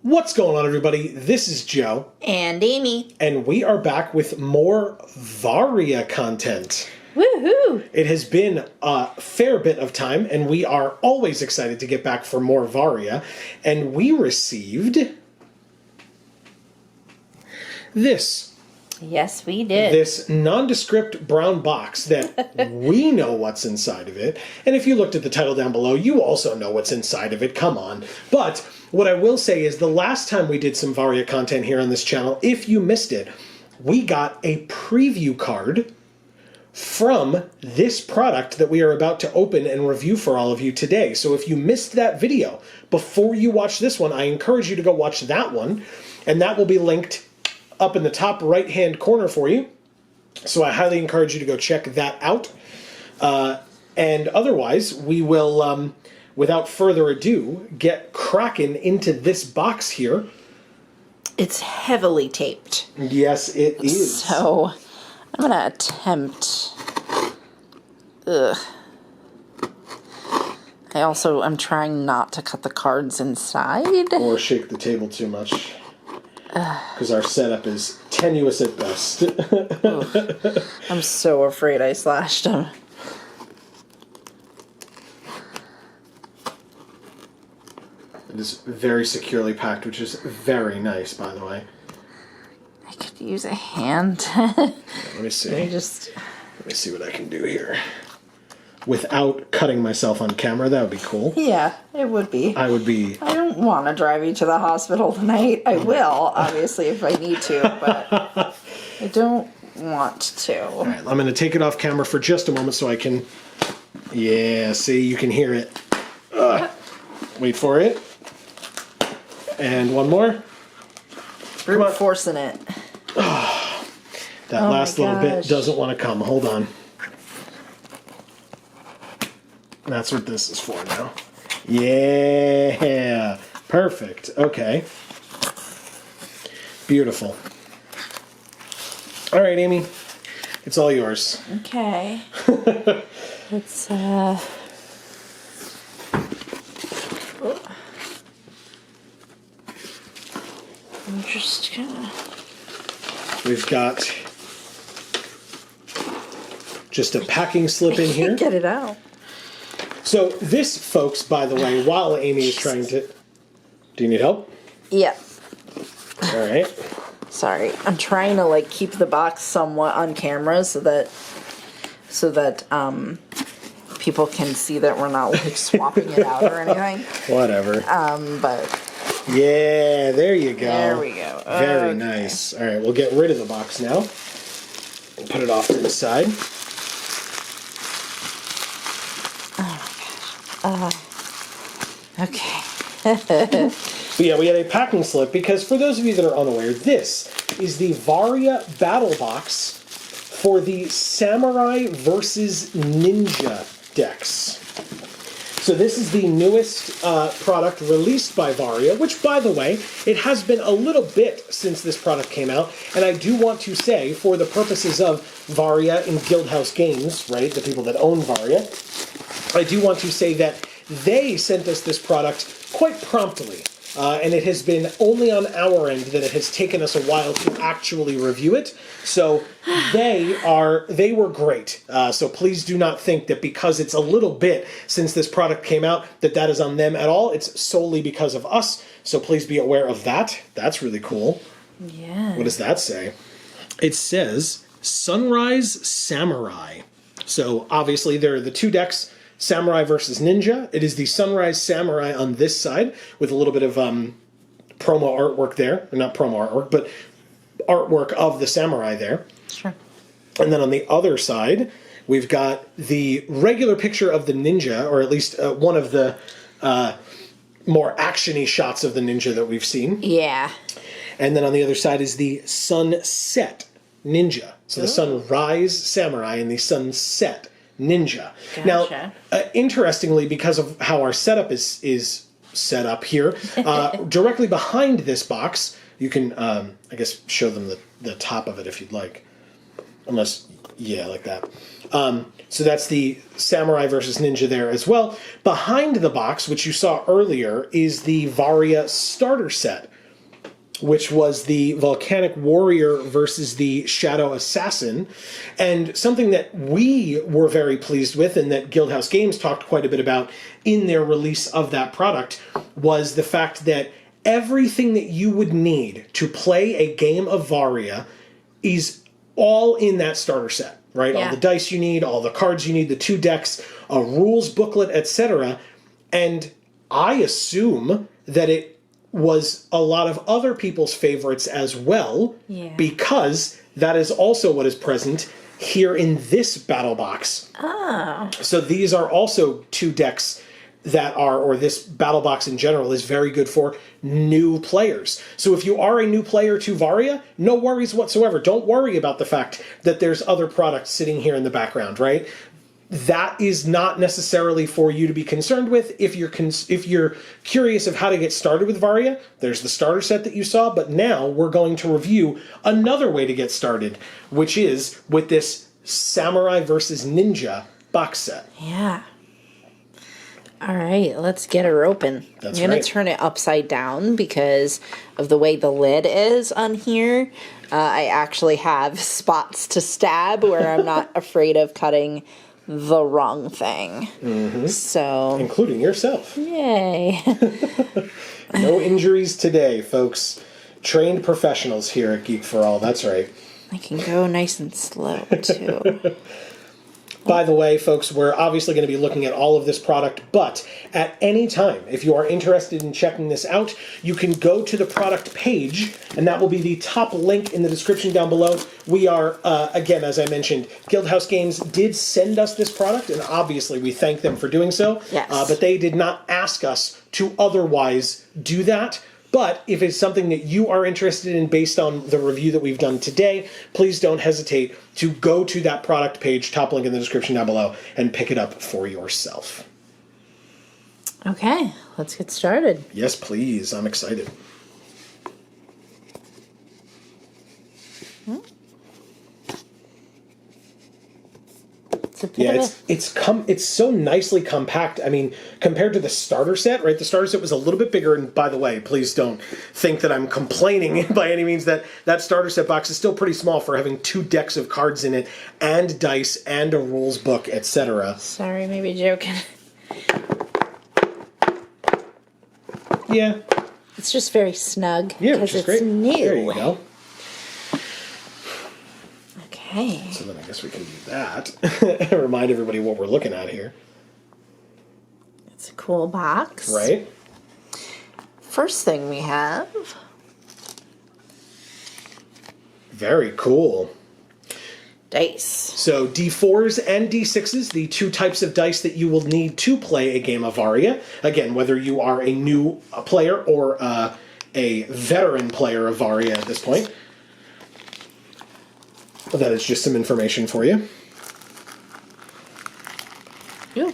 What's going on, everybody? This is Joe. And Amy. And we are back with more Varia content. Woohoo! It has been a fair bit of time, and we are always excited to get back for more Varia. And we received this. Yes, we did. This nondescript brown box that we know what's inside of it. And if you looked at the title down below, you also know what's inside of it. Come on. But what I will say is the last time we did some Varia content here on this channel, if you missed it, we got a preview card from this product that we are about to open and review for all of you today. So if you missed that video before you watch this one, I encourage you to go watch that one. And that will be linked up in the top right-hand corner for you. So I highly encourage you to go check that out. And otherwise, we will, without further ado, get cracking into this box here. It's heavily taped. Yes, it is. So, I'm going to attempt... Ugh. I'm trying not to cut the cards inside. Or shake the table too much. Because our setup is tenuous at best. I'm so afraid I slashed him. It is very securely packed, which is very nice, by the way. I could use a hand. Let me see. Let me see what I can do here. Without cutting myself on camera, that would be cool. Yeah, it would be. I don't want to drive you to the hospital tonight. I will, obviously, if I need to, but I don't want to. All right, I'm going to take it off camera for just a moment so I can... Yeah, see, you can hear it. Wait for it. And one more. Brute forcing it. That last little bit doesn't want to come. Hold on. That's what this is for now. Yeah. Perfect. Okay. Beautiful. All right, Amy. It's all yours. Okay. Let's, I'm just gonna... We've got just a packing slip in here. Get it out. So this, folks, by the way, while Amy is trying to... Do you need help? Yeah. All right. Sorry. I'm trying to, like, keep the box somewhat on camera so that people can see that we're not, like, swapping it out or anything. Whatever. But... Yeah, there you go. There we go. Very nice. All right, we'll get rid of the box now. We'll put it off to the side. Okay. But yeah, we had a packing slip because for those of you that are unaware, this is the Varia Battle Box for the Samurai versus Ninja decks. So this is the newest product released by Varia, which, by the way, it has been a little bit since this product came out. And I do want to say, for the purposes of Varia and Guildhouse Games, right, the people that own Varia, I do want to say that they sent us this product quite promptly. And it has been only on our end that it has taken us a while to actually review it. So they were great. So please do not think that because it's a little bit since this product came out that is on them at all. It's solely because of us. So please be aware of that. That's really cool. Yeah. What does that say? It says Sunrise Samurai. So obviously there are the two decks. Samurai versus Ninja. It is the Sunrise Samurai on this side with a little bit of promo artwork there. Or not promo artwork, but artwork of the Samurai there. Sure. And then on the other side, we've got the regular picture of the Ninja, or at least one of the more action-y shots of the Ninja that we've seen. Yeah. And then on the other side is the Sunset Ninja. So the Sunrise Samurai and the Sunset Ninja. Gotcha. Now, interestingly, because of how our setup is set up here, directly behind this box, you can, I guess, show them the top of it if you'd like. Unless, yeah, like that. So that's the Samurai versus Ninja there as well. Behind the box, which you saw earlier, is the Varia starter set which was the Volcanic Warrior versus the Shadow Assassin. And something that we were very pleased with and that Guildhouse Games talked quite a bit about in their release of that product was the fact that everything that you would need to play a game of Varia is all in that starter set, right? Yeah. All the dice you need, all the cards you need, the 2 decks, a rules booklet, etc. And I assume that it was a lot of other people's favorites as well, because that is also what is present here in this battle box. Oh. So these are also 2 decks that are, or this battle box in general is very good for new players. So if you are a new player to Varia, no worries whatsoever. Don't worry about the fact that there's other products sitting here in the background, right? That is not necessarily for you to be concerned with. If you're curious of how to get started with Varia, there's the starter set that you saw, but now we're going to review another way to get started, which is with this Samurai versus Ninja box set. Yeah. All right, let's get her open. That's I'm going right. to turn it upside down because of the way the lid is on here. I actually have spots to stab where I'm not afraid of cutting the wrong thing. Mm-hmm. So, including yourself. yay. No injuries today, folks. Trained professionals here at Geek for All. That's right. I can go nice and slow, too. By the way, folks, we're obviously going to be looking at all of this product, but at any time, if you are interested in checking this out, you can go to the product page, and that will be the top link in the description down below. We are, again, as I mentioned, Guildhouse Games did send us this product, and obviously we thank them for doing so. Yes. But they did not ask us to otherwise do that. But if it's something that you are interested in based on the review that we've done today, please don't hesitate to go to that product page, top link in the description down below, and pick it up for yourself. Okay, let's get started. Yes, please. I'm excited. Yeah, it's so nicely compact. I mean, compared to the starter set, right? The starter set was a little bit bigger, and by the way, please don't think that I'm complaining by any means. That starter set box is still pretty small for having 2 decks of cards in it, and dice, and a rules book, etc. Sorry, maybe joking. Yeah. It's just very snug. Yeah, which is it's great. New. There you go. Okay. So then I guess we can do that. Remind everybody what we're looking at here. It's a cool box. Right? First thing we have. Very cool. Dice. So D4s and D6s, the 2 types of dice that you will need to play a game of Varia. Again, whether you are a new player or a veteran player of Varia at this point. That is just some information for you. Ooh,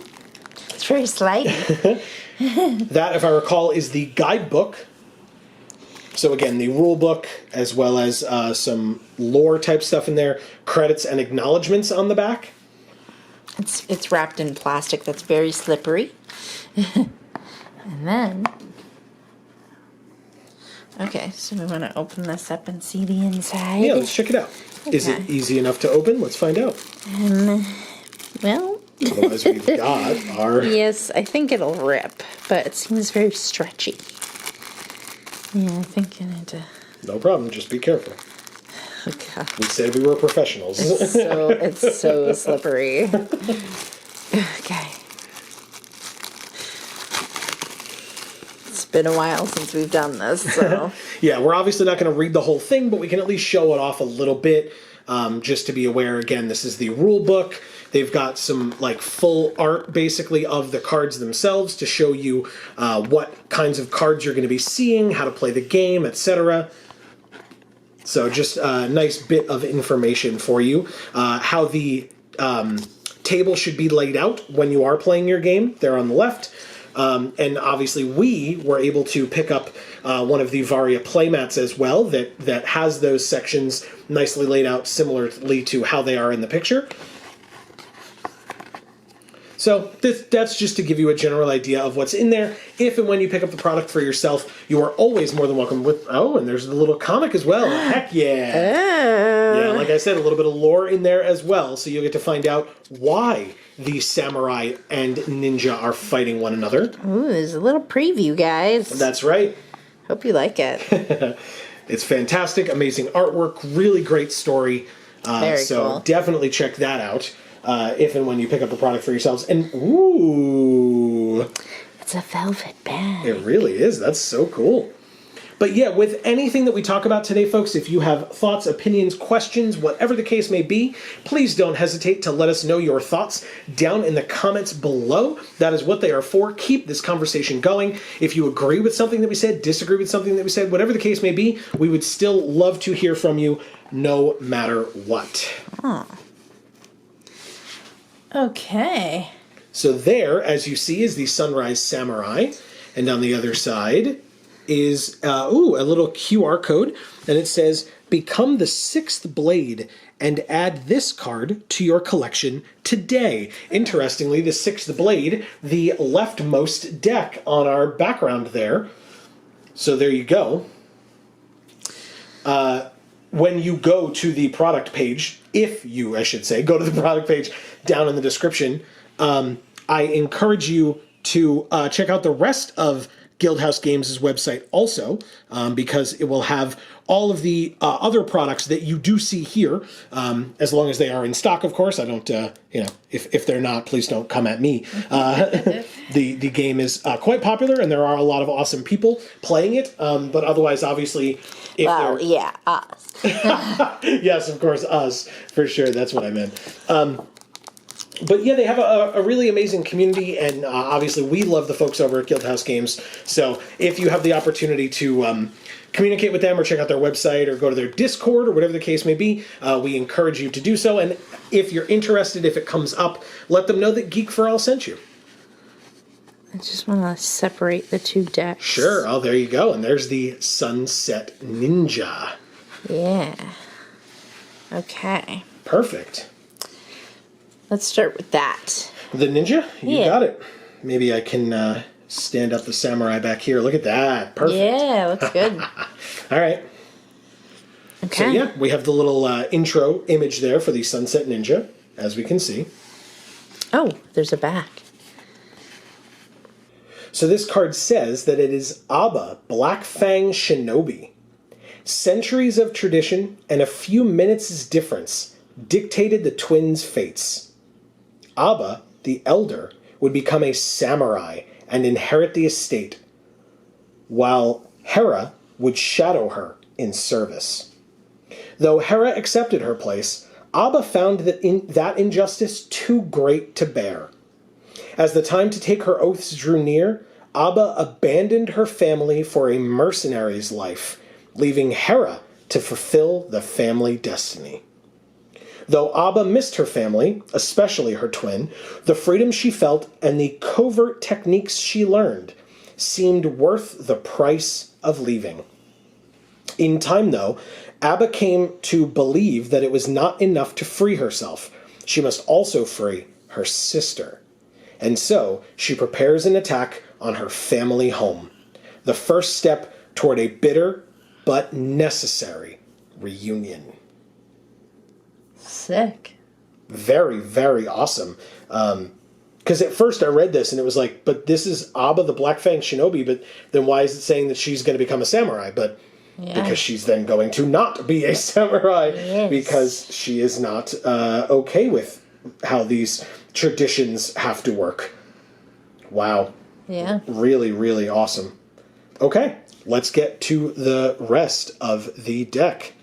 it's very slidey. That, if I recall, is the guidebook. So again, the rule book, as well as some lore type stuff in there, credits and acknowledgments on the back. It's wrapped in plastic that's very slippery. And then, okay, so we want to open this up and see the inside. Yeah, let's check it out. Okay. Is it easy enough to open? Let's find out. Well. Otherwise, we've got our... Yes, I think it'll rip, but it seems very stretchy. Yeah, I think I need to... No problem, just be careful. Okay. We said we were professionals. It's so slippery. Okay. It's been a while since we've done this, so... Yeah, we're obviously not going to read the whole thing, but we can at least show it off a little bit, just to be aware. Again, this is the rule book. They've got some like full art, basically, of the cards themselves to show you what kinds of cards you're going to be seeing, how to play the game, etc. So just a nice bit of information for you. How the table should be laid out when you are playing your game. There on the left. And obviously we were able to pick up one of the Varia playmats as well that has those sections nicely laid out similarly to how they are in the picture. So that's just to give you a general idea of what's in there. If and when you pick up the product for yourself, you are always more than welcome with... Oh, and there's a little comic as well. Heck yeah. Yeah, like I said, a little bit of lore in there as well. So you'll get to find out why the samurai and ninja are fighting one another. Ooh, there's a little preview, guys. That's right. Hope you like it. It's fantastic, amazing artwork, really great story. Very cool. Definitely check that out if and when you pick up the product for yourselves. And ooh, it's a velvet bag. It really is. That's so cool. But yeah, with anything that we talk about today, folks, if you have thoughts, opinions, questions, whatever the case may be, please don't hesitate to let us know your thoughts down in the comments below. That is what they are for. Keep this conversation going. If you agree with something that we said, disagree with something that we said, whatever the case may be, we would still love to hear from you no matter what. Oh. Okay. So there, as you see, is the Sunrise Samurai. And on the other side is a little QR code, and it says, become the 6th blade and add this card to your collection today. Interestingly, the 6th blade, the leftmost deck on our background there. So there you go. When you go to the product page, if you, I should say, go to the product page down in the description, I encourage you to check out the rest of Guildhouse Games' website also, because it will have all of the other products that you do see here, as long as they are in stock, of course. I don't, if they're not, please don't come at me. The game is quite popular, and there are a lot of awesome people playing it, but otherwise, obviously... us. Yes, of course, us, for sure, that's what I meant. But yeah, they have a really amazing community, and obviously we love the folks over at Guildhouse Games. So if you have the opportunity to communicate with them or check out their website or go to their Discord or whatever the case may be, we encourage you to do so. And if you're interested, if it comes up, let them know that Geek for All sent you. I just want to separate the two decks. Sure. Oh, there you go. And there's the Sunset Ninja. Yeah. Okay. Perfect. Let's start with that. The ninja? You got it. Maybe I can stand up the samurai back here. Look at that. Perfect. Yeah, looks good. All right. Okay. So yeah, we have the little intro image there for the Sunset Ninja, as we can see. Oh, there's a back. So this card says that it is Abha, Black Fang Shinobi. Centuries of tradition and a few minutes' difference dictated the twins' fates. Abha, the elder, would become a samurai and inherit the estate, while Hera would shadow her in service. Though Hera accepted her place, Abha found that injustice too great to bear. As the time to take her oaths drew near, Abha abandoned her family for a mercenary's life, leaving Hera to fulfill the family destiny. Though Abha missed her family, especially her twin, the freedom she felt and the covert techniques she learned seemed worth the price of leaving. In time, though, Abha came to believe that it was not enough to free herself. She must also free her sister. And so she prepares an attack on her family home, the first step toward a bitter but necessary reunion. Sick. Very, very awesome. Because at first I read this and it was like, but this is Abha the Black Fang Shinobi, but then why is it saying that she's going to become a samurai? But because she's then going to not be a samurai because she is not okay with how these traditions have to work. Wow. Yeah. Really, really awesome. Okay, let's get to the rest of the deck.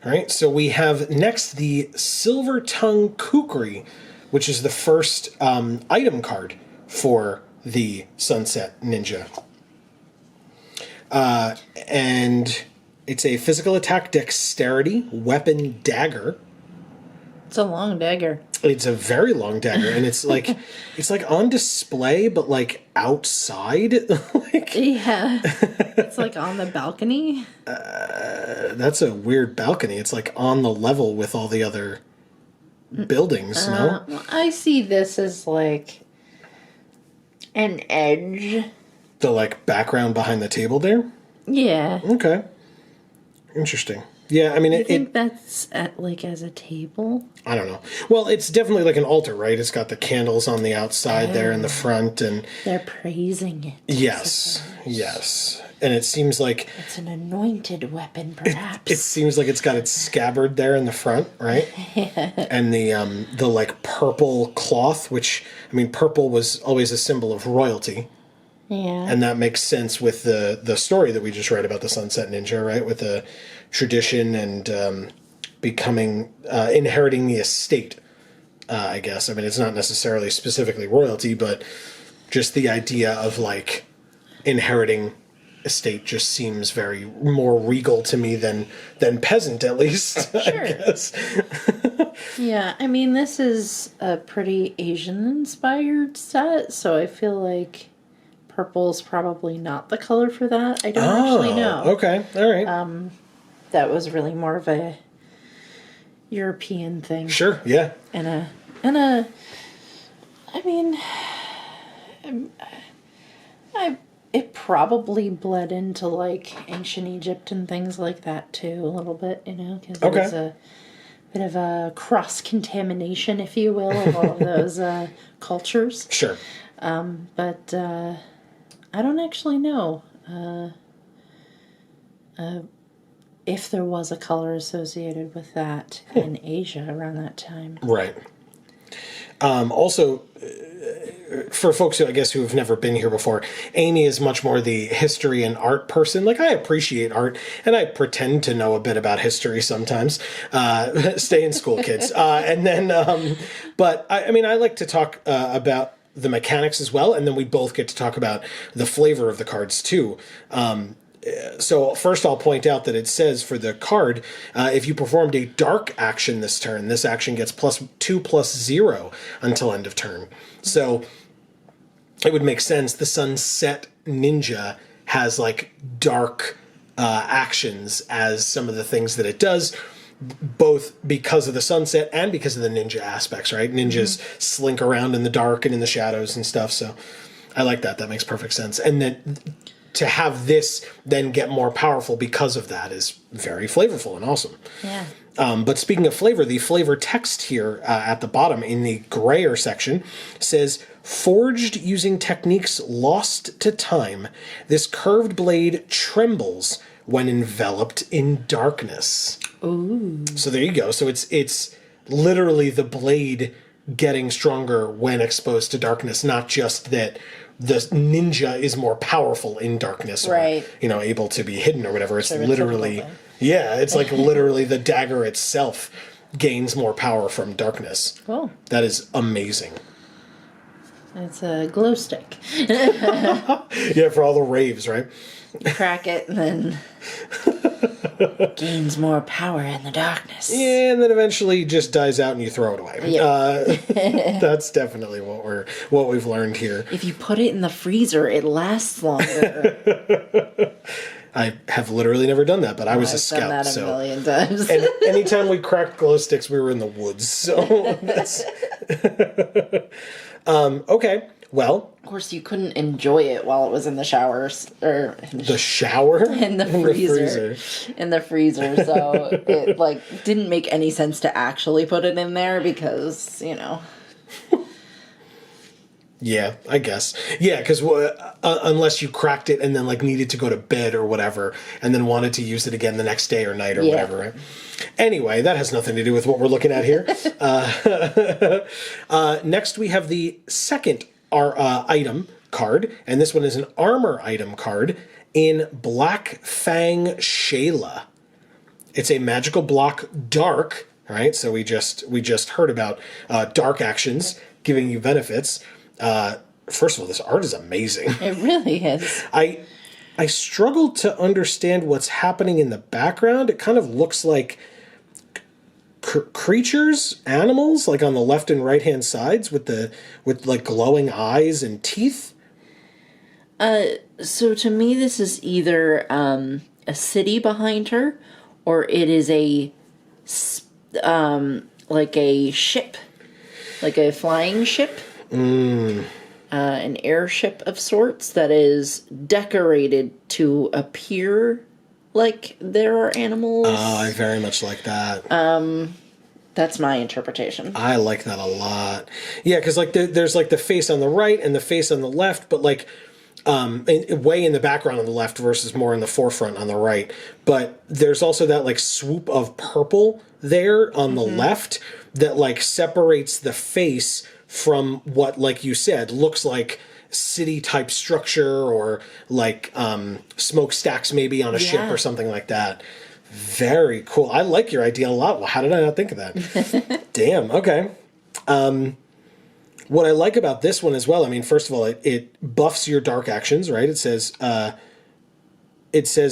All right, so we have next the Silver Tongue Kukri, which is the first item card for the Sunset Ninja. And it's a physical attack dexterity weapon dagger. It's a long dagger. It's a very long dagger, and it's like on display, but like outside. Yeah, it's like on the balcony. That's a weird balcony. It's like on the level with all the other buildings. No, I see this as like An edge. The, like, background behind the table there? Yeah. Okay. Interesting. Yeah, I mean, I think that's at, like, as a table. I don't know. Well, it's definitely like an altar, right? It's got the candles on the outside there in the front, and they're praising it. yes, yes. And it seems like It's an anointed weapon, perhaps. it seems like it's got its scabbard there in the front, right? And the like purple cloth, which I mean, purple was always a symbol of royalty. Yeah. And that makes sense with the story that we just read about the Sunset Ninja, right? With the tradition and becoming, inheriting the estate, I guess. I mean, it's not necessarily specifically royalty, but just the idea of, like, inheriting estate just seems very more regal to me than peasant, at least, Sure. I guess. Yeah, I mean, this is a pretty Asian-inspired set, so I feel like purple's probably not the color for that. I don't actually know. Okay, all right. That was really more of a European thing. Sure, yeah. And I mean, it probably bled into, like, ancient Egypt and things like that too, a little bit, you know, because it was a bit of a cross-contamination, if you will, of all of those cultures. Sure. But I don't actually know if there was a color associated with that in Asia around that time. Right. Also, for folks who I guess who have never been here before, Amy is much more the history and art person. Like, I appreciate art, and I pretend to know a bit about history sometimes. Stay in school, kids. But I mean, I like to talk about the mechanics as well, and then we both get to talk about the flavor of the cards too. So first I'll point out that it says for the card, if you performed a dark action this turn, this action gets +2/+0 until end of turn. So it would make sense. The Sunset Ninja has, like, dark actions as some of the things that it does, both because of the sunset and because of the ninja aspects, right? Ninjas slink around in the dark and in the shadows and stuff, so I like that. That makes perfect sense. And then to have this then get more powerful because of that is very flavorful and awesome. Yeah. But speaking of flavor, the flavor text here at the bottom in the grayer section says, forged using techniques lost to time, this curved blade trembles when enveloped in darkness. Ooh. So there you go. So it's literally the blade getting stronger when exposed to darkness, not just that the ninja is more powerful in darkness, or, right, you know, able to be hidden or whatever. It's literally, yeah, it's like literally the dagger itself gains more power from darkness. Cool. That is amazing. It's a glow stick. Yeah, for all the raves, right? Crack it and then gains more power in the darkness. Yeah, and then eventually just dies out and you throw it away. Yep. That's definitely what we've learned here. If you put it in the freezer, it lasts longer. I have literally never done that, but I was a I've scout. done that a so million times. and anytime we cracked glow sticks, we were in the woods. So that's okay. Well, of course, you couldn't enjoy it while it was in the showers or the shower in the freezer. In the freezer, so it like didn't make any sense to actually put it in there because, you know. Yeah, I guess. Yeah, because unless you cracked it and then like needed to go to bed or whatever, and then wanted to use it again the next day or night or whatever, right? Anyway, that has nothing to do with what we're looking at here. Next, we have the second item card, and this one is an armor item card in Black Fang Shayla. It's a magical block dark, right? So we just heard about dark actions giving you benefits. First of all, this art is amazing. It really is. I struggled to understand what's happening in the background. It kind of looks like creatures, animals, like on the left and right hand sides with like glowing eyes and teeth. So to me, this is either a city behind her, or it is like a ship, like a flying ship. an airship of sorts that is decorated to appear like there are animals. Oh, I very much like that. That's my interpretation. I like that a lot. Yeah, because like there's like the face on the right and the face on the left, but like way in the background on the left versus more in the forefront on the right. But there's also that like swoop of purple there on the left that like separates the face from what, like you said, looks like city type structure or like smokestacks maybe on a ship or something like that. Very cool. I like your idea a lot. Well, how did I not think of that? Damn. Okay. What I like about this one as well, I mean, first of all, it buffs your dark actions, right? It says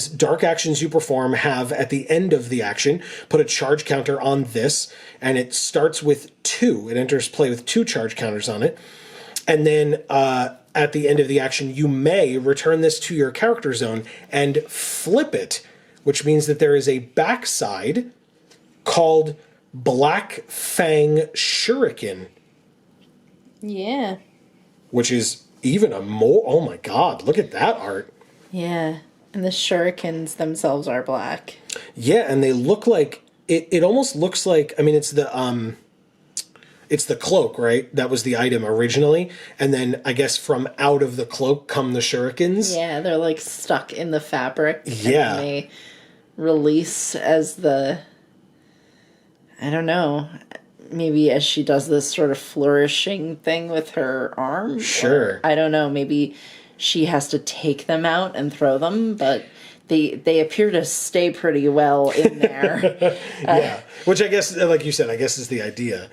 dark actions you perform have at the end of the action, put a charge counter on this, and it starts with 2. It enters play with 2 charge counters on it. And then at the end of the action, you may return this to your character zone and flip it, which means that there is a backside called Black Fang Shuriken. Yeah. Which is even a more... Oh my god, look at that art. Yeah. And the shurikens themselves are black. Yeah, and they look like... It almost looks like... I mean, it's the cloak, right? That was the item originally. And then I guess from out of the cloak come the shurikens. Yeah, they're like stuck in the fabric. Yeah. And they release as the... I don't know. Maybe as she does this sort of flourishing thing with her arm. Sure. Or, I don't know. Maybe she has to take them out and throw them, but they appear to stay pretty well in there. Yeah. Which I guess, like you said, I guess is the idea.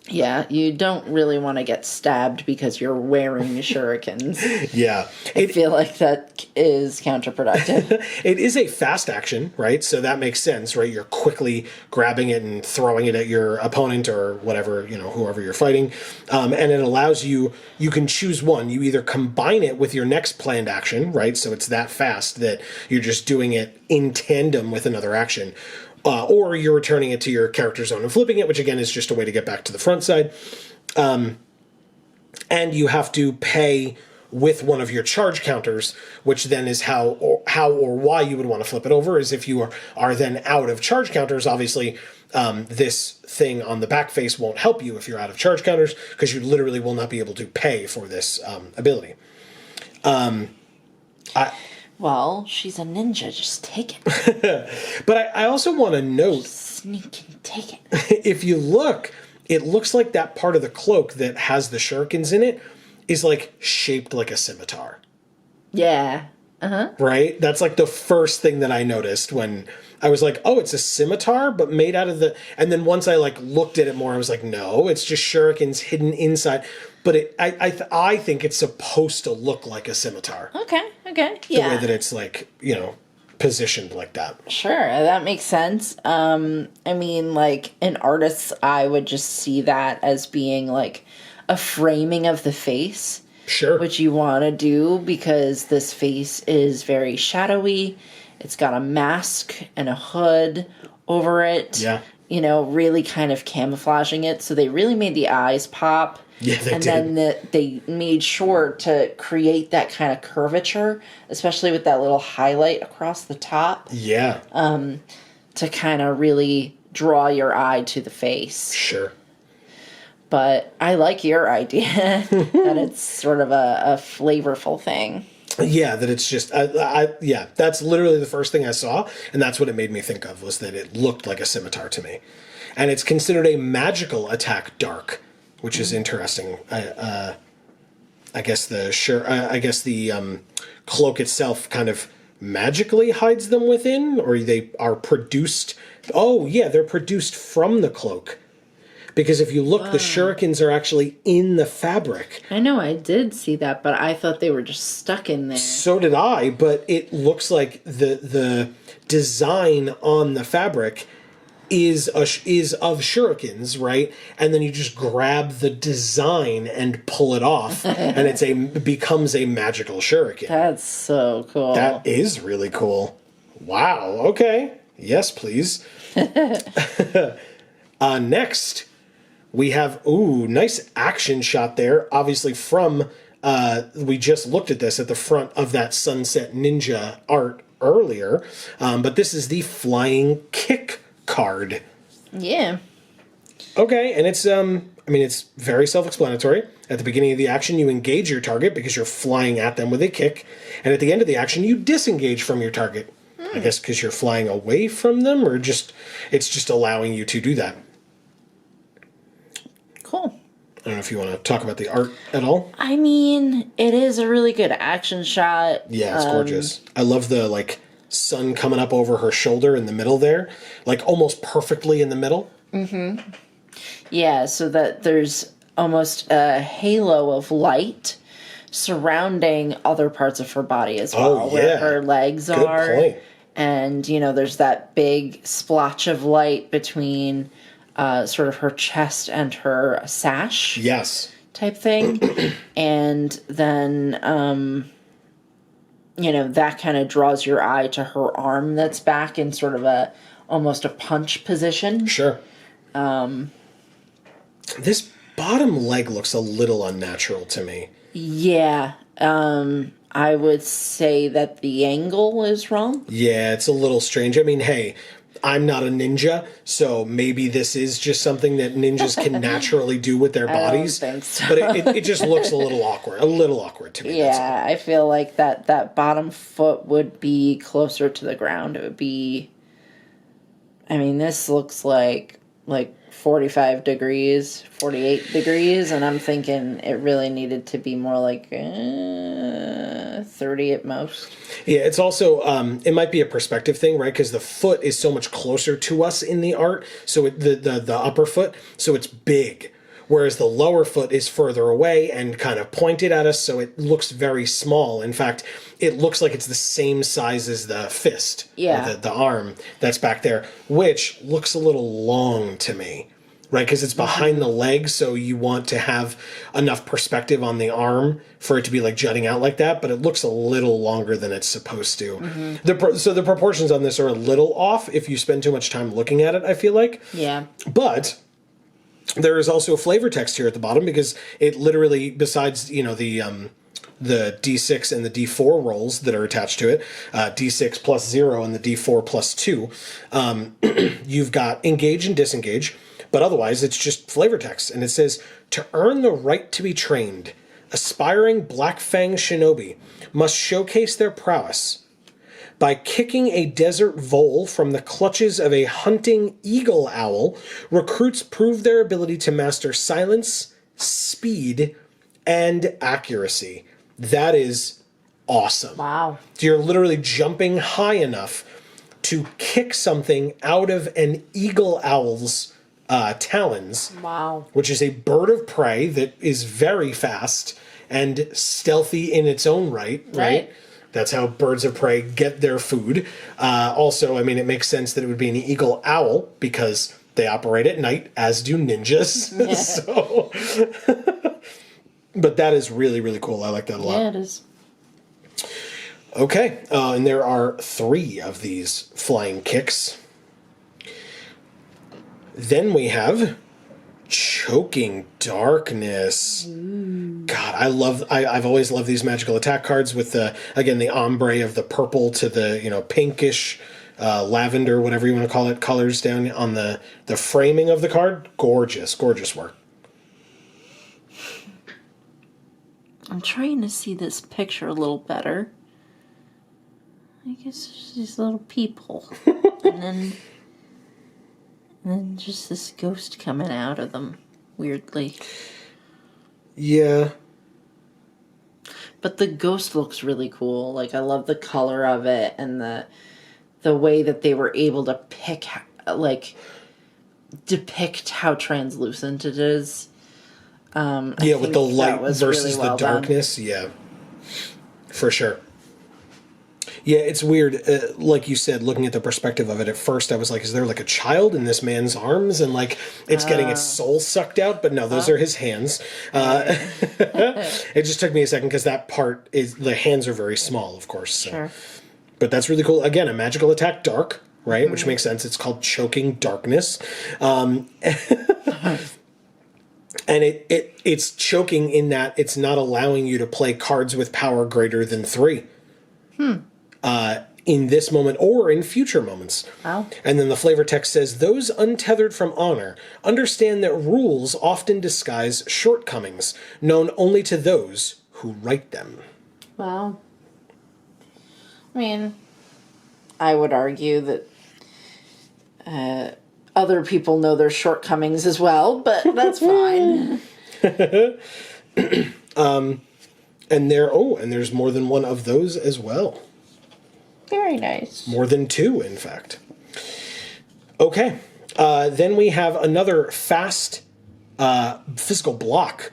Yeah, you don't really want to get stabbed because you're wearing shurikens. Yeah. I feel like that is counterproductive. It is a fast action, right? So that makes sense, right? You're quickly grabbing it and throwing it at your opponent or whatever, whoever you're fighting. And it allows you can choose one. You either combine it with your next planned action, right? So it's that fast that you're just doing it in tandem with another action. Or you're returning it to your character zone and flipping it, which again is just a way to get back to the front side. And you have to pay with one of your charge counters, which then is how or why you would want to flip it over, is if you are then out of charge counters. Obviously, this thing on the back face won't help you if you're out of charge counters, because you literally will not be able to pay for this ability. Well, she's a ninja. Just take it. But I also want to note... Just sneak and take it. If you look, it looks like that part of the cloak that has the shurikens in it is like shaped like a scimitar. Yeah. Uh-huh. Right? That's like the first thing that I noticed when I was like, oh, it's a scimitar, but made out of the... And then once I like looked at it more, I was like, no, it's just shurikens hidden inside. But I think it's supposed to look like a scimitar. Okay. Yeah. The way that it's like, positioned like that. Sure, that makes sense. I mean, like, an artist's eye would just see that as being like a framing of the face. Sure. Which you want to do because this face is very shadowy. It's got a mask and a hood over it. Yeah. Really kind of camouflaging it. So they really made the eyes pop. Yeah, they did. And then they made sure to create that kind of curvature, especially with that little highlight across the top. Yeah. To kind of really draw your eye to the face. Sure. But I like your idea that it's sort of a flavorful thing. Yeah, that it's just, yeah, that's literally the first thing I saw, and that's what it made me think of, was that it looked like a scimitar to me. And it's considered a magical attack dark, which is interesting. I guess the cloak itself kind of magically hides them within, or they are produced. Oh yeah, they're produced from the cloak. Because if you look, the shurikens are actually in the fabric. I know, I did see that, but I thought they were just stuck in there. So did I, but it looks like the design on the fabric is of shurikens, right? And then you just grab the design and pull it off, and it becomes a magical shuriken. That's so cool. That is really cool. Wow. Okay. Yes, please. Next, we have nice action shot there. Obviously from we just looked at this at the front of that Sunset Ninja art earlier, but this is the Flying Kick card. Yeah. Okay, and it's it's very self-explanatory. At the beginning of the action, you engage your target because you're flying at them with a kick, and at the end of the action, you disengage from your target. I guess because you're flying away from them, or it's just allowing you to do that. Cool. I don't know if you want to talk about the art at all. I mean, it is a really good action shot. Yeah, it's gorgeous. I love the, sun coming up over her shoulder in the middle there. Almost perfectly in the middle. Mm-hmm. Yeah, so that there's almost a halo of light surrounding other parts of her body as well. Oh, yeah. Where her legs Good are. point. And, there's that big splotch of light between sort of her chest and her sash. Yes. Type thing. And then, that kind of draws your eye to her arm that's back in sort of almost a punch position. Sure. This bottom leg looks a little unnatural to me. Yeah. I would say that the angle is wrong. Yeah, it's a little strange. I mean, hey, I'm not a ninja, so maybe this is just something that ninjas can naturally do with their bodies. I don't think so. But it just looks a little awkward to me. Yeah, I feel like that bottom foot would be closer to the ground. It would be... I mean, this looks like 45 degrees, 48 degrees, and I'm thinking it really needed to be more like 30 at most. Yeah, it's also, it might be a perspective thing, right? Because the foot is so much closer to us in the art, so the upper foot, so it's big. Whereas the lower foot is further away and kind of pointed at us, so it looks very small. In fact, it looks like it's the same size as the fist, yeah, or the arm that's back there, which looks a little long to me, right? Because it's behind the leg, so you want to have enough perspective on the arm for it to be jutting out like that, but it looks a little longer than it's supposed to. Mm-hmm. So the proportions on this are a little off if you spend too much time looking at it, I feel like. Yeah. But... there is also flavor text here at the bottom because it literally, besides, the D6 and the D4 rolls that are attached to it, D6 plus 0 and the D4 plus 2, you've got engage and disengage, but otherwise it's just flavor text. And it says, to earn the right to be trained, aspiring Black Fang shinobi must showcase their prowess by kicking a desert vole from the clutches of a hunting eagle owl. Recruits prove their ability to master silence, speed, and accuracy. That is awesome. Wow. You're literally jumping high enough to kick something out of an eagle owl's talons. Wow. Which is a bird of prey that is very fast and stealthy in its own right? That's how birds of prey get their food. Also, I mean, it makes sense that it would be an eagle owl because they operate at night, as do ninjas. Yeah. So, but that is really, really cool. I like that a lot. Yeah, it is. Okay, and there are 3 of these flying kicks. Then we have Choking Darkness. God, I've always loved these magical attack cards with the ombre of the purple to the, pinkish, lavender, whatever you want to call it, colors down on the framing of the card. Gorgeous work. I'm trying to see this picture a little better. I guess there's these little people. and then just this ghost coming out of them, weirdly. Yeah. But the ghost looks really cool. I love the color of it and the way that they were able to depict how translucent it is. With the light versus really well the darkness. Done. Yeah, for sure. Yeah, it's weird. Like you said, looking at the perspective of it, at first I was like, is there a child in this man's arms? And it's getting its soul sucked out? But no, those are his hands. It just took me a second because that part the hands are very small, of course. So. Sure. But that's really cool. Again, a magical attack, dark, right? Mm-hmm. Which makes sense. It's called Choking Darkness. And it's choking in that it's not allowing you to play cards with power greater than 3. In this moment or in future moments. Wow. And then the flavor text says, those untethered from honor understand that rules often disguise shortcomings, known only to those who write them. Wow. I mean, I would argue that other people know their shortcomings as well, but that's fine. And there's more than one of those as well. Very nice. More than 2, in fact. Okay. Then we have another fast physical block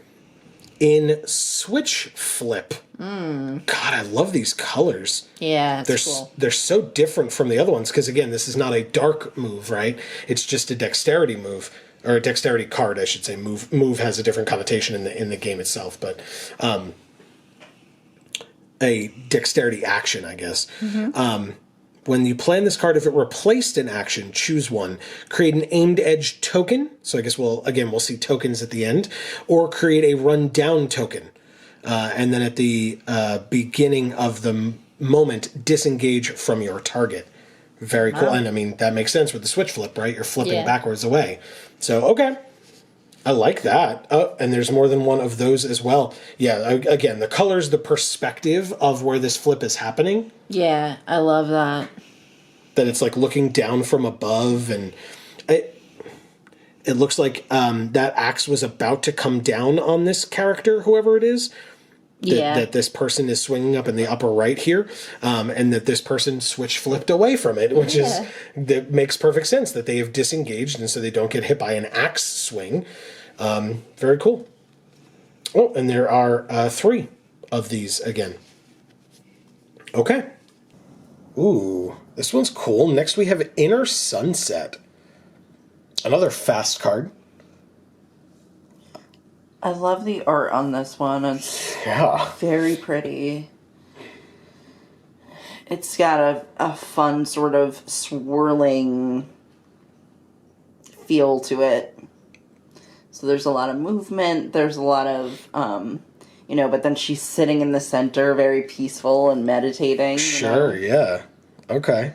in Switch Flip. God, I love these colors. Yeah, it's cool. They're so different from the other ones because, again, this is not a dark move, right? It's just a dexterity move, or a dexterity card, I should say. Move has a different connotation in the game itself, but a dexterity action, I guess. When you play this card, if it replaced an action, choose one. Create an aimed edge token. So I guess we'll see tokens at the end. Or create a run down token. And then at the beginning of the moment, disengage from your target. Very cool. Wow. And I mean, that makes sense with the switch flip, right? You're flipping backwards away. So, okay. I like that. Oh, and there's more than one of those as well. Yeah, again, the colors, the perspective of where this flip is happening. Yeah, I love that. That it's like looking down from above, and it looks like that axe was about to come down on this character, whoever it is. That this person is swinging up in the upper right here, and that this person switch flipped away from it, which that makes perfect sense that they have disengaged, and so they don't get hit by an axe swing. Very cool. Oh, and there are 3 of these again. Okay. Ooh, this one's cool. Next we have Inner Sunset. Another fast card. I love the art on this one. It's very pretty. It's got a fun sort of swirling feel to it. So there's a lot of movement. There's a lot of, but then she's sitting in the center, very peaceful and meditating. Sure, yeah. Okay.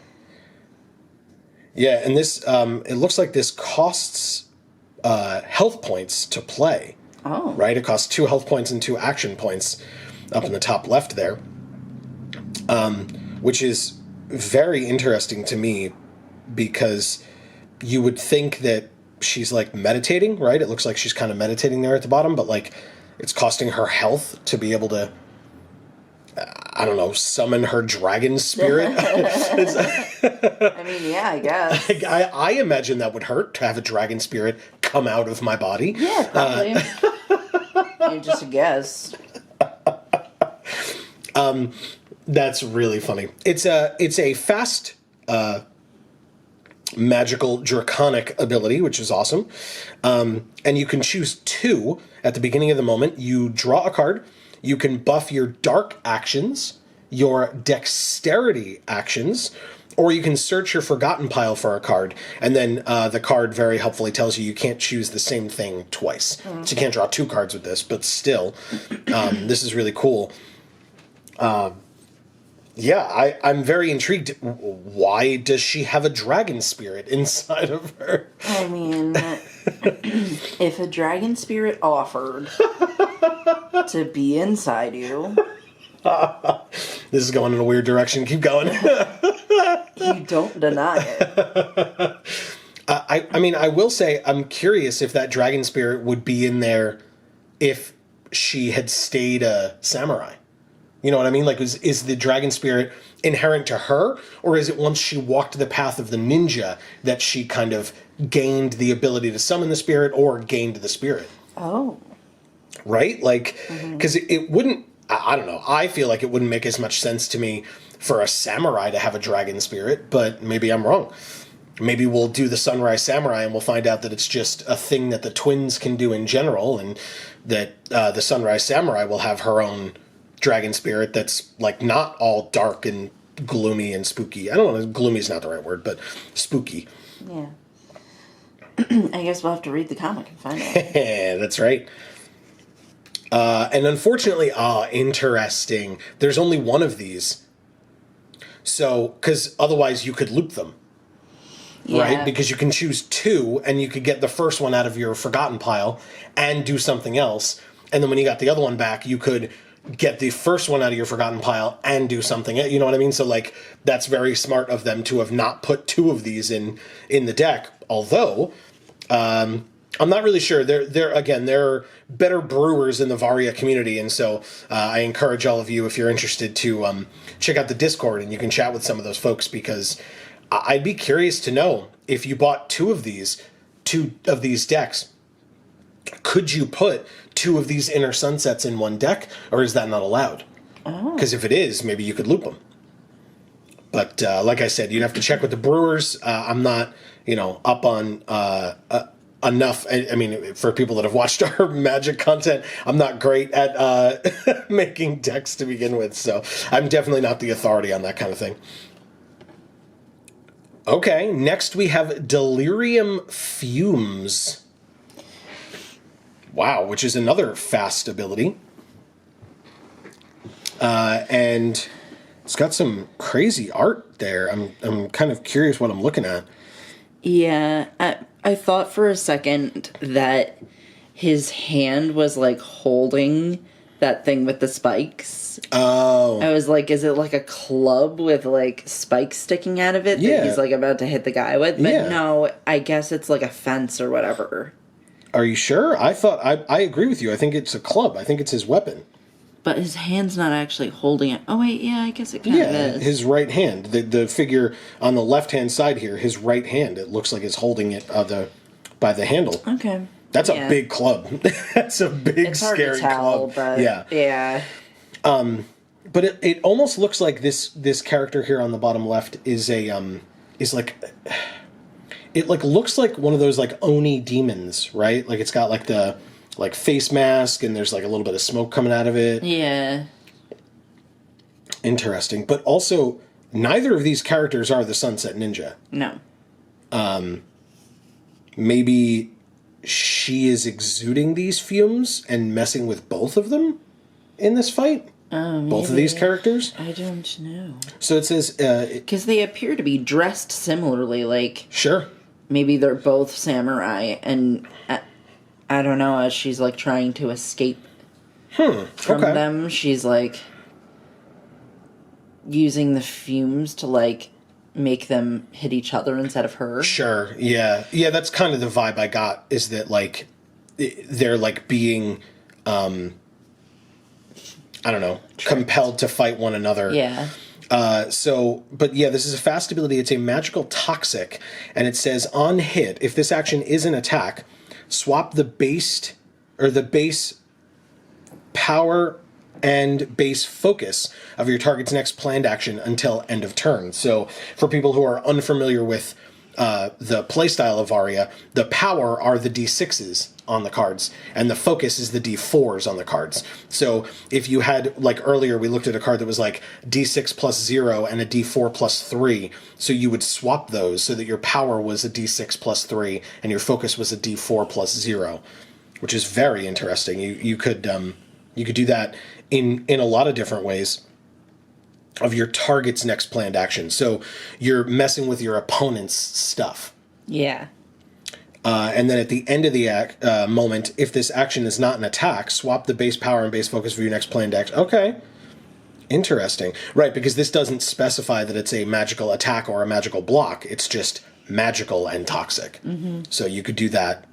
Yeah, and this, it looks like this costs health points to play. Oh. Right? It costs 2 health points and 2 action points up in the top left there. Which is very interesting to me because you would think that she's like meditating, right? It looks like she's kind of meditating there at the bottom, but like it's costing her health to be able to, I don't know, summon her dragon spirit. I mean, yeah, I guess. I imagine that would hurt to have a dragon spirit come out of my body. Yeah, probably. Just a guess. That's really funny. It's a fast magical draconic ability, which is awesome. And you can choose 2 at the beginning of the moment. You draw a card. You can buff your dark actions, your dexterity actions, or you can search your forgotten pile for a card. And then the card very helpfully tells you can't choose the same thing twice. So you can't draw 2 cards with this, but still, this is really cool. Yeah, I'm very intrigued. Why does she have a dragon spirit inside of her? I mean, if a dragon spirit offered to be inside you... This is going in a weird direction. Keep going. You don't deny it. I mean, I will say I'm curious if that dragon spirit would be in there if she had stayed a samurai. You know what I mean? Like, is the dragon spirit inherent to her, or is it once she walked the path of the ninja that she kind of gained the ability to summon the spirit or gained the spirit? Oh. Right? Like, because it wouldn't, I don't know, I feel like it wouldn't make as much sense to me for a samurai to have a dragon spirit, but maybe I'm wrong. Maybe we'll do the Sunrise Samurai and we'll find out that it's just a thing that the twins can do in general, and that the Sunrise Samurai will have her own dragon spirit that's like not all dark and gloomy and spooky. I don't know, gloomy is not the right word, but spooky. Yeah. I guess we'll have to read the comic and find out. That's right. And unfortunately, interesting. There's only one of these. So, because otherwise you could loop them. Yeah. Right? Because you can choose two, and you could get the first one out of your forgotten pile and do something else. And then when you got the other one back, you could get the first one out of your forgotten pile and do something. You know what I mean? So, like, that's very smart of them to have not put two of these in the deck. Although, I'm not really sure. They're better brewers in the Varia community, and so I encourage all of you, if you're interested, to check out the Discord, and you can chat with some of those folks, because I'd be curious to know, if you bought two of these decks, could you put two of these Inner Sunsets in one deck, or is that not allowed? Because if it is, maybe you could loop them. But like I said, you'd have to check with the brewers. I'm not, up on enough. I mean, for people that have watched our Magic content, I'm not great at making decks to begin with, so I'm definitely not the authority on that kind of thing. Okay, next we have Delirium Fumes. Wow, which is another fast ability. And it's got some crazy art there. I'm kind of curious what I'm looking at. Yeah, I thought for a second that his hand was like holding that thing with the spikes. Oh. I was like, is it like a club with like spikes sticking out of it that he's like about to hit the guy with? But no, I guess it's like a fence or whatever. Are you sure? I thought, I agree with you. I think it's a club. I think it's his weapon. But his hand's not actually holding it. Oh, wait, yeah, I guess it kind of is. His right hand. The figure on the left-hand side here, his right hand, it looks like it's holding it by the handle. Okay. That's a big club. That's a big, it's hard scary to tell, club. But yeah. But it almost looks like this character here on the bottom left is like... It looks like one of those like Oni demons, right? Like it's got like the face mask, and there's like a little bit of smoke coming out of it. Yeah. Interesting. But also, neither of these characters are the Sunset Ninja. No. Maybe she is exuding these fumes and messing with both of them in this fight? Both of these characters? I don't know. So it says... Because they appear to be dressed similarly, like... Sure. Maybe they're both samurai, and I don't know, as she's like trying to escape from them, she's like using the fumes to like make them hit each other instead of her. Sure, yeah. Yeah, that's kind of the vibe I got, is that like they're like being I don't know, compelled to fight one another. Yeah. But yeah, this is a fast ability. It's a magical toxic, and it says on hit, if this action is an attack, swap the base power and base focus of your target's next planned action until end of turn. So for people who are unfamiliar with the playstyle of Varia, the power are the D6s on the cards, and the focus is the D4s on the cards. So if you had, like earlier, we looked at a card that was like D6 plus 0 and a D4 plus 3, so you would swap those so that your power was a D6 plus 3 and your focus was a D4 plus 0, which is very interesting. You could do that in a lot of different ways of your target's next planned action. So you're messing with your opponent's stuff. Yeah. And then at the end of the moment, if this action is not an attack, swap the base power and base focus for your next planned action. Okay. Interesting. Right, because this doesn't specify that it's a magical attack or a magical block. It's just magical and toxic. Mm-hmm. So you could do that,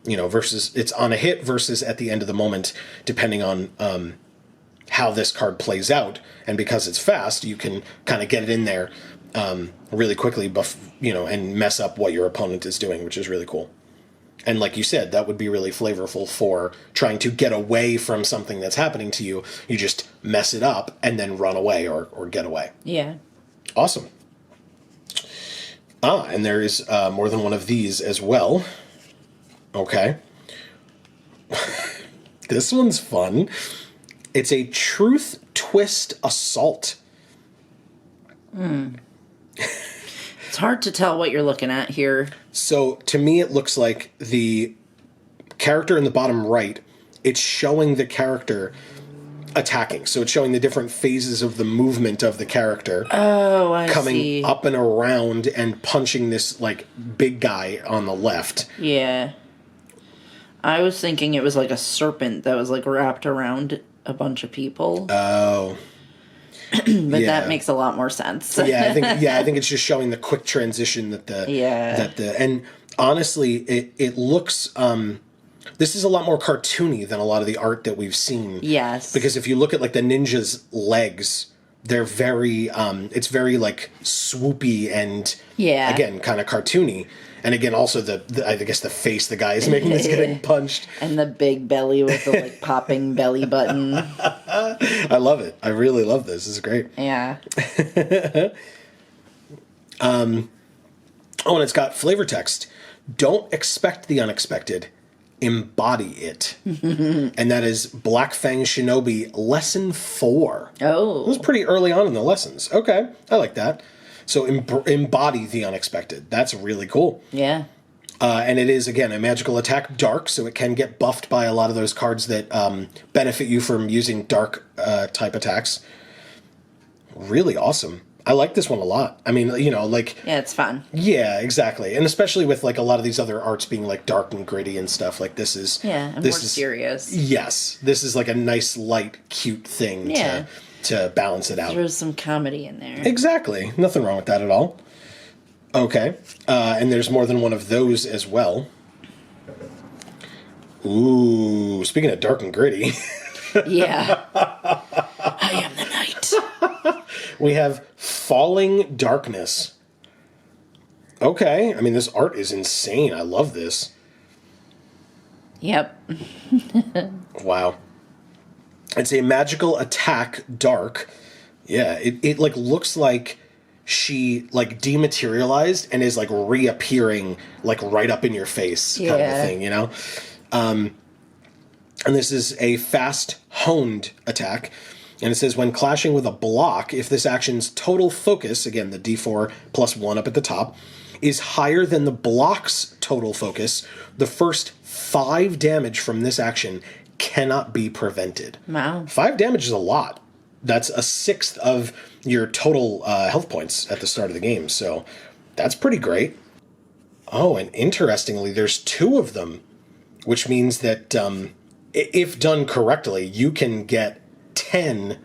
versus it's on a hit versus at the end of the moment, depending on how this card plays out. And because it's fast, you can kind of get it in there really quickly, and mess up what your opponent is doing, which is really cool. And like you said, that would be really flavorful for trying to get away from something that's happening to you. You just mess it up and then run away or get away. Yeah. Awesome. And there is more than one of these as well. Okay. This one's fun. It's a Truth Twist Assault. It's hard to tell what you're looking at here. So to me, it looks like the character in the bottom right, it's showing the character attacking. So it's showing the different phases of the movement of the character. Oh, I coming see. up and around and punching this, like, big guy on the left. Yeah. I was thinking it was like a serpent that was, like, wrapped around a bunch of people. Oh. But that makes a lot more sense. I think it's just showing the quick transition and honestly it looks this is a lot more cartoony than a lot of the art that we've seen. Yes. Because if you look at like the ninja's legs, they're very it's very like swoopy and again kind of cartoony. And again, also I guess the face the guy is making is getting punched. And the big belly with the like popping belly button. I love it. I really love this. This is great. Yeah. And it's got flavor text. Don't expect the unexpected. Embody it. And that is Black Fang Shinobi Lesson 4. Oh. It was pretty early on in the lessons. Okay. I like that. So embody the unexpected. That's really cool. Yeah. And it is, again, a magical attack dark, so it can get buffed by a lot of those cards that benefit you from using dark type attacks. Really awesome. I like this one a lot. I mean, you know, like... Yeah, it's fun. Yeah, exactly. And especially with, like, a lot of these other arts being, like, dark and gritty and stuff. Like, this is... Yeah, and more serious. Yes. This is, like, a nice, light, cute thing to balance it out. There's some comedy in there. Exactly. Nothing wrong with that at all. Okay. And there's more than one of those as well. Ooh, speaking of dark and gritty. Yeah. I am the night. We have Falling Darkness. Okay. I mean, this art is insane. I love this. Yep. Wow. It's a magical attack dark. Yeah, it like looks like she like dematerialized and is like reappearing like right up in your face kind of a thing, you know? And this is a fast honed attack. And it says when clashing with a block, if this action's total focus, again the D4 plus 1 up at the top, is higher than the block's total focus, the first 5 damage from this action cannot be prevented. Wow. 5 damage is a lot. That's a sixth of your total health points at the start of the game, so that's pretty great. Oh, and interestingly, there's 2 of them, which means that if done correctly, you can get 10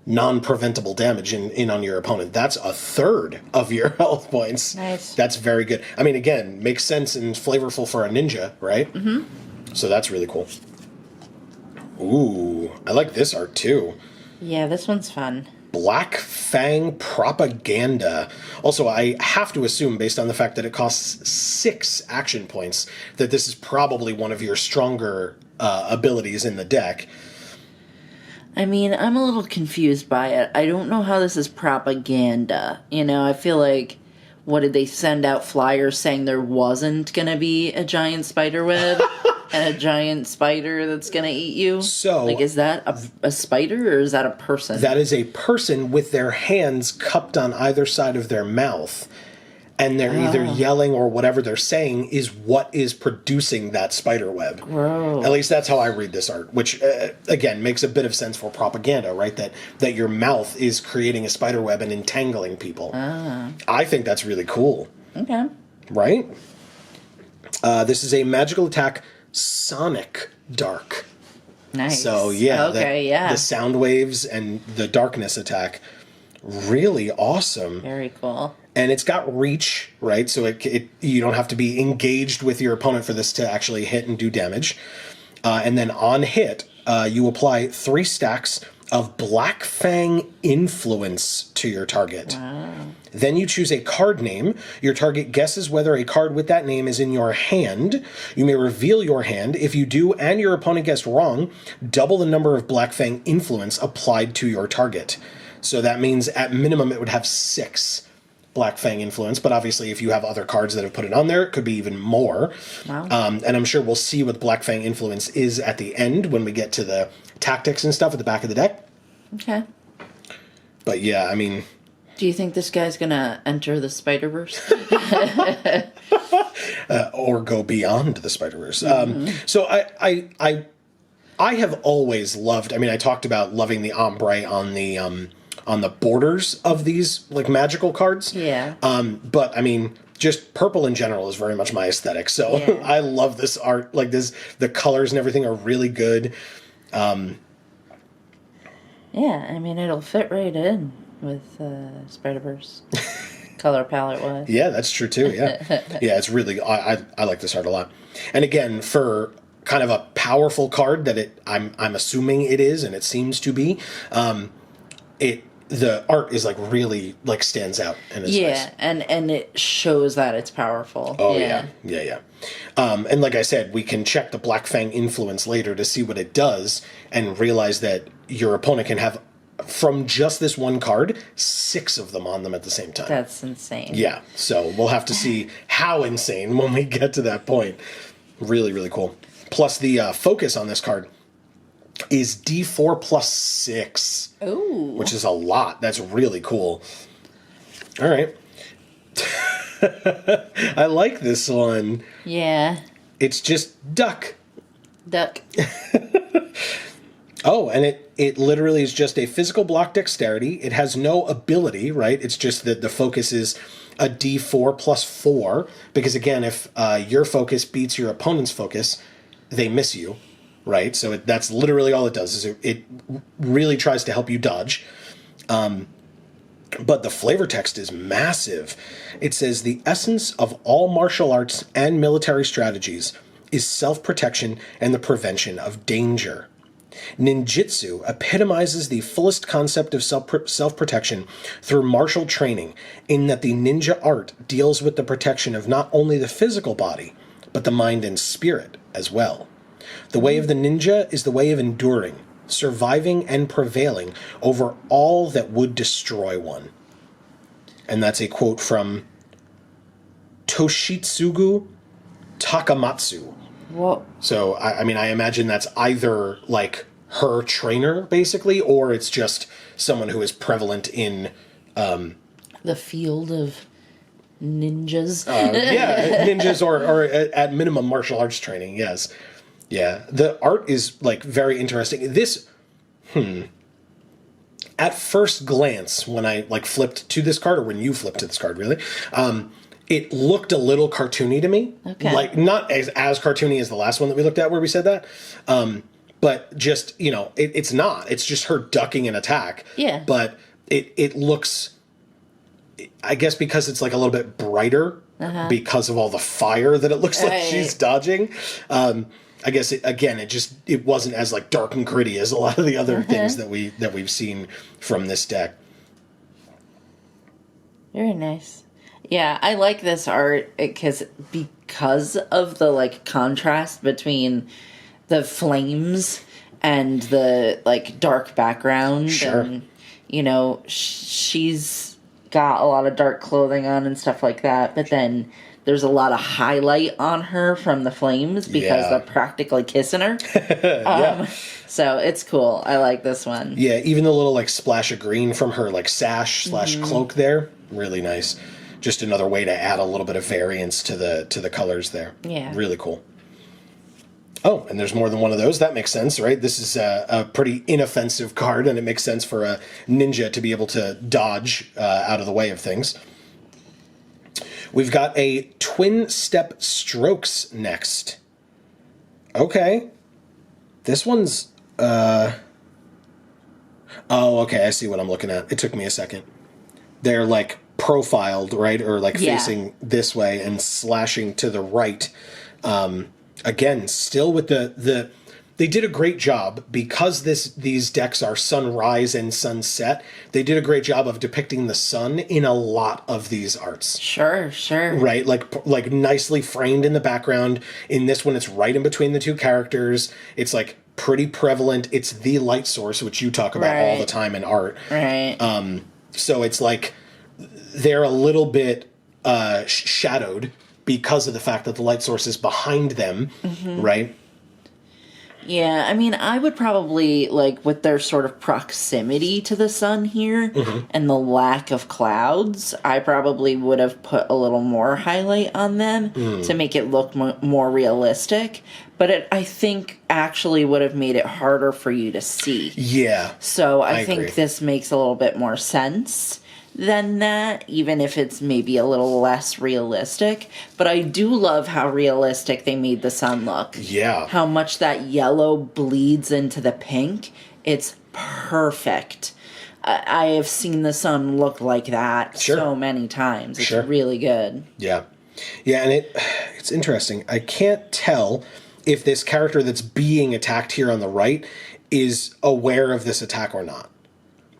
non-preventable damage in on your opponent. That's a third of your health points. Nice. That's very good. I mean, again, makes sense and flavorful for a ninja, right? Mm-hmm. So that's really cool. Ooh, I like this art too. Yeah, this one's fun. Black Fang Propaganda. Also, I have to assume, based on the fact that it costs 6 action points, that this is probably one of your stronger abilities in the deck. I mean, I'm a little confused by it. I don't know how this is propaganda. You know, I feel like, what did they send out flyers saying there wasn't going to be a giant spider web and a giant spider that's going to eat you? So, like, is that a spider or is that a person? That is a person with their hands cupped on either side of their mouth. And they're either yelling or whatever they're saying is what is producing that spider web. Gross. At least that's how I read this art, which, again, makes a bit of sense for propaganda, right? That your mouth is creating a spider web and entangling people. I think that's really cool. Okay. Right? This is a magical attack, Sonic Dark. Nice. So, yeah. Okay, the sound waves and the darkness attack. Really awesome. Very cool. And it's got reach, right? So you don't have to be engaged with your opponent for this to actually hit and do damage. And then on hit, you apply 3 stacks of Black Fang Influence to your target. Wow. Then you choose a card name. Your target guesses whether a card with that name is in your hand. You may reveal your hand. If you do and your opponent guessed wrong, double the number of Black Fang Influence applied to your target. So that means at minimum it would have 6 Black Fang Influence, but obviously if you have other cards that have put it on there, it could be even more. Wow. And I'm sure we'll see what Black Fang Influence is at the end when we get to the tactics and stuff at the back of the deck. Okay. But yeah, I mean, Do you think this guy's gonna enter the Spider-Verse? Or go beyond the Spider-Verse. So I have always loved. I mean, I talked about loving the ombre on the borders of these like magical cards. Yeah. But I mean, just purple in general is very much my aesthetic. So Yeah. I love this art. Like this, the colors and everything are really good. Yeah, I mean, it'll fit right in with Spider-Verse. Color palette wise. Yeah, that's true too. Yeah, yeah, it's really. I like this art a lot. And again, for kind of a powerful card that I'm assuming it is, and it seems to be. The art is like really like stands out and is nice. and it shows that it's powerful. Oh yeah. And like I said, we can check the Black Fang influence later to see what it does, and realize that your opponent can have, from just this one card, 6 of them on them at the same time. That's insane. Yeah, so we'll have to see how insane when we get to that point. Really, really cool. Plus, the focus on this card is D4 plus 6. Ooh. Which is a lot. That's really cool. All right. I like this one. Yeah. It's just duck. Duck. Oh, and it literally is just a physical block dexterity. It has no ability, right? It's just that the focus is a D4 plus 4. Because again, if your focus beats your opponent's focus, they miss you, right? So that's literally all it does. Is it really tries to help you dodge. But the flavor text is massive. It says, the essence of all martial arts and military strategies is self-protection and the prevention of danger. Ninjutsu epitomizes the fullest concept of self-protection through martial training, in that the ninja art deals with the protection of not only the physical body, but the mind and spirit as well. The way of the ninja is the way of enduring, surviving, and prevailing over all that would destroy one. And that's a quote from Toshitsugu Takamatsu. Whoa. So, I mean, I imagine that's either, like, her trainer, basically, or it's just someone who is prevalent in... the field of ninjas. Ninjas or at minimum martial arts training, yes. Yeah, the art is, like, very interesting. This, at first glance, when I, like, flipped to this card, or when you flipped to this card, really, it looked a little cartoony to me. Okay. Like, not as cartoony as the last one that we looked at where we said that. But just, it's not. It's just her ducking an attack. Yeah. But it looks, I guess because it's, like, a little bit brighter because of all the fire that it looks like she's dodging. I guess, it wasn't as, like, dark and gritty as a lot of the other things that we've seen from this deck. Very nice. Yeah, I like this art because of the, like, contrast between the flames and the, like, dark background. Sure. And, she's got a lot of dark clothing on and stuff like that, but then there's a lot of highlight on her from the flames because they're practically kissing her. So it's cool. I like this one. Yeah, even the little, like, splash of green from her, like, sash / cloak there, really nice. Just another way to add a little bit of variance to the colors there. Yeah. Really cool. Oh, and there's more than one of those. That makes sense, right? This is a pretty inoffensive card, and it makes sense for a ninja to be able to dodge out of the way of things. We've got a Twin Step Strokes next. Okay. This one's... Oh, okay, I see what I'm looking at. It took me a second. They're, like, profiled, right? Or, like, facing this way and slashing to the right. Again, still with the they did a great job because these decks are sunrise and sunset. They did a great job of depicting the sun in a lot of these arts. Sure. Right, like nicely framed in the background. In this one, it's right in between the two characters. It's, like, pretty prevalent. It's the light source, which you talk about all the time in art. Right. So it's like they're a little bit shadowed because of the fact that the light source is behind them, right? Yeah, I mean, I would probably, like, with their sort of proximity to the sun here and the lack of clouds, I probably would have put a little more highlight on them to make it look more realistic. But it, I think, actually would have made it harder for you to see. Yeah. So I agree. think this makes a little bit more sense than that, even if it's maybe a little less realistic. But I do love how realistic they made the sun look. Yeah. How much that yellow bleeds into the pink. It's perfect. I have seen the sun look like that so many times. It's really good. Yeah. Yeah, and it's interesting. I can't tell if this character that's being attacked here on the right is aware of this attack or not.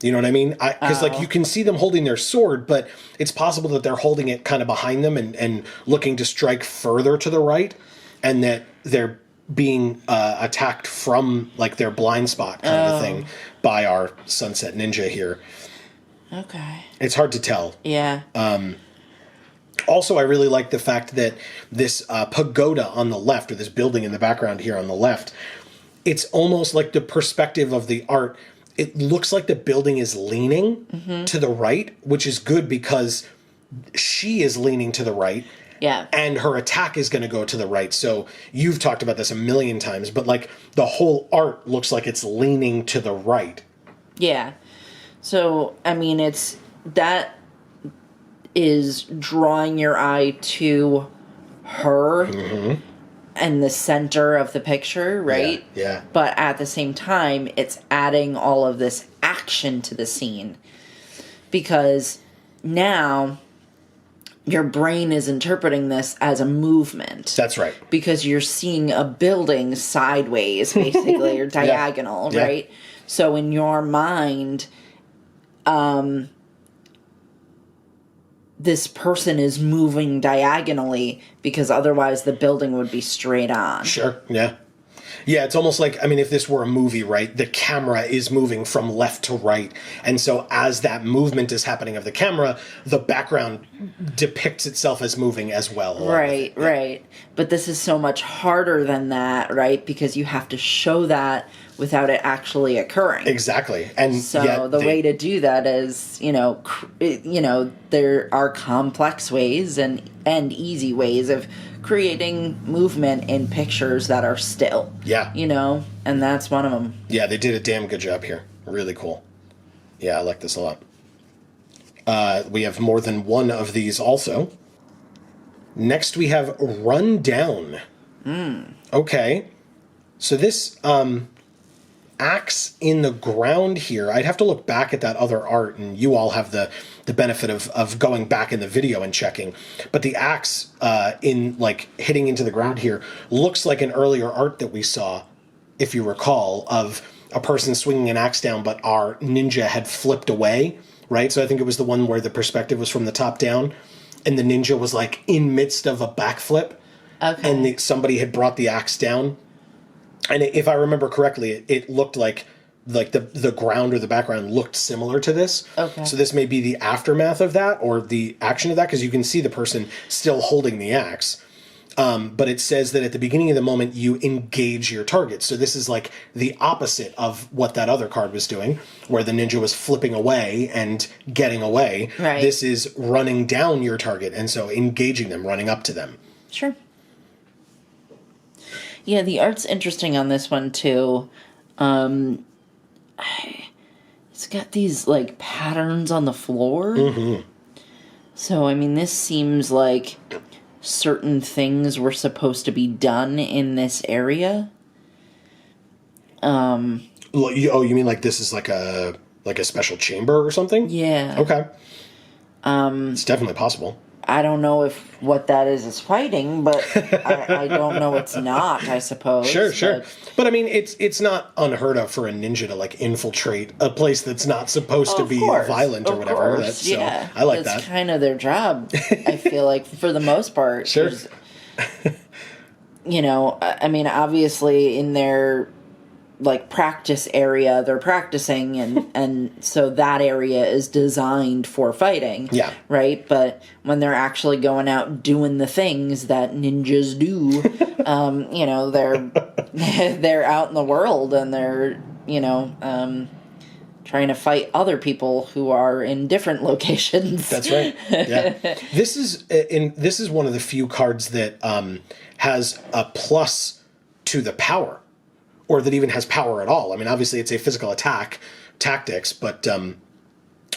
You know what I mean? Because like you can see them holding their sword, but it's possible that they're holding it kind of behind them and looking to strike further to the right, and that they're being attacked from like their blind spot kind of a thing by our Sunset Ninja here. Okay. It's hard to tell. Yeah. Also, I really like the fact that this pagoda on the left, or this building in the background here on the left, it's almost like the perspective of the art. It looks like the building is leaning to the right, which is good because she is leaning to the right. Yeah. And her attack is going to go to the right. So you've talked about this a million times, but like the whole art looks like it's leaning to the right. Yeah. So, I mean, that is drawing your eye to her and the center of the picture, right? Yeah. But at the same time, it's adding all of this action to the scene. Because now your brain is interpreting this as a movement. That's right. Because you're seeing a building sideways, basically, or diagonal, right? So in your mind, this person is moving diagonally because otherwise the building would be straight on. Sure, yeah. Yeah, it's almost like, I mean, if this were a movie, right, the camera is moving from left to right. And so as that movement is happening of the camera, the background depicts itself as moving as well. Right, right. But this is so much harder than that, right? Because you have to show that without it actually occurring. Exactly. And so the way to do that is, there are complex ways and easy ways of creating movement in pictures that are still. Yeah. And that's one of them. Yeah, they did a damn good job here. Really cool. Yeah, I like this a lot. We have more than one of these also. Next we have Run Down. Okay. So this axe in the ground here, I'd have to look back at that other art, and you all have the benefit of going back in the video and checking. But the axe in like hitting into the ground here looks like an earlier art that we saw, if you recall, of a person swinging an axe down, but our ninja had flipped away, right? So I think it was the one where the perspective was from the top down, and the ninja was like in midst of a backflip, and somebody had brought the axe down. And if I remember correctly, it looked like the ground or the background looked similar to this. Okay. So this may be the aftermath of that, or the action of that, because you can see the person still holding the axe. But it says that at the beginning of the moment, you engage your target. So this is like the opposite of what that other card was doing, where the ninja was flipping away and getting away. Right. This is running down your target, and so engaging them, running up to them. Sure. Yeah, the art's interesting on this one, too. It's got these, like, patterns on the floor. So, I mean, this seems like certain things were supposed to be done in this area. You mean like this is like a special chamber or something? Yeah. Okay. It's definitely possible. I don't know if what that is fighting, but I don't know it's not, I suppose. Sure. But I mean, it's not unheard of for a ninja to like infiltrate a place that's not supposed to be violent or whatever. Yeah. I like that's that. kind of their job, I feel like, for the most part. Sure. I mean, obviously in their like practice area they're practicing and so that area is designed for fighting. Yeah. Right? But when they're actually going out doing the things that ninjas do, they're out in the world and they're, trying to fight other people who are in different locations. That's right. Yeah. This is one of the few cards that has a plus to the power, or that even has power at all. I mean, obviously it's a physical attack tactics, but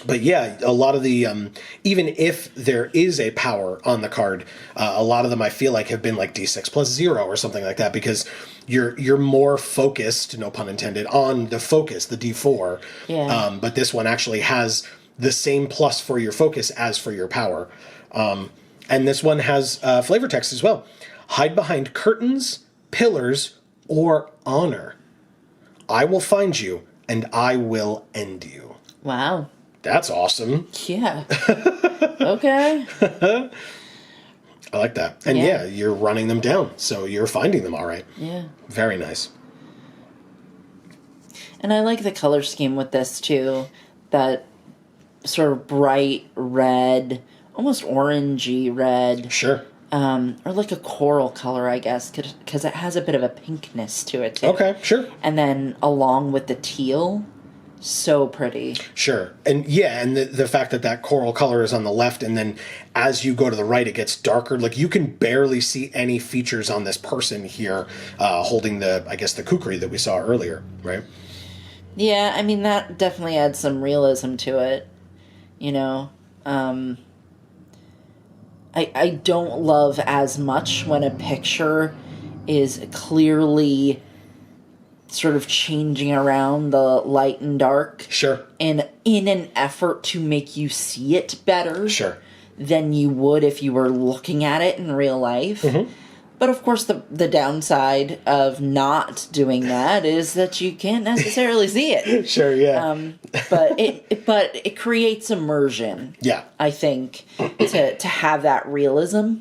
yeah, a lot of the even if there is a power on the card, a lot of them I feel like have been like D6 plus 0 or something like that, because you're more focused, no pun intended, on the focus, the D4. Yeah. But this one actually has the same plus for your focus as for your power. And this one has flavor text as well. Hide behind curtains, pillars, or honor. I will find you, and I will end you. Wow. That's awesome. Yeah. Okay. I like that. And yeah, you're running them down, so you're finding them all right. Yeah. Very nice. And I like the color scheme with this too. That sort of bright red, almost orangey red. Sure. Or like a coral color, I guess, because it has a bit of a pinkness to it too. Okay, sure. And then along with the teal, so pretty. Sure. And yeah, and the fact that coral color is on the left, and then as you go to the right, it gets darker. Like, you can barely see any features on this person here holding the kukri that we saw earlier, right? Yeah, I mean, that definitely adds some realism to it, I don't love as much when a picture is clearly sort of changing around the light and dark. Sure. And in an effort to make you see it better. Sure. Than you would if you were looking at it in real life. Mm-hmm. But of course, the downside of not doing that is that you can't necessarily see it. Sure, yeah. But it creates immersion. Yeah. I think to have that realism,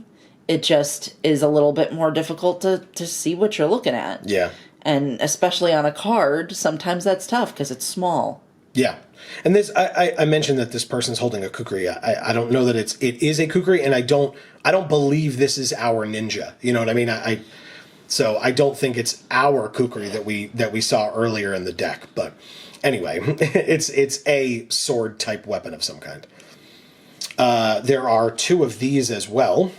it just is a little bit more difficult to see what you're looking at. Yeah. And especially on a card, sometimes that's tough because it's small. Yeah. And this, I mentioned that this person's holding a kukri. I don't know that it is a kukri, and I don't believe this is our ninja. You know what I mean? So I don't think it's our kukri that we saw earlier in the deck. But anyway, it's a sword type weapon of some kind. There are 2 of these as well.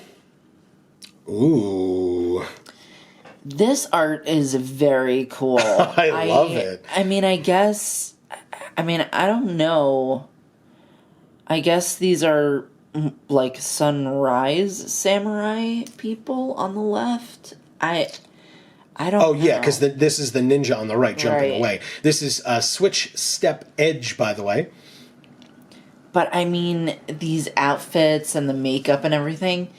Ooh. This art is very cool. I love it. I mean, I don't know. I guess these are like sunrise samurai people on the left. I don't know. Oh, yeah, because this is the ninja on the right jumping away. This is Switch Step Edge, by the way. But I mean, these outfits and the makeup and everything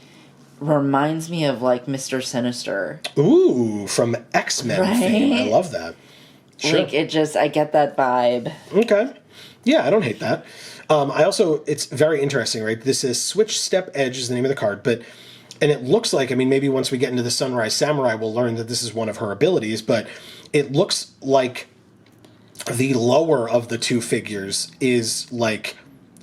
reminds me of like Mr. Sinister. Ooh, from X-Men fame. I love that. Sure. Like, I get that vibe. Okay. Yeah, I don't hate that. It's very interesting, right? This is Switch Step Edge is the name of the card, and it looks like, I mean, maybe once we get into the Sunrise Samurai, we'll learn that this is one of her abilities, but it looks like the lower of the 2 figures is like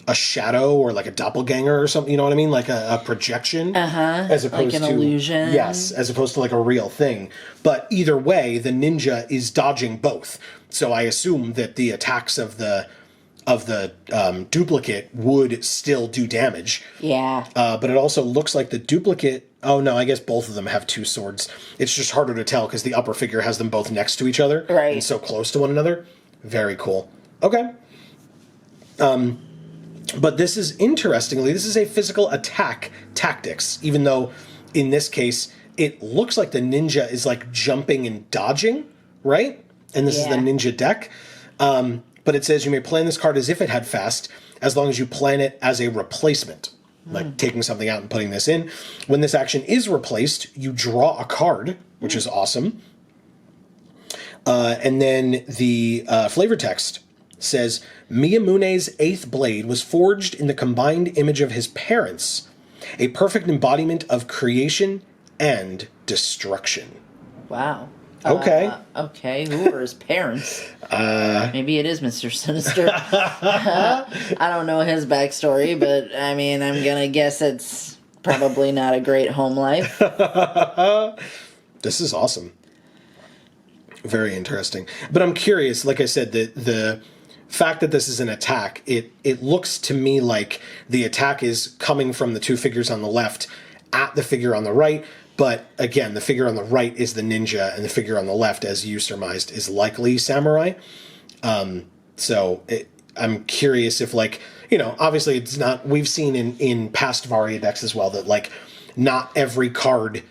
a shadow or like a doppelganger or something, you know what I mean? Like a projection. As opposed like an to, illusion. Yes, as opposed to like a real thing. But either way, the ninja is dodging both. So I assume that the attacks of the duplicate would still do damage. Yeah. But it also looks like the duplicate... Oh, no, I guess both of them have 2 swords. It's just harder to tell because the upper figure has them both next to each other. Right. And so close to one another. Very cool. Okay. But this is, interestingly, this is a physical attack tactics, even though in this case, it looks like the ninja is like jumping and dodging, right? And this is the ninja deck. But it says you may plan this card as if it had fast, as long as you plan it as a replacement, like taking something out and putting this in. When this action is replaced, you draw a card, which is awesome. And then the flavor text says, Miyamune's 8th blade was forged in the combined image of his parents, a perfect embodiment of creation and destruction. Wow. Okay. Okay, who are his parents? Maybe it is Mr. Sinister. I don't know his backstory, but I mean, I'm gonna guess it's probably not a great home life. This is awesome. Very interesting. But I'm curious, like I said, the fact that this is an attack, it looks to me like the attack is coming from the two figures on the left at the figure on the right. But again, the figure on the right is the ninja, and the figure on the left, as you surmised, is likely samurai. So I'm curious if, like, you know, obviously it's not, we've seen in past Varia decks as well that, like, not every card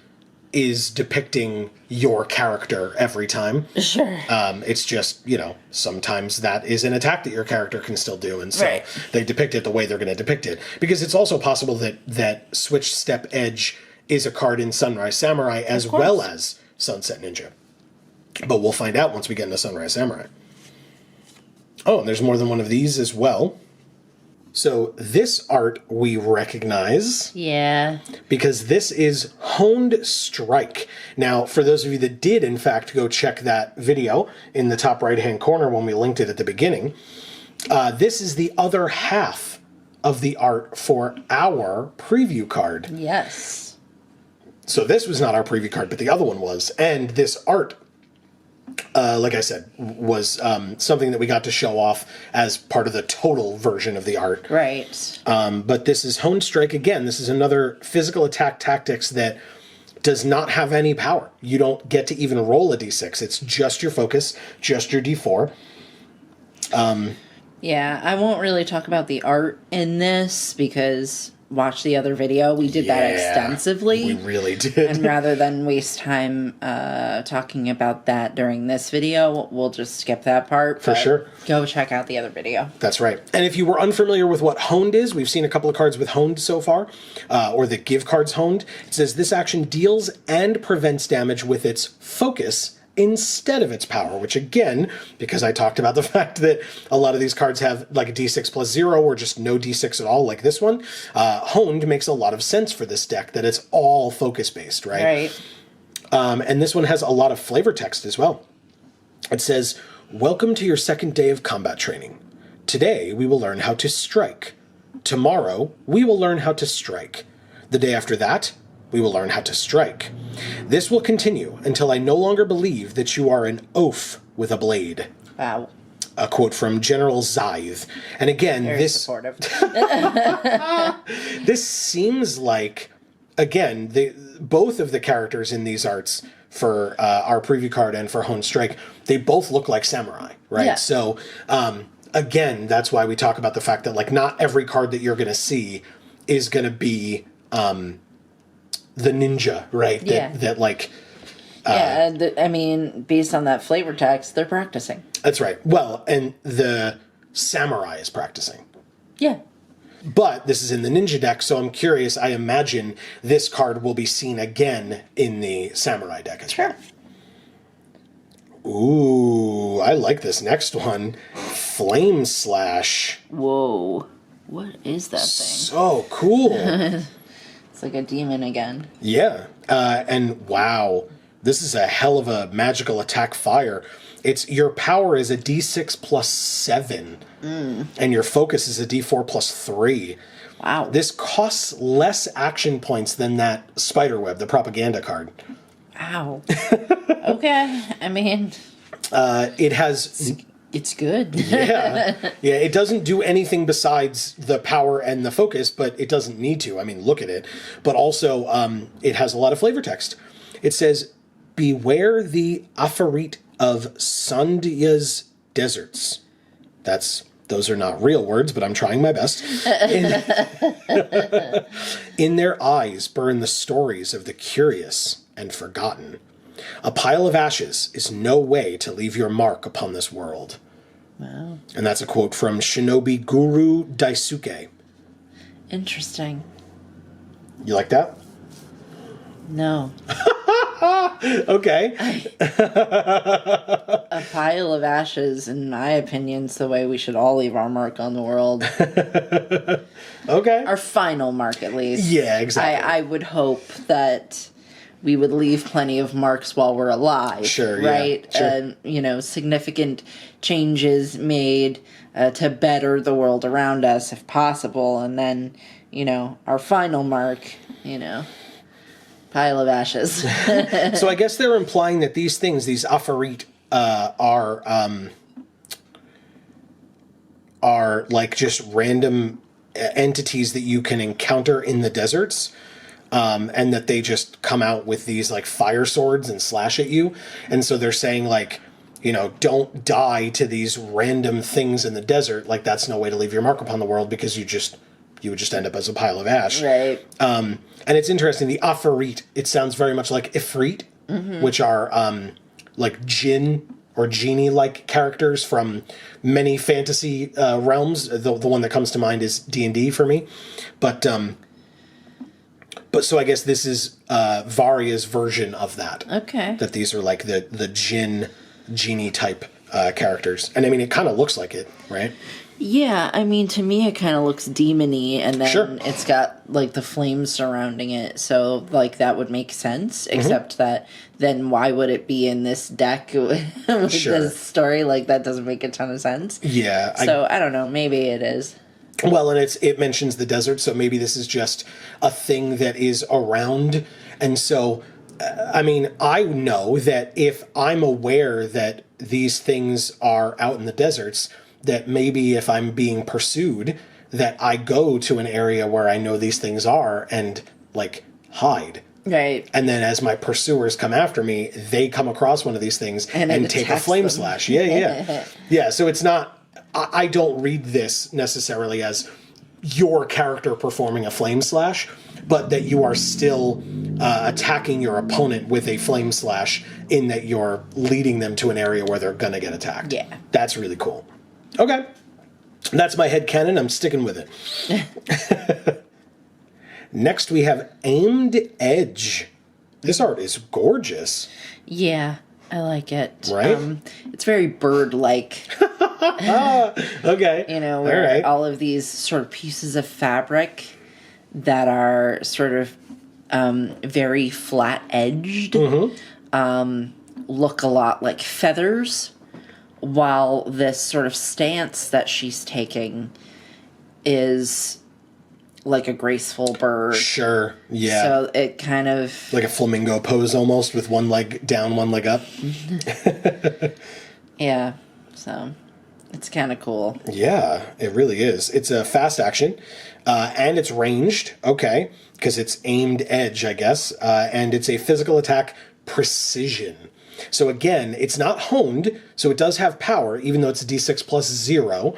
is depicting your character every time. Sure. It's just, you know, sometimes that is an attack that your character can still do, and so Right. they depict it the way they're going to depict it. Because it's also possible that Switch Step Edge is a card in Sunrise Samurai as well as Sunset Ninja. But we'll find out once we get into Sunrise Samurai. Oh, and there's more than one of these as well. So this art we recognize. Yeah. Because this is Honed Strike. Now, for those of you that did, in fact, go check that video in the top right-hand corner when we linked it at the beginning, this is the other half of the art for our preview card. Yes. So this was not our preview card, but the other one was. And this art, like I said, was something that we got to show off as part of the total version of the art. Right. But this is Honed Strike again. This is another physical attack tactics that does not have any power. You don't get to even roll a d6. It's just your focus, just your d4. Yeah, I won't really talk about the art in this because watch the other video. We did that extensively. We really did. And rather than waste time talking about that during this video, we'll just skip that part. For sure. Go check out the other video. That's right. And if you were unfamiliar with what Honed is, we've seen a couple of cards with Honed so far, or that give cards Honed. It says this action deals and prevents damage with its focus instead of its power, which again, because I talked about the fact that a lot of these cards have like a d6 plus 0 or just no d6 at all, like this one, Honed makes a lot of sense for this deck, that it's all focus based, right? Right. And this one has a lot of flavor text as well. It says, "Welcome to your second day of combat training. Today we will learn how to strike. Tomorrow we will learn how to strike. The day after that, we will learn how to strike. This will continue until I no longer believe that you are an oaf with a blade." Wow. A quote from General Zythe. And again, Very supportive. this seems like, again, both of the characters in these arts for our preview card and for Honed Strike, they both look like samurai, right? Yeah. So, again, that's why we talk about the fact that, like, not every card that you're going to see is going to be the ninja, right? Yeah. That like... yeah, I mean, based on that flavor text, they're practicing. That's right. Well, and the samurai is practicing. Yeah. But this is in the ninja deck, so I'm curious. I imagine this card will be seen again in the samurai deck as well. Ooh, I like this next one. Flame Slash. Whoa. What is that thing? So cool. It's like a demon again. Yeah. And wow, this is a hell of a magical attack fire. It's your power is a d6 plus 7, and your focus is a d4 plus 3. Wow. This costs less action points than that spiderweb, the propaganda card. Wow. Okay. I mean, It has... it's good. Yeah. It doesn't do anything besides the power and the focus, but it doesn't need to. I mean, look at it. But also, it has a lot of flavor text. It says, "Beware the Afarit of Sandhya's deserts." Those are not real words, but I'm trying my best. In their eyes burn the stories of the curious and forgotten. A pile of ashes is no way to leave your mark upon this world. Wow. And that's a quote from Shinobi Guru Daisuke. Interesting. You like that? No. Okay. A pile of ashes, in my opinion, is the way we should all leave our mark on the world. Okay. Our final mark, at least. Yeah, exactly. I would hope that we would leave plenty of marks while we're alive. Sure, yeah, right? sure. Significant changes made to better the world around us if possible. And then, our final mark, pile of ashes. So I guess they're implying that these things, these Afarit, are like just random entities that you can encounter in the deserts, and that they just come out with these like fire swords and slash at you. And so they're saying like, don't die to these random things in the desert. Like that's no way to leave your mark upon the world, because you would just end up as a pile of ash. Right. And it's interesting, the Afarit, it sounds very much like Ifrit, which are like jinn or genie-like characters from many fantasy realms. The one that comes to mind is D&D for me. But so I guess this is Varia's version of that. Okay. That these are like the genie type characters. And I mean, it kind of looks like it, right? Yeah, I mean, to me, it kind of looks demony, and then Sure. it's got, like, the flames surrounding it, so, like, that would make sense, except that then why would it be in this deck with Sure. this story? Like, that doesn't make a ton of sense. Yeah. So, I don't know, maybe it is. Well, and it mentions the desert, so maybe this is just a thing that is around. And so, I mean, I know that if I'm aware that these things are out in the deserts, that maybe if I'm being pursued, that I go to an area where I know these things are and, like, hide. Right. And then as my pursuers come after me, they come across one of these things and take a flame slash. Yeah. Yeah, so it's not... I don't read this necessarily as your character performing a flame slash, but that you are still attacking your opponent with a flame slash, in that you're leading them to an area where they're going to get attacked. Yeah. That's really cool. Okay. That's my headcanon. I'm sticking with it. Next, we have Aimed Edge. This art is gorgeous. Yeah, I like it. Right? It's very bird-like. Okay. Where all of these sort of pieces of fabric that are sort of very flat-edged look a lot like feathers, while this sort of stance that she's taking is like a graceful bird. Sure, yeah. So it kind of... like a flamingo pose almost, with one leg down, one leg up. Yeah, so it's kind of cool. Yeah, it really is. It's a fast action, and it's ranged, okay, because it's aimed edge, I guess, and it's a physical attack precision. So again, it's not honed, so it does have power, even though it's a d6 plus 0,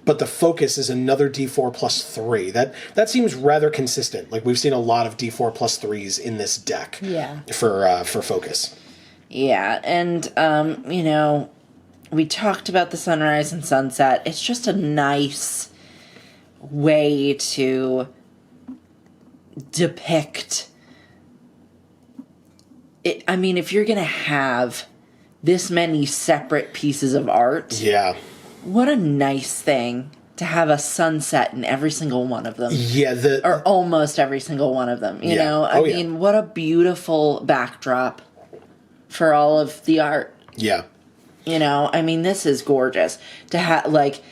but the focus is another d4 plus 3. That seems rather consistent. Like, we've seen a lot of d4 plus 3s in this deck. Yeah. For focus. Yeah, and, we talked about the sunrise and sunset. It's just a nice way to depict it. I mean, if you're going to have this many separate pieces of art, Yeah. what a nice thing to have a sunset in every single one of them. Yeah, Or almost every single one of them, you know? I mean, what a beautiful backdrop for all of the art. Yeah. I mean, this is gorgeous. To have, like,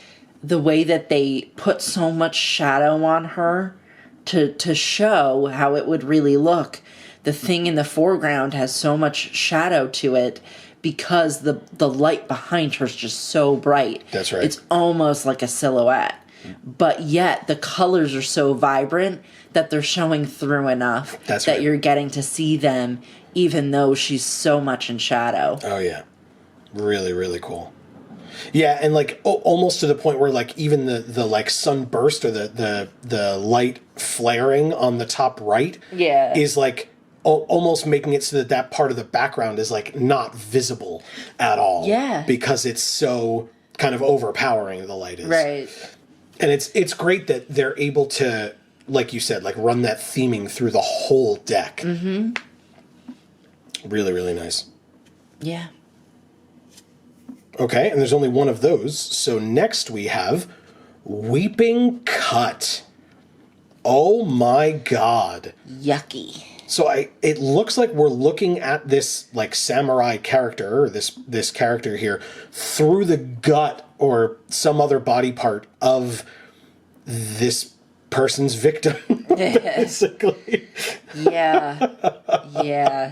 the way that they put so much shadow on her to show how it would really look. The thing in the foreground has so much shadow to it because the light behind her is just so bright. That's right. It's almost like a silhouette. But yet the colors are so vibrant that they're showing through enough that you're getting to see them, even though she's so much in shadow. Oh, yeah. Really, really cool. Yeah, and like almost to the point where like even the like sunburst or the light flaring on the top right is like almost making it so that part of the background is like not visible at all. Yeah. Because it's so kind of overpowering, the light is. Right. And it's great that they're able to, like you said, like run that theming through the whole deck. Mm-hmm. Really, really nice. Yeah. Okay, and there's only one of those. So next we have Weeping Cut. Oh my god. Yucky. So it looks like we're looking at this like samurai character, or this character here, through the gut or some other body part of this person's victim, basically. Yeah. Yeah.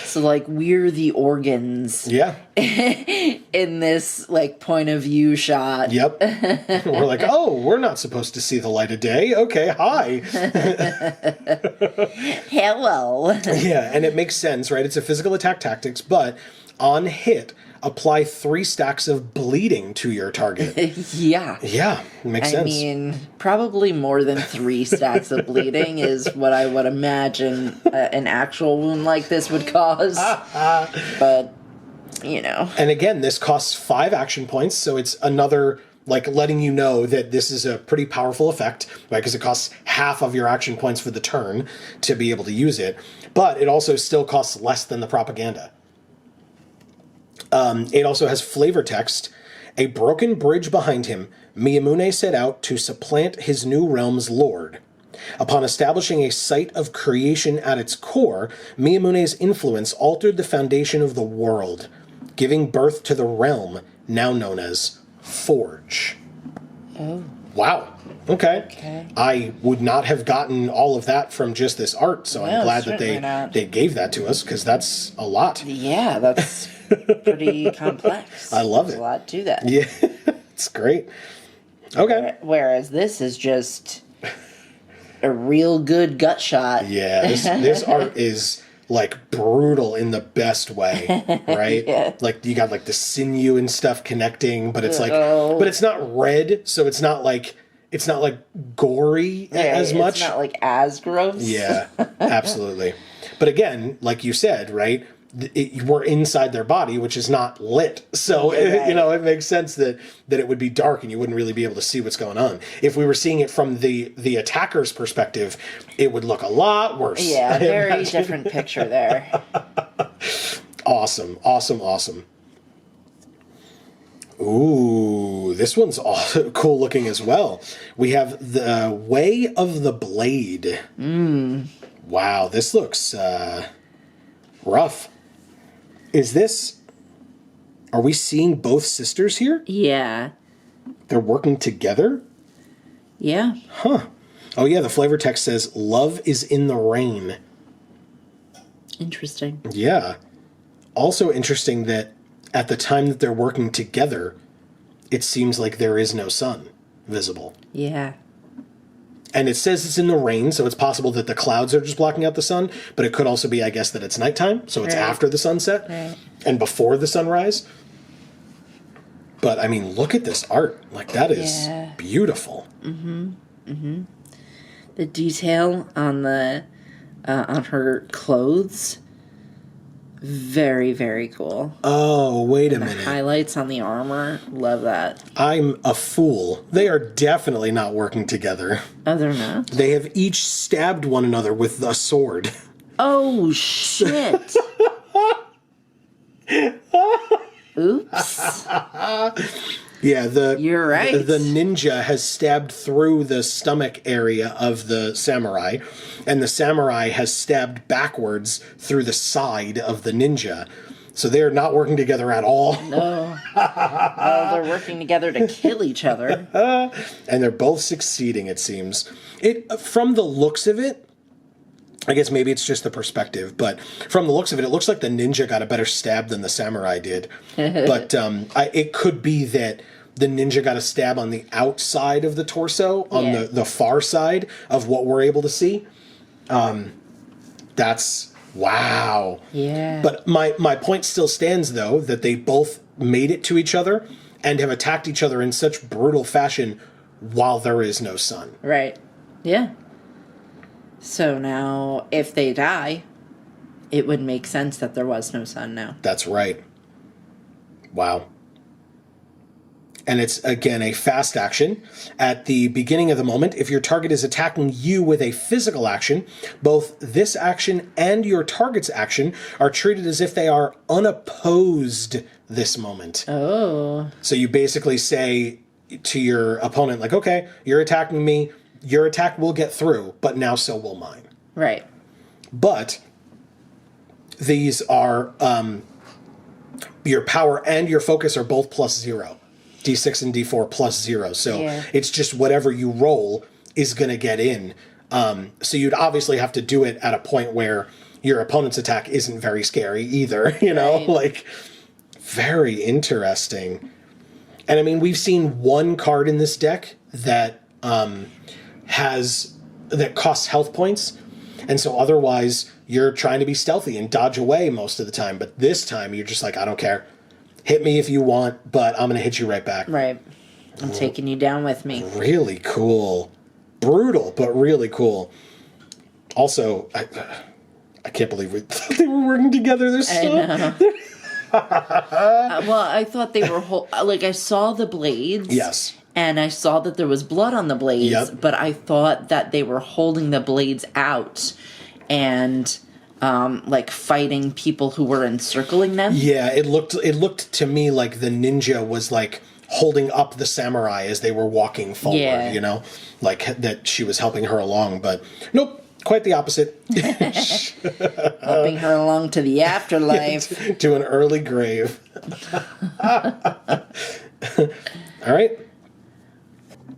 So, like, we're the organs Yeah. in this, like, point of view shot. Yep. We're like, oh, we're not supposed to see the light of day. Okay, hi. Hello. Yeah, and it makes sense, right? It's a physical attack tactics, but on hit, apply 3 stacks of bleeding to your target. Yeah. Yeah, it makes sense. I mean, probably more than 3 stacks of bleeding is what I would imagine an actual wound like this would cause. But, you know. And again, this costs 5 action points, so it's another, like, letting you know that this is a pretty powerful effect, right? Because it costs half of your action points for the turn to be able to use it. But it also still costs less than the propaganda. It also has flavor text. A broken bridge behind him, Miyamune set out to supplant his new realm's lord. Upon establishing a site of creation at its core, Miyamune's influence altered the foundation of the world, giving birth to the realm now known as Forge. Oh. Wow. Okay. I would not have gotten all of that from just this art, so I'm glad that they gave that to us, because that's a lot. Yeah, that's pretty complex. I love There's it. a lot to that. Yeah, it's great. Okay. Whereas this is just a real good gut shot. Yeah, this art is like brutal in the best way, right? Yeah. Like you got like the sinew and stuff connecting, but it's like, Oh. but it's not red, so it's not like gory as much. It's not like as gross. Yeah, absolutely. But again, like you said, right? We're inside their body, which is not lit. So, Right. it makes sense that it would be dark and you wouldn't really be able to see what's going on. If we were seeing it from the attacker's perspective, it would look a lot worse. Yeah, very different picture there. Awesome. Ooh, this one's cool looking as well. We have the Way of the Blade. Wow, this looks rough. Are we seeing both sisters here? Yeah. They're working together? Yeah. Huh. Oh yeah, the flavor text says, love is in the rain. Interesting. Yeah. Also interesting that at the time that they're working together, it seems like there is no sun visible. Yeah. And it says it's in the rain, so it's possible that the clouds are just blocking out the sun, but it could also be, I guess, that it's nighttime, so it's Right. after the sunset and before the sunrise. But, I mean, look at this art. Like, that is beautiful. The detail on the on her clothes, very, very cool. Oh, wait a The minute. highlights on the armor, love that. I'm a fool. They are definitely not working together. Oh, they're not? They have each stabbed one another with a sword. Oh, shit. Oops. Yeah, You're right. The ninja has stabbed through the stomach area of the samurai, and the samurai has stabbed backwards through the side of the ninja. So they are not working together at all. No. Oh, they're working together to kill each other. And they're both succeeding, it seems. From the looks of it, I guess maybe it's just the perspective, but from the looks of it, it looks like the ninja got a better stab than the samurai did. But it could be that the ninja got a stab on the outside of the torso, on the far side of what we're able to see. That's... wow. Yeah. But my point still stands, though, that they both made it to each other and have attacked each other in such brutal fashion while there is no sun. Right. Yeah. So now, if they die, it would make sense that there was no sun now. That's right. Wow. And it's, again, a fast action. At the beginning of the moment, if your target is attacking you with a physical action, both this action and your target's action are treated as if they are unopposed this moment. Oh. So you basically say to your opponent, like, okay, you're attacking me, your attack will get through, but now so will mine. Right. But these are your power and your focus are both +0. D6 and D4 +0. So it's just whatever you roll is going to get in. So you'd obviously have to do it at a point where your opponent's attack isn't very scary either, you know? Right. Like, very interesting. And I mean, we've seen one card in this deck that that costs health points. And so otherwise you're trying to be stealthy and dodge away most of the time. But this time you're just like, I don't care. Hit me if you want, but I'm going to hit you right back. Right. I'm taking you down with me. Really cool. Brutal, but really cool. Also, I can't believe they were working together. They're so... I know. Well, I thought they were... I saw the blades. Yes. And I saw that there was blood on the blades, but I thought that they were holding the blades out and... fighting people who were encircling them. Yeah, it looked to me like the ninja was like holding up the samurai as they were walking forward, you know? Like that she was helping her along, but nope, quite the opposite. Helping her along to the afterlife. To an early grave. All right.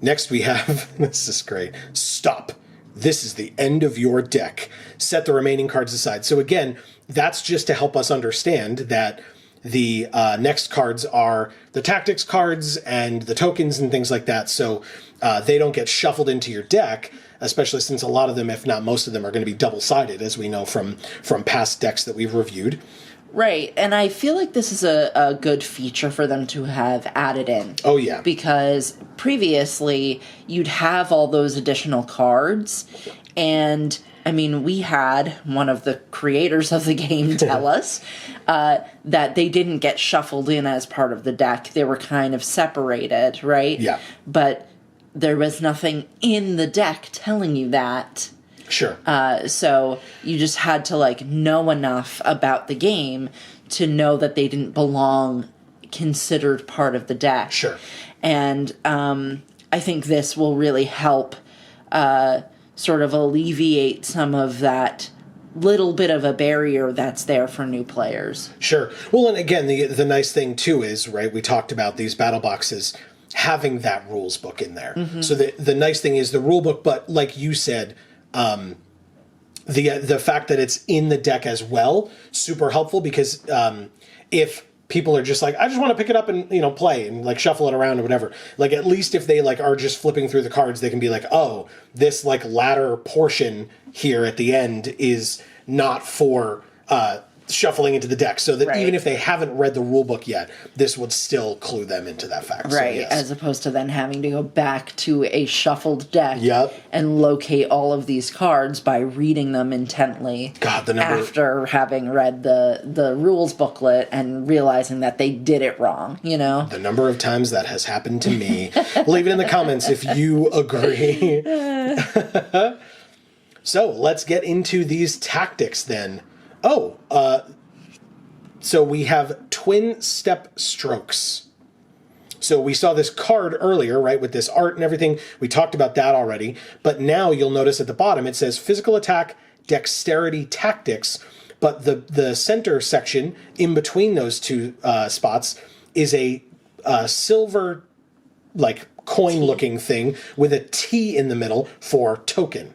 Next we have, this is great, stop. This is the end of your deck. Set the remaining cards aside. So again, that's just to help us understand that the next cards are the tactics cards and the tokens and things like that. So they don't get shuffled into your deck, especially since a lot of them, if not most of them, are going to be double-sided, as we know from past decks that we've reviewed. Right, and I feel like this is a good feature for them to have added in. Oh, yeah. Because previously, you'd have all those additional cards, and, I mean, we had one of the creators of the game tell us that they didn't get shuffled in as part of the deck. They were kind of separated, right? Yeah. But there was nothing in the deck telling you that. Sure. So you just had to know enough about the game to know that they didn't belong considered part of the deck. Sure. And I think this will really help sort of alleviate some of that little bit of a barrier that's there for new players. Sure. Well, and again, the nice thing too is, right, we talked about these battle boxes having that rules book in there. Mm-hmm. So the nice thing is the rule book, but like you said, the fact that it's in the deck as well, super helpful, because if people are just like, I just want to pick it up and play and shuffle it around or whatever, at least if they are just flipping through the cards, they can be like, oh, this ladder portion here at the end is not for shuffling into the deck, so that even if they haven't read the rule book yet, this would still clue them into that fact. Right, so, yes. As opposed to then having to go back to a shuffled deck and locate all of these cards by reading them intently after having read the rules booklet and realizing that they did it wrong, The number of times that has happened to me. Leave it in the comments if you agree. So, let's get into these tactics then. So we have twin step strokes. So we saw this card earlier, right, with this art and everything. We talked about that already. But now you'll notice at the bottom it says physical attack, dexterity, tactics. But the center section in between those two spots is a silver, coin-looking thing with a T in the middle for token,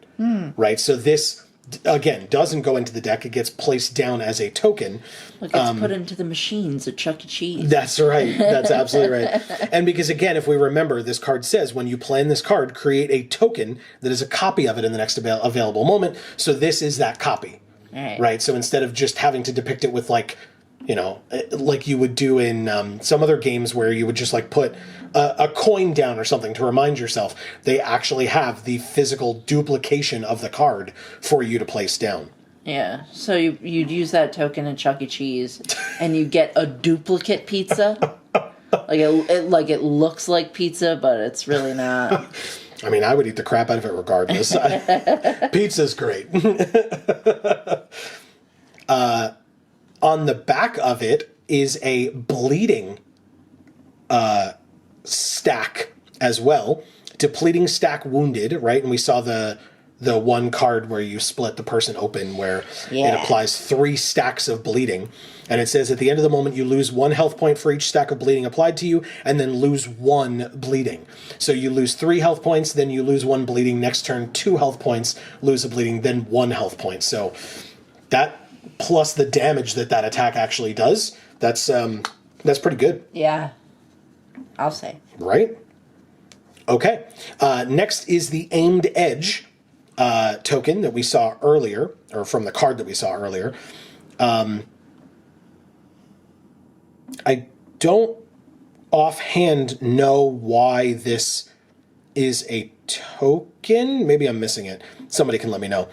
right? So this, again, doesn't go into the deck. It gets placed down as a token. It gets put into the machines at Chuck E. Cheese. That's right. That's absolutely right. And because, again, if we remember, this card says when you plan this card, create a token that is a copy of it in the next available moment. So this is that copy, right? So instead of just having to depict it with like you would do in some other games where you would just put a coin down or something to remind yourself, they actually have the physical duplication of the card for you to place down. Yeah, so you'd use that token in Chuck E. Cheese, and you get a duplicate pizza. It looks like pizza, but it's really not. I mean, I would eat the crap out of it regardless. Pizza's great. On the back of it is a bleeding stack as well. Depleting stack wounded, right? And we saw the the one card where you split the person open, where it Yeah. applies 3 stacks of bleeding. And it says at the end of the moment, you lose 1 health point for each stack of bleeding applied to you, and then lose 1 bleeding. So you lose 3 health points, then you lose 1 bleeding. Next turn, 2 health points, lose a bleeding, then 1 health point. So that plus the damage that attack actually does, that's pretty good. Yeah. I'll say. Right? Okay. Next is the Aimed Edge token that we saw earlier, or from the card that we saw earlier. I don't offhand know why this is a token. Maybe I'm missing it. Somebody can let me know.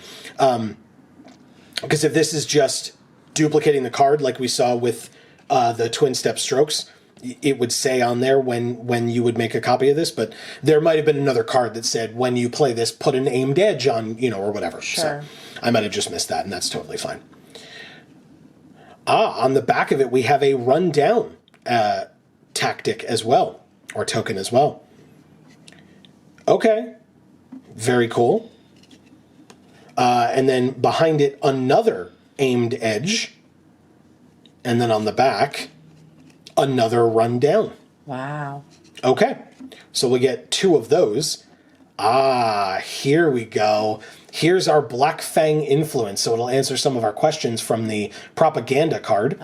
Because if this is just duplicating the card like we saw with the twin step strokes, it would say on there when you would make a copy of this, but there might have been another card that said, when you play this, put an aimed edge on, or whatever. Sure. So I might have just missed that, and that's totally fine. On the back of it, we have a rundown tactic as well, or token as well. Okay. Very cool. And then behind it, another aimed edge. And then on the back, another rundown. Wow. Okay. So we get 2 of those. Here we go. Here's our Black Fang influence. So it'll answer some of our questions from the propaganda card.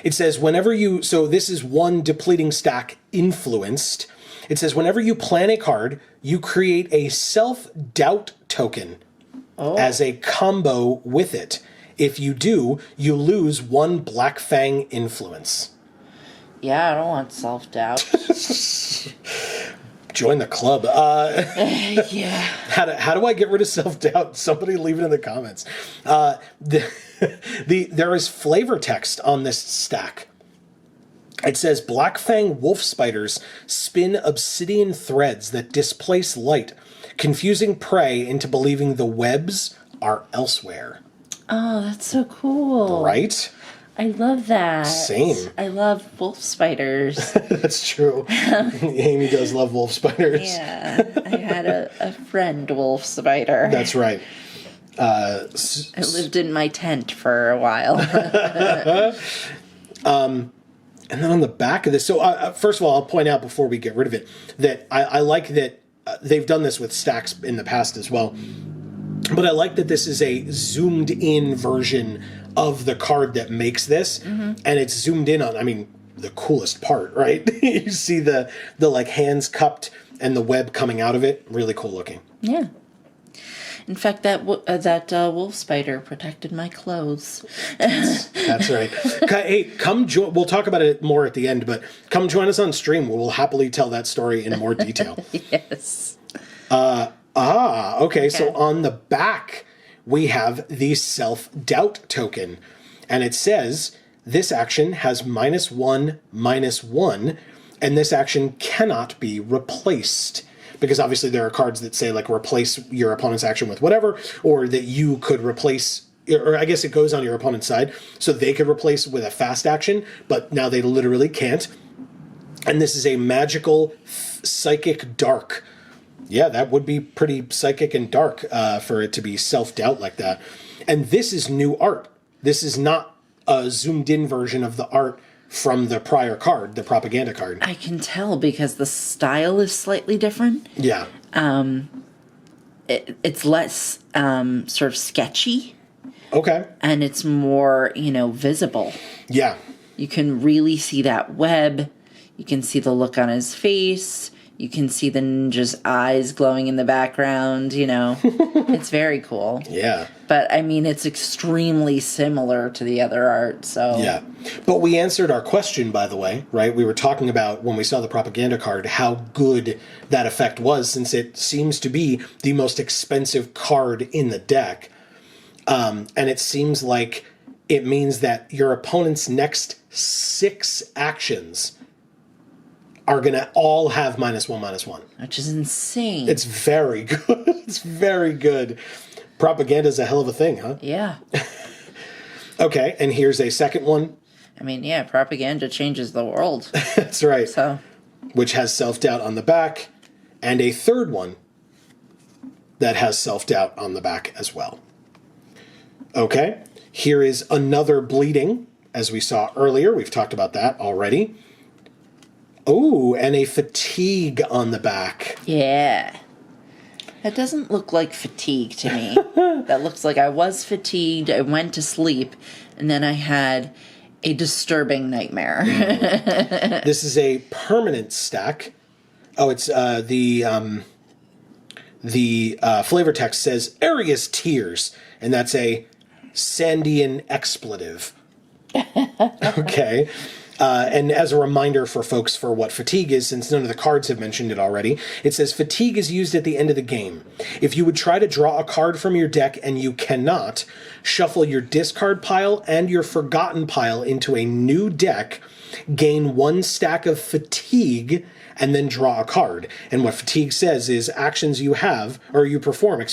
It says so this is 1 depleting stack influenced. It says whenever you plan a card, you create a self-doubt token as a combo with it. If you do, you lose 1 Black Fang influence. Yeah, I don't want self-doubt. Join the club. Yeah. How do I get rid of self-doubt? Somebody leave it in the comments. There is flavor text on this stack. It says, Black Fang wolf spiders spin obsidian threads that displace light, confusing prey into believing the webs are elsewhere. Oh, that's so cool. Right? I love that. Same. I love wolf spiders. That's true. Amy does love wolf spiders. Yeah. I had a friend wolf spider. That's right. It lived in my tent for a while. And then on the back of this, so first of all, I'll point out before we get rid of it, that I like that they've done this with stacks in the past as well. But I like that this is a zoomed in version of the card that makes this. Mm-hmm. And it's zoomed in on, the coolest part, right? You see the like hands cupped and the web coming out of it. Really cool looking. Yeah. In fact, that wolf spider protected my clothes. That's right. Hey, come join. We'll talk about it more at the end, but come join us on stream where we'll happily tell that story in more detail. Yes. Okay. So on the back, we have the self-doubt token. And it says, this action has -1/-1, and this action cannot be replaced. Because obviously there are cards that say, like, replace your opponent's action with whatever, or that you could replace, or I guess it goes on your opponent's side, so they could replace with a fast action, but now they literally can't. And this is a magical psychic dark. Yeah, that would be pretty psychic and dark for it to be self-doubt like that. And this is new art. This is not a zoomed-in version of the art from the prior card, the propaganda card. I can tell because the style is slightly different. Yeah. It's less sort of sketchy. Okay. And it's more, visible. Yeah. You can really see that web. You can see the look on his face. You can see the ninja's eyes glowing in the background, It's very cool. Yeah. But, it's extremely similar to the other art, so... Yeah. But we answered our question, by the way, right? We were talking about, when we saw the propaganda card, how good that effect was, since it seems to be the most expensive card in the deck. And it seems like it means that your opponent's next 6 actions are going to all have -1/-1. Which is insane. It's very good. It's very good. Propaganda's a hell of a thing, huh? Yeah. Okay, and here's a second one. Propaganda changes the world. That's right. So, which has self-doubt on the back. And a third one. that has self-doubt on the back as well. Okay, here is another bleeding, as we saw earlier. We've talked about that already. Oh, and a fatigue on the back. Yeah. That doesn't look like fatigue to me. That looks like I was fatigued, I went to sleep, and then I had a disturbing nightmare. This is a permanent stack. Oh, it's the flavor text says Arius Tears, and that's a Sandian expletive. Okay. And as a reminder for folks for what fatigue is, since none of the cards have mentioned it already, it says fatigue is used at the end of the game. If you would try to draw a card from your deck and you cannot, shuffle your discard pile and your forgotten pile into a new deck, gain 1 stack of fatigue, and then draw a card. And what fatigue says is actions you have, or you perform,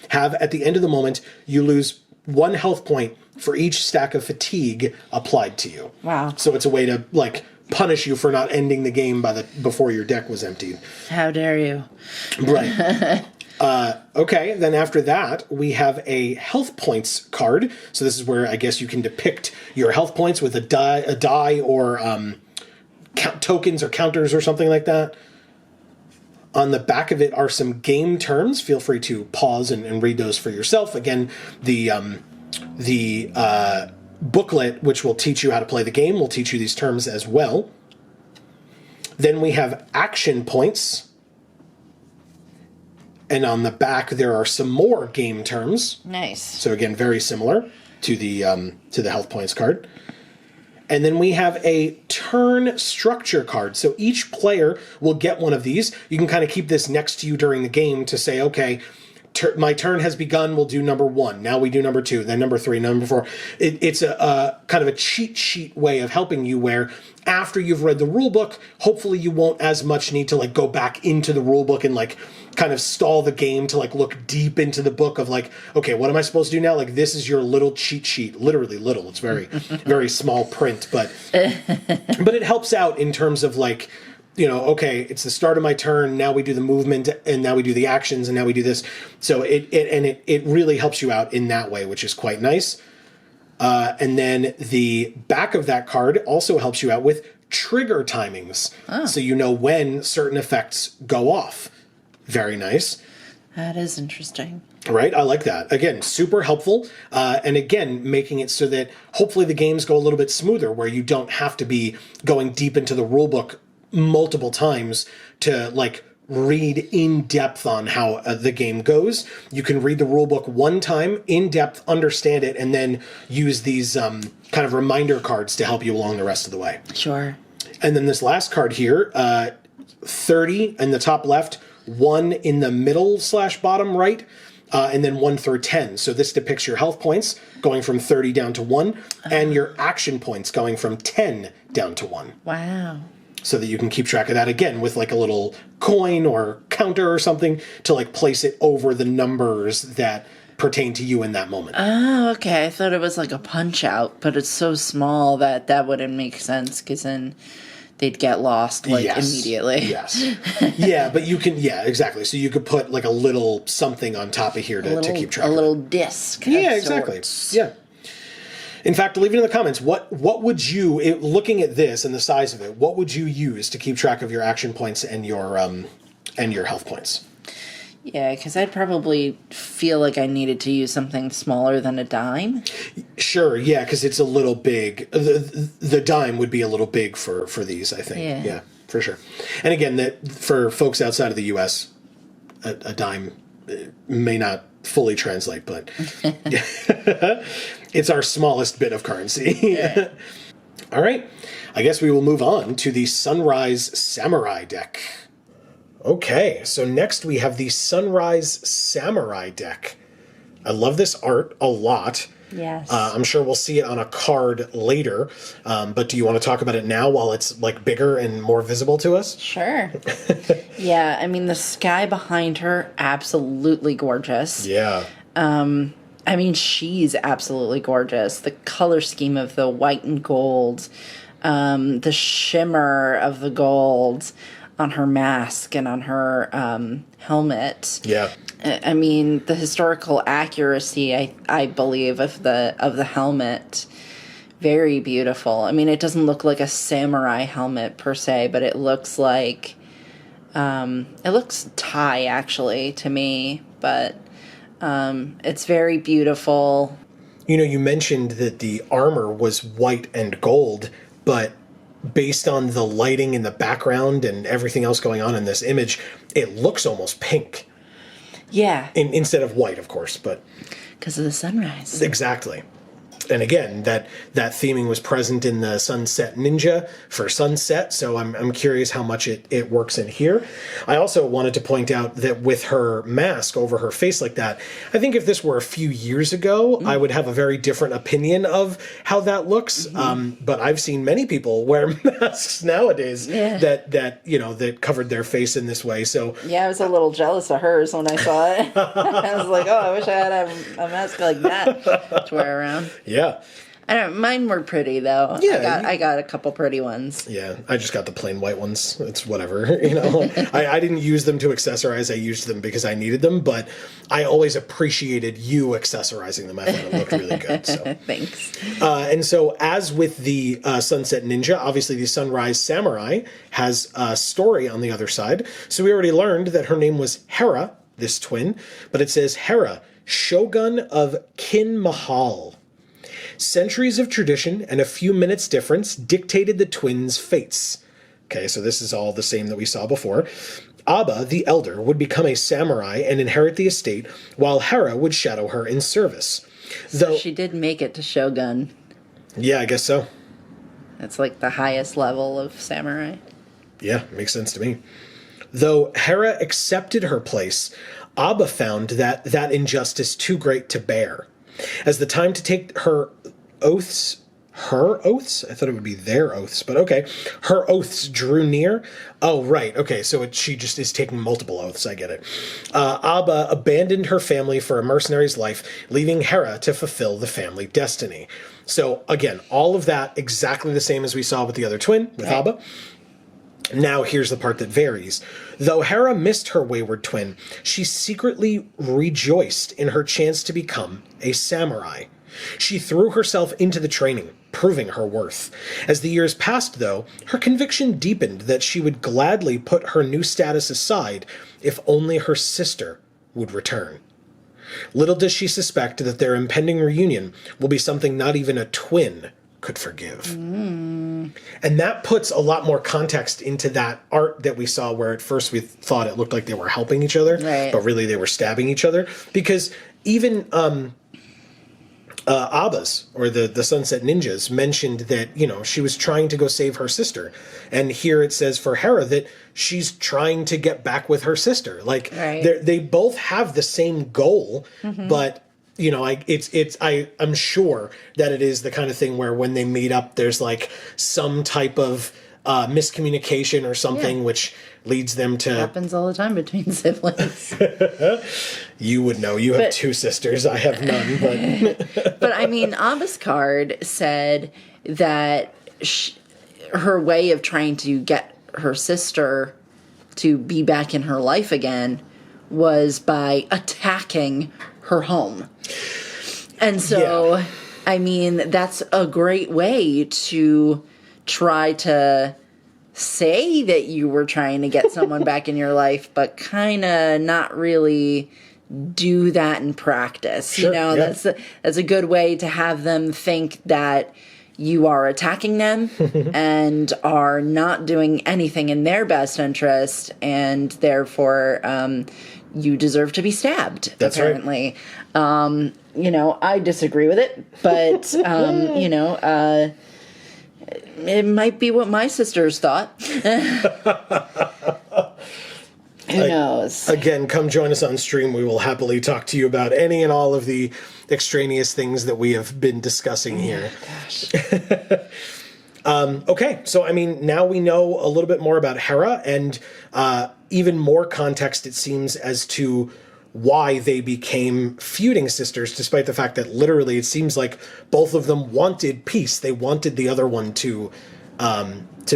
have at the end of the moment, you lose 1 health point for each stack of fatigue applied to you. Wow. So it's a way to, like, punish you for not ending the game before your deck was emptied. How dare you? Right. Okay, then after that, we have a health points card. So this is where I guess you can depict your health points with a die or tokens or counters or something like that. On the back of it are some game terms. Feel free to pause and read those for yourself. Again, the booklet, which will teach you how to play the game, will teach you these terms as well. Then we have action points. And on the back, there are some more game terms. Nice. So again, very similar to the health points card. And then we have a turn structure card. So each player will get one of these. You can kind of keep this next to you during the game to say, okay, my turn has begun, we'll do number 1. Now we do number 2, then number 3, number 4. It's a kind of a cheat sheet way of helping you where after you've read the rule book, hopefully you won't as much need to like go back into the rule book and like kind of stall the game to like look deep into the book of like, okay, what am I supposed to do now? Like this is your little cheat sheet, literally little. It's very, very small print, but it helps out in terms of like, you know, okay, it's the start of my turn. Now we do the movement, and now we do the actions, and now we do this. So it really helps you out in that way, which is quite nice. And then the back of that card also helps you out with trigger timings, so you know when certain effects go off. Very nice. That is interesting. Right, I like that. Again, super helpful, and again, making it so that hopefully the games go a little bit smoother, where you don't have to be going deep into the rulebook multiple times to like read in depth on how the game goes. You can read the rulebook one time in depth, understand it, and then use these kind of reminder cards to help you along the rest of the way. Sure. And then this last card here, 30 in the top left, 1 in the middle / bottom right, and then 1 through 10. So this depicts your health points going from 30 down to 1, and your action points going from 10 down to 1. Wow. So that you can keep track of that again with like a little coin or counter or something to like place it over the numbers that pertain to you in that moment. Oh, okay. I thought it was like a punch out, but it's so small that wouldn't make sense because then they'd get lost like immediately. Yes. Yeah, but you can, yeah, exactly. So you could put like a little something on top of here to keep track of it. A little disc. Yeah, exactly. Yeah. In fact, leave it in the comments. What would you, looking at this and the size of it, what would you use to keep track of your action points and your health points? Yeah, because I'd probably feel like I needed to use something smaller than a dime. Sure, yeah, because it's a little big. The dime would be a little big for these, I think. Yeah, for sure. And again, that for folks outside of the U.S., a dime may not fully translate, but it's our smallest bit of currency. Yeah. All right, I guess we will move on to the Sunrise Samurai deck. Okay, so next we have the Sunrise Samurai deck. I love this art a lot. Yes. I'm sure we'll see it on a card later, but do you want to talk about it now while it's like bigger and more visible to us? Sure. Yeah, I mean, the sky behind her, absolutely gorgeous. Yeah. I mean, she's absolutely gorgeous. The color scheme of the white and gold, the shimmer of the gold, her mask and on her helmet. Yeah. I mean, the historical accuracy, I believe, of the helmet, very beautiful. I mean, it doesn't look like a samurai helmet per se, but it looks like it looks Thai actually to me, but it's very beautiful. You know, you mentioned that the armor was white and gold, but based on the lighting in the background and everything else going on in this image, it looks almost pink. Yeah. Instead of white, of course, but... Because of the sunrise. Exactly. And again, that theming was present in the Sunset Ninja for Sunset, so I'm curious how much it works in here. I also wanted to point out that with her mask over her face like that, I think if this were a few years ago, I would have a very different opinion of how that looks. But I've seen many people wear masks nowadays that covered their face in this way. So yeah, I was a little jealous of hers when I saw it. I was like, oh, I wish I had a mask like that to wear around. Yeah. I don't. Mine were pretty though. Yeah, I got a couple pretty ones. Yeah, I just got the plain white ones. It's whatever, you know. I didn't use them to accessorize. I used them because I needed them. But I always appreciated you accessorizing them. I thought it looked really good. So thanks. And so, as with the Sunset Ninja, obviously the Sunrise Samurai has a story on the other side. So we already learned that her name was Hera, this twin, but it says Hera, Shogun of Kin Mahal. Centuries of tradition and a few minutes difference dictated the twins' fates. Okay, so this is all the same that we saw before. Abha, the elder, would become a samurai and inherit the estate, while Hera would shadow her in service. So she did make it to Shogun. Yeah, I guess so. That's like the highest level of samurai. Yeah, makes sense to me. Though Hera accepted her place, Abha found that injustice too great to bear. As the time to take her oaths? I thought it would be their oaths, but okay. Her oaths drew near. Oh, right. Okay, so she just is taking multiple oaths. I get it. Abha abandoned her family for a mercenary's life, leaving Hera to fulfill the family destiny. So, again, all of that exactly the same as we saw with the other twin, with Abha. Now, here's the part that varies. Though Hera missed her wayward twin, she secretly rejoiced in her chance to become a samurai. She threw herself into the training, proving her worth. As the years passed, though, her conviction deepened that she would gladly put her new status aside if only her sister would return. Little does she suspect that their impending reunion will be something not even a twin could forgive. And that puts a lot more context into that art that we saw, where at first we thought it looked like they were helping each other, but really they were stabbing each other. Because even Abba's, or the Sunset Ninjas, mentioned that, you know, she was trying to go save her sister. And here it says for Hera that she's trying to get back with her sister. Like, they both have the same goal, but... You know, I'm sure that it is the kind of thing where when they meet up, there's like some type of miscommunication or something, which leads them to... Happens all the time between siblings. You would know. You have two sisters. I have none. But but I mean, Abba's card said that her way of trying to get her sister to be back in her life again was by attacking her home. And so, I mean, that's a great way to try to say that you were trying to get someone back in your life, but kind of not really do that in practice. Sure, you know, that's a good way to have them think that you are attacking them and are not doing anything in their best interest, and therefore you deserve to be stabbed. That's apparently. Right. You know, I disagree with it, but you know, it might be what my sisters thought. Who knows? Again, come join us on stream. We will happily talk to you about any and all of the extraneous things that we have been discussing here. Gosh. Okay, so I mean, now we know a little bit more about Hera, and even more context, it seems, as to why they became feuding sisters, despite the fact that literally it seems like both of them wanted peace. They wanted the other one to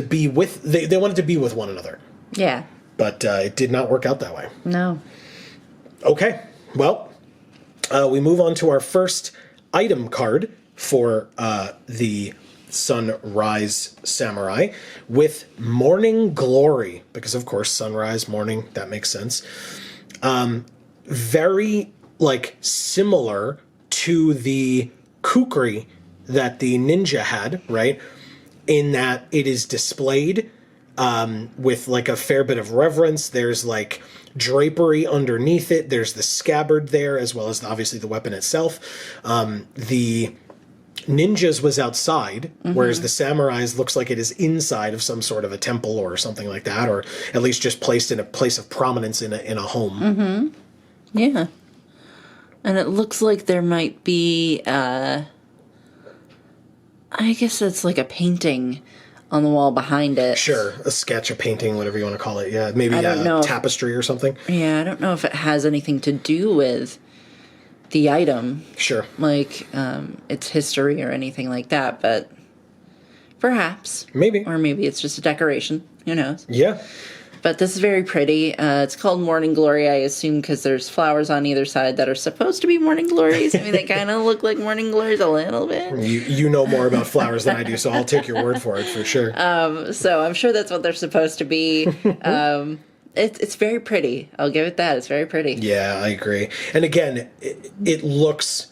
be with... They wanted to be with one another. Yeah. But it did not work out that way. No. Okay, well, we move on to our first item card for the Sunrise Samurai with Morning Glory, because of course sunrise, morning, that makes sense. Very similar to the kukri that the ninja had, right? In that it is displayed with a fair bit of reverence. There's drapery underneath it. There's the scabbard there, as well as obviously the weapon itself. The ninjas was outside, whereas the samurais looks like it is inside of some sort of a temple or something like that, or at least just placed in a place of prominence in a home. Yeah. And it looks like there might be, I guess it's like a painting on the wall behind it. Sure, a sketch, a painting, whatever you want to call it. Yeah, maybe a tapestry or something. Yeah, I don't know if it has anything to do with the item. Sure. Its history or anything like that, but perhaps. Maybe. Or maybe it's just a decoration. Who knows? Yeah. But this is very pretty. It's called Morning Glory, I assume, because there's flowers on either side that are supposed to be morning glories. I mean, they kind of look like morning glories a little bit. You know more about flowers than I do, so I'll take your word for it for sure. So I'm sure that's what they're supposed to be. It's very pretty. I'll give it that. It's very pretty. Yeah, I agree. And again, it looks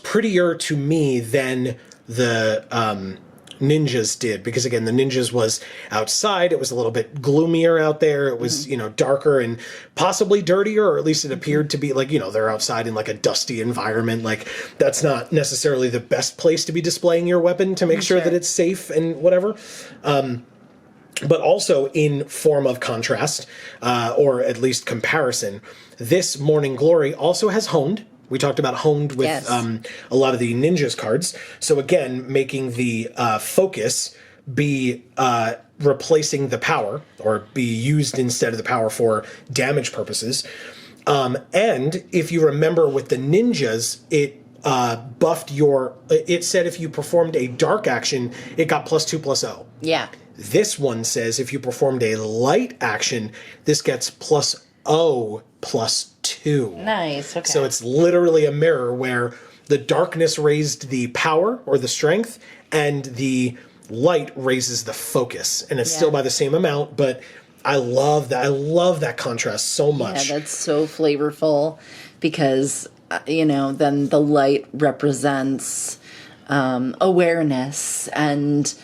prettier to me than the ninjas did, because again, the ninjas was outside. It was a little bit gloomier out there. It was darker and possibly dirtier, or at least it appeared to be they're outside in a dusty environment. That's not necessarily the best place to be displaying your weapon to make sure that it's safe and whatever. But also in form of contrast, or at least comparison, this Morning Glory also has honed. We talked about honed with a lot of the ninjas cards. So again, making the focus be replacing the power, or be used instead of the power for damage purposes. And if you remember with the ninjas, it buffed it said if you performed a dark action, it got +2/+0. Yeah. This one says if you performed a light action, this gets +0/+2. Nice. Okay. So it's literally a mirror where the darkness raised the power or the strength, and the light raises the focus. And it's still by the same amount, but I love that. I love that contrast so much. Yeah, that's so flavorful, because then the light represents awareness and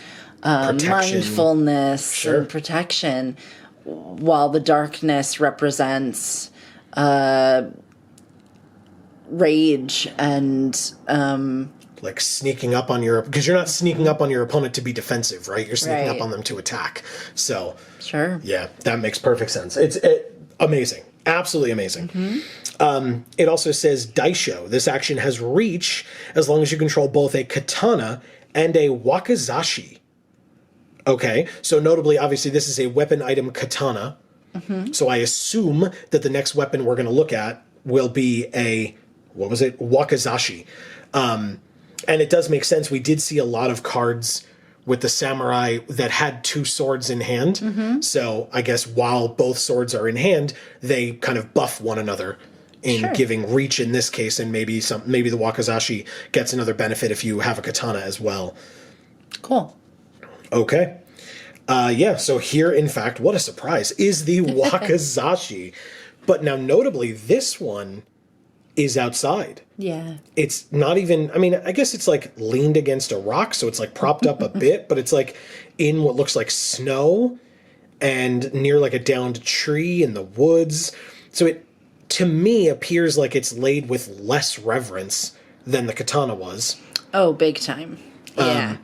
mindfulness and protection, while the darkness represents rage and sneaking up on because you're not sneaking up on your opponent to be defensive, right? You're sneaking up on them to attack. So yeah, that makes perfect sense. It's amazing, absolutely amazing. It also says Daisho. This action has reach as long as you control both a katana and a wakizashi. Okay, so notably, obviously, this is a weapon item katana. So I assume that the next weapon we're going to look at will be a, wakizashi. And it does make sense. We did see a lot of cards with the samurai that had two swords in hand. So I guess while both swords are in hand, they kind of buff one another in giving reach in this case, and maybe the wakizashi gets another benefit if you have a katana as well. Cool. Okay. So here, in fact, what a surprise, is the wakizashi. But now, notably, this one is outside. Yeah. It's not even, I guess it's leaned against a rock, so it's propped up a bit, but it's in what looks like snow and near a downed tree in the woods. So it, to me, appears like it's laid with less reverence than the katana was. Oh, big time. Yeah.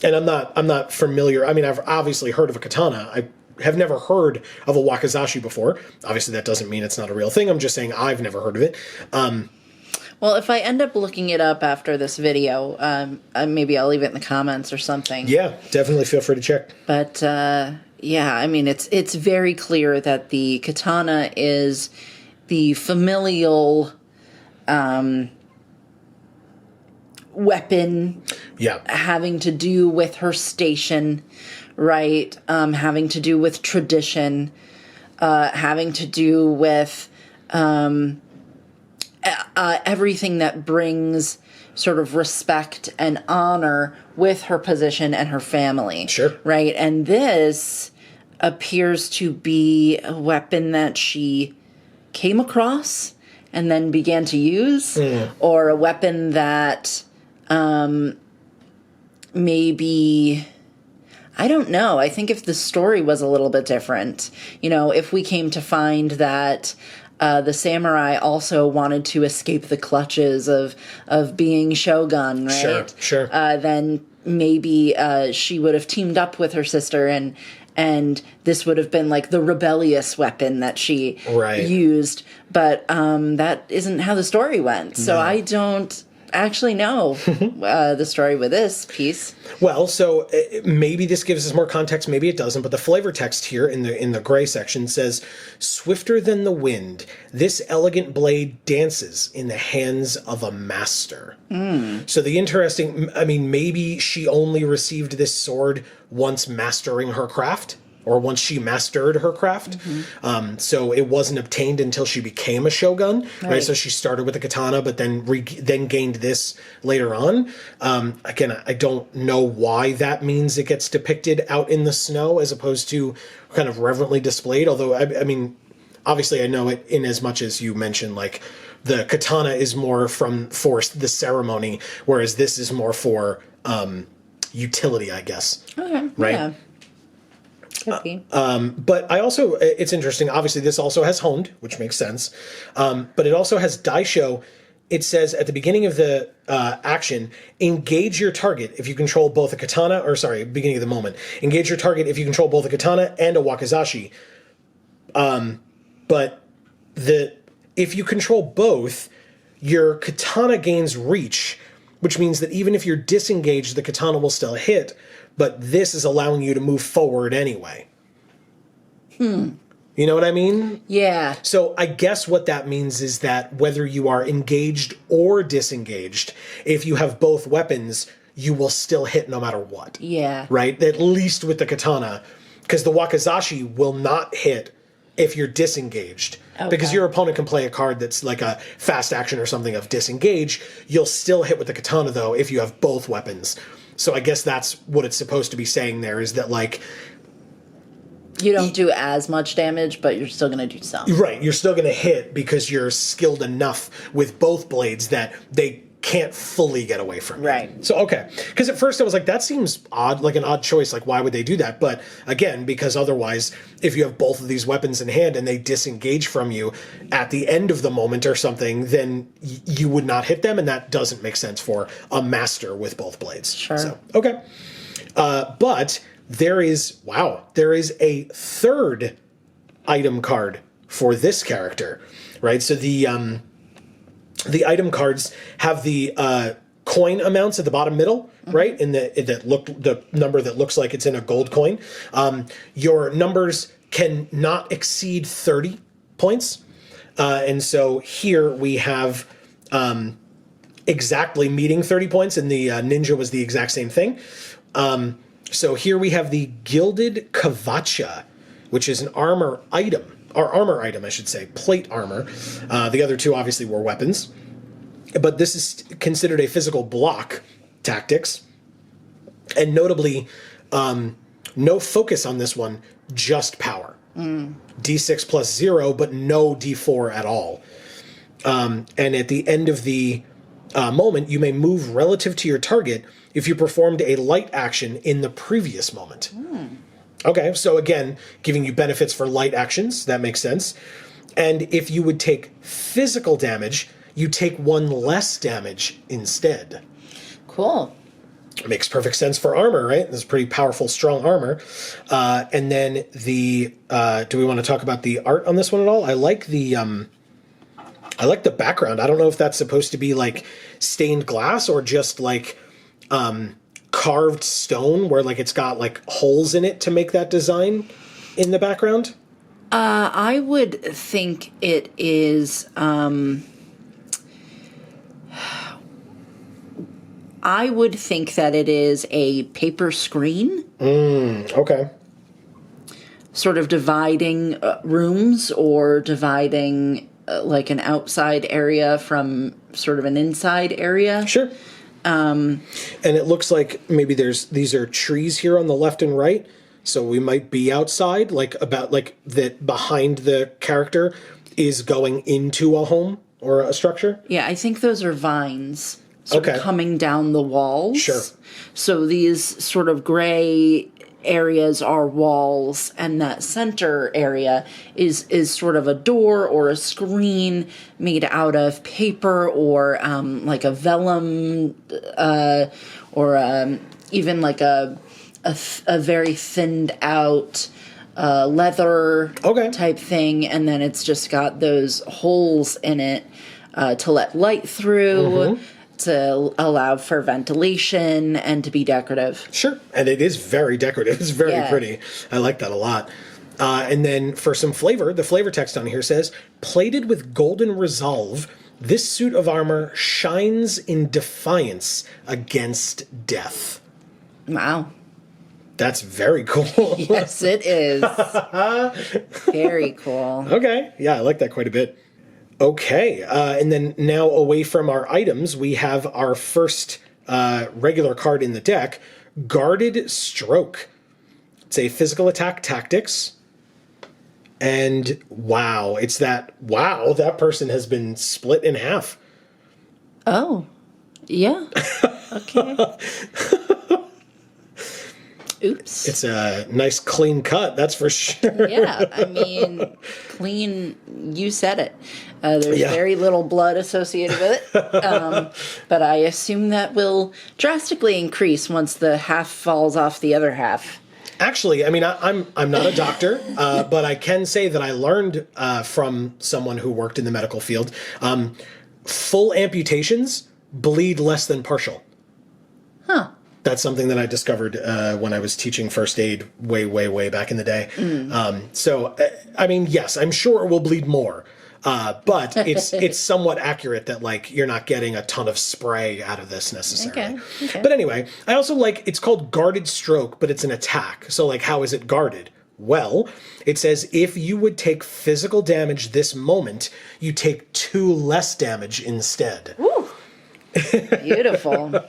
And I'm not familiar. I've obviously heard of a katana. I have never heard of a wakizashi before. Obviously, that doesn't mean it's not a real thing. I'm just saying I've never heard of it. Well, if I end up looking it up after this video, maybe I'll leave it in the comments or something. Yeah, definitely feel free to check. But it's very clear that the katana is the familial weapon, having to do with her station, right? Having to do with tradition, having to do with everything that brings sort of respect and honor with her position and her family. Sure. Right? And this appears to be a weapon that she came across and then began to use, or a weapon that maybe... I don't know. I think if the story was a little bit different, if we came to find that the samurai also wanted to escape the clutches of being shogun, right? Sure. Then maybe she would have teamed up with her sister, and this would have been like the rebellious weapon that she used. But that isn't how the story went. So I don't actually know the story with this piece. Well, so maybe this gives us more context, maybe it doesn't, but the flavor text here in the gray section says, "Swifter than the wind, this elegant blade dances in the hands of a master." So the interesting, maybe she only received this sword once mastering her craft, or once she mastered her craft. So it wasn't obtained until she became a shogun, right? So she started with the katana, but then gained this later on. Again, I don't know why that means it gets depicted out in the snow as opposed to kind of reverently displayed. Although, obviously I know it in as much as you mentioned, like, the katana is more for the ceremony, whereas this is more for utility, I guess. Okay, right? Yeah. But I also, it's interesting, obviously this also has honed, which makes sense, but it also has daisho. It says at the beginning of the action, engage your target if you control both a katana, beginning of the moment, engage your target if you control both a katana and a wakizashi. But if you control both, your katana gains reach, which means that even if you're disengaged, the katana will still hit, but this is allowing you to move forward anyway. You know what I mean? Yeah. So I guess what that means is that whether you are engaged or disengaged, if you have both weapons, you will still hit no matter what. Yeah. Right? At least with the katana, because the wakizashi will not hit if you're disengaged. Okay. Because your opponent can play a card that's like a fast action or something of disengage. You'll still hit with the katana, though, if you have both weapons. So I guess that's what it's supposed to be saying there, is that, like, you don't do as much damage, but you're still going to do some. Right. You're still going to hit because you're skilled enough with both blades that they can't fully get away from you. Right. So, okay. Because at first I was like, that seems odd, like an odd choice. Like, why would they do that? But again, because otherwise, if you have both of these weapons in hand and they disengage from you at the end of the moment or something, then you would not hit them. And that doesn't make sense for a master with both blades. Sure. So, okay. But there is a third item card for this character, right? So the item cards have the coin amounts at the bottom middle, right? The number that looks like it's in a gold coin. Your numbers can not exceed 30 points. And so here we have exactly meeting 30 points, and the ninja was the exact same thing. So here we have the Gilded Kavacha, which is an armor item, I should say, plate armor. The other two obviously were weapons. But this is considered a physical block tactics. And notably, no focus on this one, just power. D6 plus 0, but no D4 at all. And at the end of the moment, you may move relative to your target if you performed a light action in the previous moment. Okay, so again, giving you benefits for light actions, that makes sense. And if you would take physical damage, you take one less damage instead. Cool. It makes perfect sense for armor, right? This is pretty powerful, strong armor. And then do we want to talk about the art on this one at all? I like the background. I don't know if that's supposed to be like stained glass or just like carved stone where like it's got like holes in it to make that design in the background. I would think it is, I would think that it is a paper screen. Okay. Sort of dividing rooms or dividing like an outside area from sort of an inside area. Sure. And it looks like maybe these are trees here on the left and right. So we might be outside, like that behind the character is going into a home or a structure. Yeah, I think those are vines sort of coming down the walls. Sure. So these sort of gray areas are walls, and that center area is sort of a door or a screen made out of paper or like a vellum or even like a very thinned out leather type thing, and then it's just got those holes in it to let light through, to allow for ventilation, and to be decorative. Sure, and it is very decorative. It's very pretty. I like that a lot. And then for some flavor, the flavor text on here says, plated with golden resolve, this suit of armor shines in defiance against death. Wow. That's very cool. Yes, it is. Very cool. Okay. Yeah, I like that quite a bit. Okay. And then now away from our items, we have our first regular card in the deck, Guarded Stroke. It's a physical attack tactics. And wow, that person has been split in half. Oh, yeah. Okay. Oops. It's a nice clean cut, that's for sure. Yeah, I mean, clean, you said it. There's very little blood associated with it. But I assume that will drastically increase once the half falls off the other half. Actually, I mean, I'm not a doctor, but I can say that I learned from someone who worked in the medical field, full amputations bleed less than partial. Huh. That's something that I discovered when I was teaching first aid way back in the day. So, I mean, yes, I'm sure it will bleed more, but it's somewhat accurate that, like, you're not getting a ton of spray out of this necessarily. Okay. But anyway, I also like, it's called Guarded Stroke, but it's an attack. So, like, how is it guarded? Well, it says if you would take physical damage this moment, you take 2 less damage instead. Ooh. Beautiful.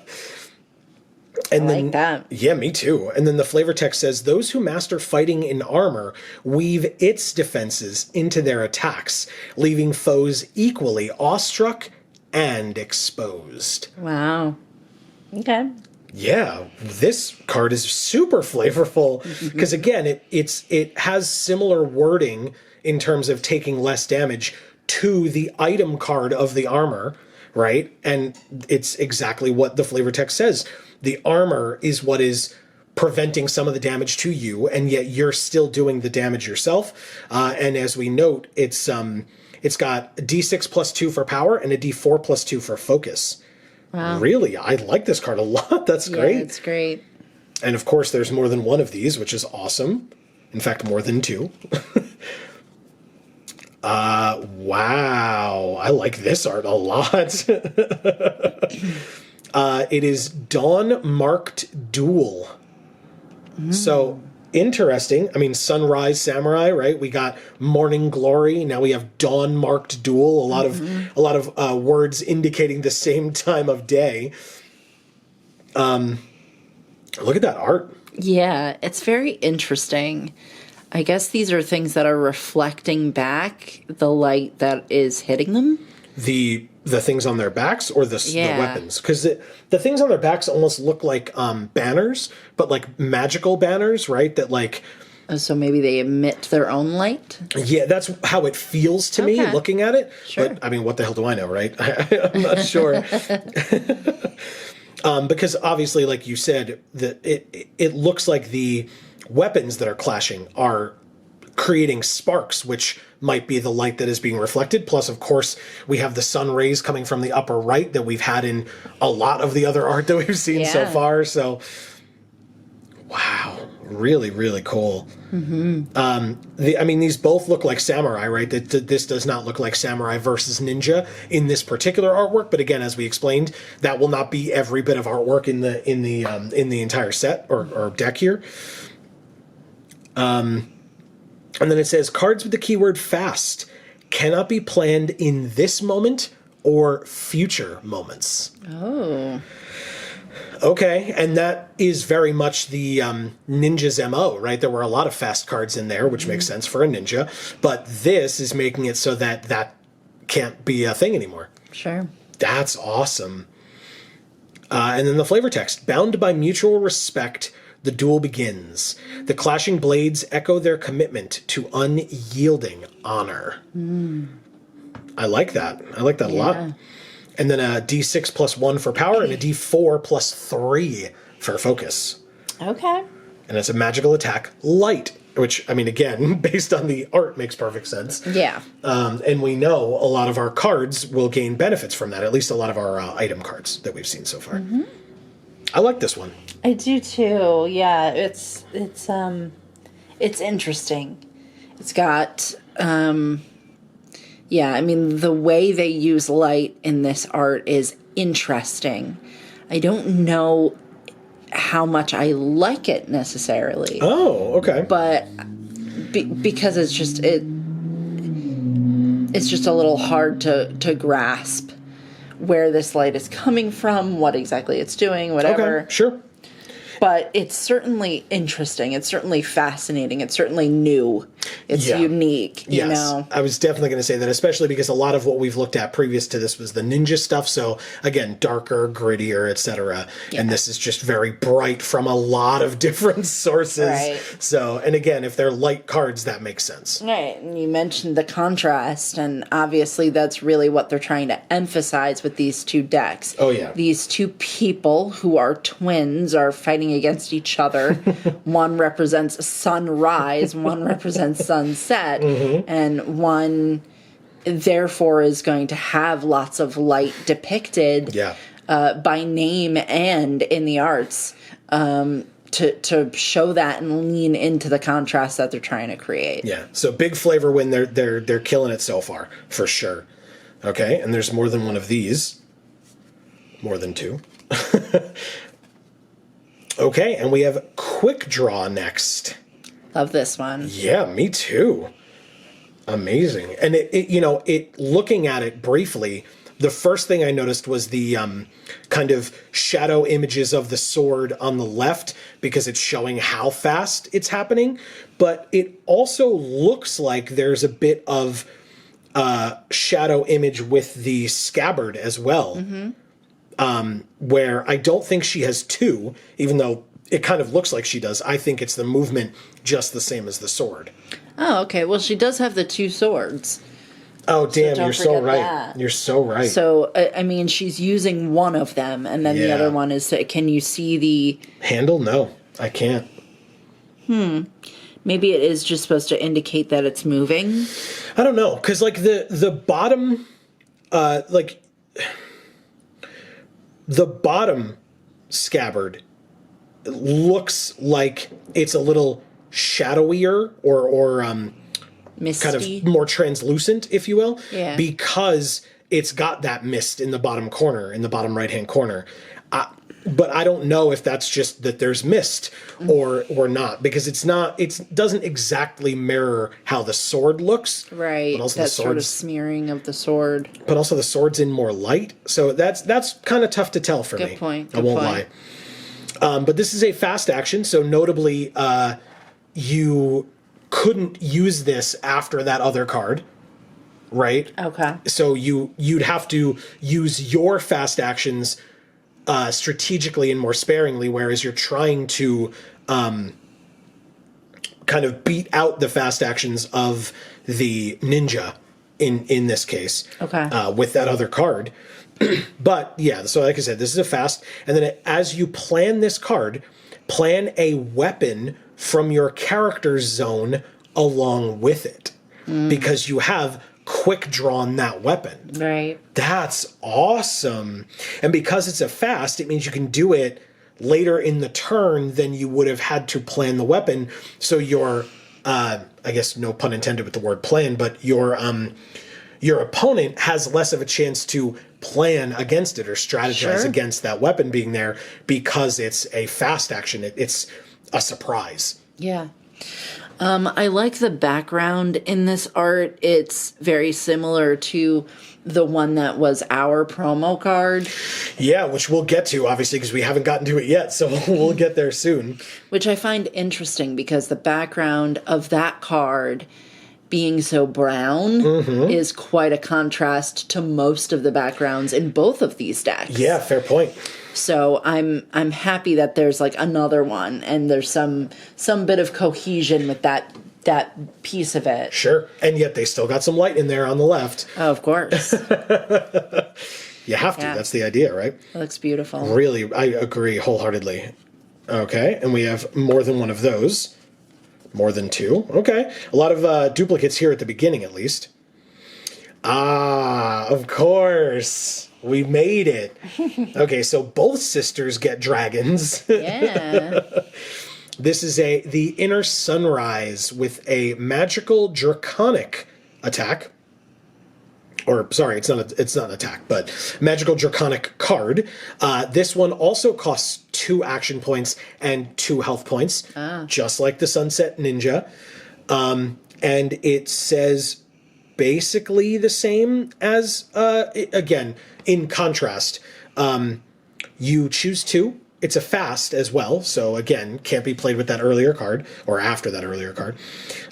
And I like that. Yeah, me too. And then the flavor text says, those who master fighting in armor weave its defenses into their attacks, leaving foes equally awestruck and exposed. Wow. Okay. Yeah, this card is super flavorful because, again, it has similar wording in terms of taking less damage to the item card of the armor, right? And it's exactly what the flavor text says. The armor is what is preventing some of the damage to you, and yet you're still doing the damage yourself. And as we note, it's got a D6 plus 2 for power and a D4 plus 2 for focus. Wow. Really, I like this card a lot. That's great. Yeah, it's great. And of course, there's more than one of these, which is awesome. In fact, more than 2. Wow. I like this art a lot. It is Dawn-marked Duel. So, interesting. I mean, Sunrise Samurai, right? We got Morning Glory. Now we have Dawn-marked Duel. A lot of words indicating the same time of day. Look at that art. Yeah, it's very interesting. I guess these are things that are reflecting back the light that is hitting them. The things on their backs or the weapons? Because the things on their backs almost look like banners, but like magical banners, right? That like... So maybe they emit their own light? Yeah, that's how it feels to me looking at it. Sure. But, I mean, what the hell do I know, right? I'm not sure. Because obviously, like you said, it looks like the weapons that are clashing are creating sparks, which might be the light that is being reflected. Plus, of course, we have the sun rays coming from the upper right that we've had in a lot of the other art that we've seen so far. So, wow. Really, really cool. These both look like samurai, right? This does not look like samurai versus ninja in this particular artwork. But again, as we explained, that will not be every bit of artwork in the entire set or deck here. And then it says cards with the keyword fast cannot be planned in this moment or future moments. Oh. Okay, and that is very much the ninja's MO, right? There were a lot of fast cards in there, which makes sense for a ninja, but this is making it so that that can't be a thing anymore. Sure. That's awesome. And then the flavor text. Bound by mutual respect, the duel begins. The clashing blades echo their commitment to unyielding honor. I like that. I like that a lot. And then a D6 plus 1 for power and a D4 plus 3 for focus. Okay. And it's a magical attack, light, which, I mean, again, based on the art, makes perfect sense. Yeah. And we know a lot of our cards will gain benefits from that, at least a lot of our item cards that we've seen so far. I like this one. I do too. Yeah, it's interesting. It's got the way they use light in this art is interesting. I don't know how much I like it necessarily. Oh, okay. But because it's just a little hard to grasp where this light is coming from, what exactly it's doing, whatever. Okay, sure. But it's certainly interesting. It's certainly fascinating. It's certainly new. It's unique, you know? I was definitely going to say that, especially because a lot of what we've looked at previous to this was the ninja stuff. So, again, darker, grittier, etc. Yeah. And this is just very bright from a lot of different sources. Right. So, and again, if they're light cards, that makes sense. Right. And you mentioned the contrast, and obviously that's really what they're trying to emphasize with these two decks. Oh, yeah. These two people who are twins are fighting against each other. One represents sunrise, one represents sunset, and one therefore is going to have lots of light depicted by name and in the arts to show that and lean into the contrast that they're trying to create. Yeah, so big flavor win. They're killing it so far, for sure. Okay, and there's more than one of these. More than two. Okay, and we have Quick Draw next. Love this one. Yeah, me too. Amazing. And it looking at it briefly, the first thing I noticed was the kind of shadow images of the sword on the left because it's showing how fast it's happening. But it also looks like there's a bit of shadow image with the scabbard as well. Where I don't think she has two, even though it kind of looks like she does. I think it's the movement just the same as the sword. Oh, okay. Well, she does have the two swords. Oh, damn, so you're so right. That. You're so right. So, I mean, she's using one of them, and then the other one is, can you see the... handle? No, I can't. Maybe it is just supposed to indicate that it's moving? I don't know, because, like, the bottom, the bottom scabbard looks like it's a little shadowier or misty, kind of more translucent, if you will, because it's got that mist in the bottom corner, in the bottom right-hand corner. But I don't know if that's just that there's mist or not, because it doesn't exactly mirror how the sword looks. Right, but also that sort of smearing of the sword. But also the sword's in more light, so that's kind of tough to tell for me. Good point. I won't lie. But this is a fast action, so notably you couldn't use this after that other card, right? Okay. So you'd have to use your fast actions strategically and more sparingly, whereas you're trying to kind of beat out the fast actions of the ninja in this case. Okay. With that other card. But yeah, so like I said, this is a fast, and then as you plan this card, plan a weapon from your character's zone along with it, because you have quick drawn that weapon. Right. That's awesome. And because it's a fast, it means you can do it later in the turn, then you would have had to plan the weapon. So your, I guess no pun intended with the word plan, but your opponent has less of a chance to plan against it or strategize against that weapon being there because it's a fast action. It's a surprise. Yeah. I like the background in this art. It's very similar to the one that was our promo card. Yeah, which we'll get to, obviously, because we haven't gotten to it yet, so we'll get there soon. Which I find interesting because the background of that card being so brown is quite a contrast to most of the backgrounds in both of these decks. Yeah, fair point. So I'm happy that there's like another one and there's some bit of cohesion with that piece of it. Sure. And yet they still got some light in there on the left. Oh, of course. You have to. Yeah. That's the idea, right? It looks beautiful. Really, I agree wholeheartedly. Okay, and we have more than one of those. More than two. Okay. A lot of duplicates here at the beginning, at least. Ah, of course. We made it. Okay, so both sisters get dragons. Yeah. This is the Inner Sunrise with a magical draconic attack. Or, sorry, it's not an attack, but magical draconic card. This one also costs 2 action points and 2 health points, just like the Sunset Ninja. And it says basically the same as, again, in contrast, you choose 2. It's a fast as well, so again, can't be played with that earlier card, or after that earlier card.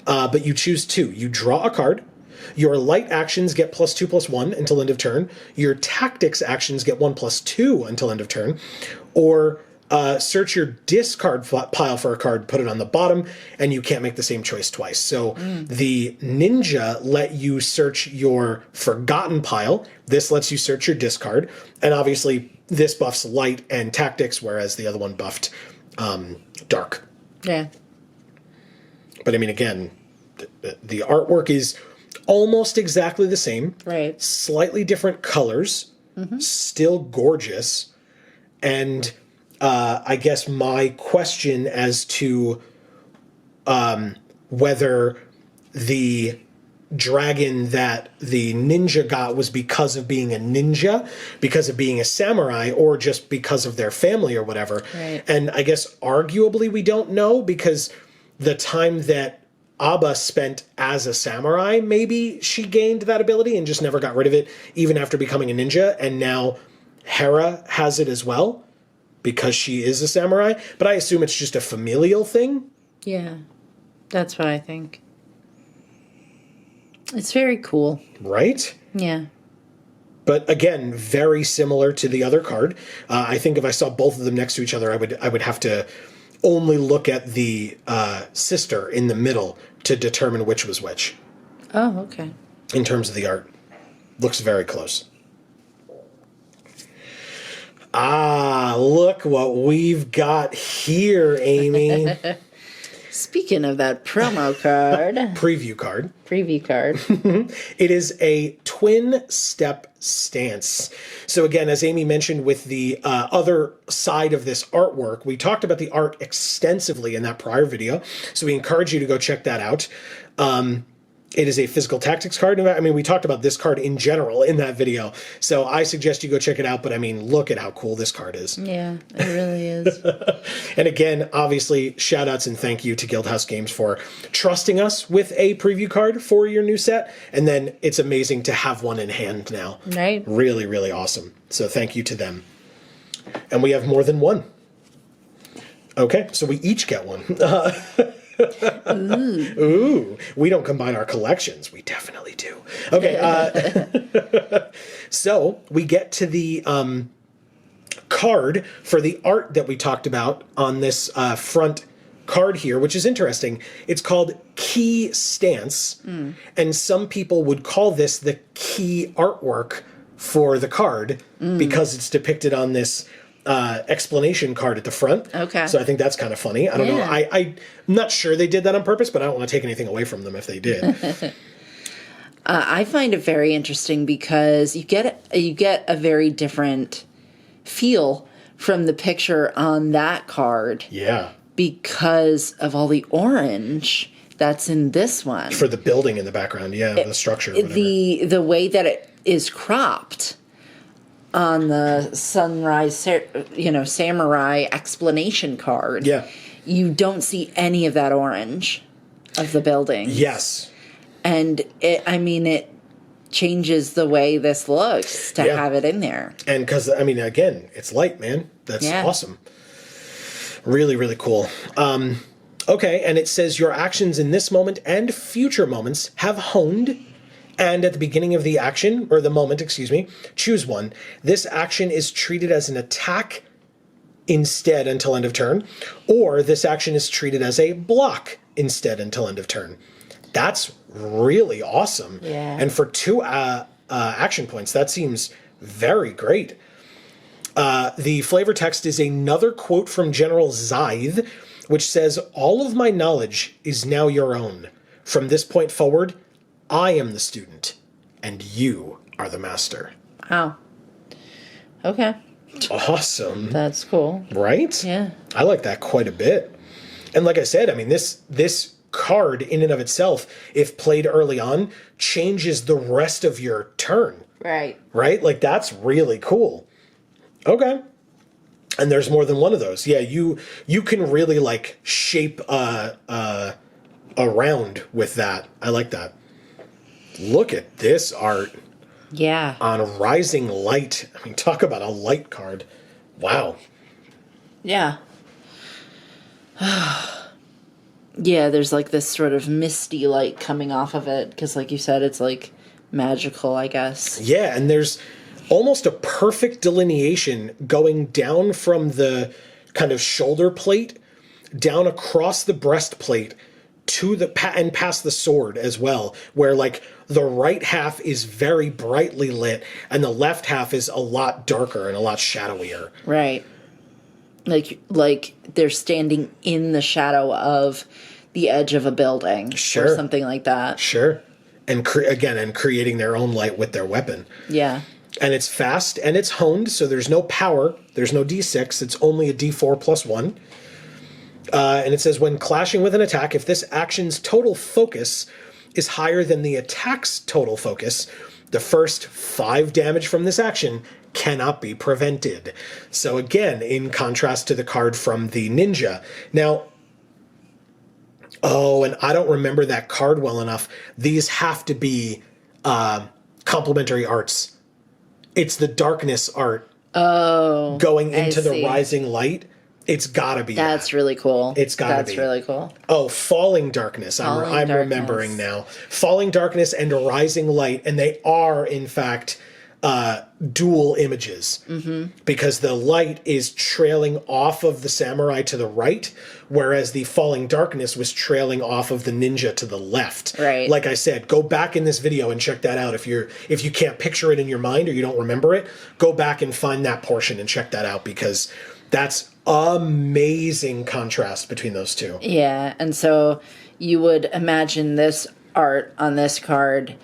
But you choose 2. You draw a card. Your light actions get +2/+1 until end of turn. Your tactics actions get 1/2 until end of turn. Or search your discard pile for a card, put it on the bottom, and you can't make the same choice twice. So the ninja let you search your forgotten pile. This lets you search your discard. And obviously this buffs light and tactics, whereas the other one buffed dark. Yeah. But I mean, again, the artwork is almost exactly the same. Right. Slightly different colors. Still gorgeous. And I guess my question as to whether the dragon that the ninja got was because of being a ninja, because of being a samurai, or just because of their family or whatever. Right. And I guess arguably we don't know, because the time that Abha spent as a samurai, maybe she gained that ability and just never got rid of it, even after becoming a ninja. And now Hera has it as well, because she is a samurai. But I assume it's just a familial thing. Yeah, that's what I think. It's very cool. Right? Yeah. But again, very similar to the other card. I think if I saw both of them next to each other, I would have to only look at the sister in the middle to determine which was which. Oh, okay. In terms of the art. Looks very close. Ah, look what we've got here, Amy. Speaking of that promo card. Preview card. Preview card. It is a twin step stance. So again, as Amy mentioned with the other side of this artwork, we talked about the art extensively in that prior video. So we encourage you to go check that out. It is a physical tactics card. I mean, we talked about this card in general in that video. So I suggest you go check it out. But I mean, look at how cool this card is. Yeah, it really is. And again, obviously, shout outs and thank you to Guildhouse Games for trusting us with a preview card for your new set. And then it's amazing to have one in hand now. Right. Really, really awesome. So thank you to them. And we have more than one. Okay, so we each get one. Ooh, we don't combine our collections. We definitely do. Okay, so we get to the card for the art that we talked about on this front card here, which is interesting. It's called Key Stance, and some people would call this the key artwork for the card because it's depicted on this explanation card at the front. Okay. So I think that's kind of funny. I don't know. I'm not sure they did that on purpose, but I don't want to take anything away from them if they did. I find it very interesting because you get a very different feel from the picture on that card Yeah. because of all the orange that's in this one. For the building in the background, the structure. Whatever. The way that it is cropped on the sunrise, samurai explanation card. Yeah. You don't see any of that orange of the building. Yes. And it changes the way this looks to have it in there. And because, again, it's light, man. That's awesome. Really, really cool. Okay, and it says your actions in this moment and future moments have honed, and at the beginning of the action, or the moment, choose one. This action is treated as an attack instead until end of turn, or this action is treated as a block instead until end of turn. That's really awesome. Yeah. And for 2 action points, that seems very great. The flavor text is another quote from General Zythe, which says, all of my knowledge is now your own. From this point forward, I am the student, and you are the master. Wow. Okay. Awesome. That's cool. Right? Yeah. I like that quite a bit. And like I said, this card in and of itself, if played early on, changes the rest of your turn. Right. Right? Like, that's really cool. Okay. And there's more than one of those. Yeah, you can really, like, shape a round with that. I like that. Look at this art. Yeah. On Rising Light. Talk about a light card. Wow. Yeah. Yeah, there's like this sort of misty light coming off of it because, like you said, it's like magical, I guess. Yeah, and there's almost a perfect delineation going down from the kind of shoulder plate down across the breastplate to the and past the sword as well, where like the right half is very brightly lit and the left half is a lot darker and a lot shadowier. Right. Like they're standing in the shadow of the edge of a building. Sure. Or something like that. Sure. And creating their own light with their weapon. Yeah. And it's fast and it's honed, so there's no power. There's no D6. It's only a D4 plus 1. And it says, when clashing with an attack, if this action's total focus is higher than the attack's total focus, the first 5 damage from this action cannot be prevented. So again, in contrast to the card from the ninja. Now, and I don't remember that card well enough. These have to be complementary arts. It's the darkness art. Oh, going into the rising light. It's gotta be. That's really cool. It's gotta be. That's really cool. Oh, Falling Darkness. I'm remembering now. Falling Darkness and Rising Light, and they are in fact dual images, because the light is trailing off of the samurai to the right, whereas the Falling Darkness was trailing off of the ninja to the left. Right. Like I said, go back in this video and check that out. If you can't picture it in your mind or you don't remember it, go back and find that portion and check that out, because that's amazing contrast between those two. Yeah, and so you would imagine this art on this card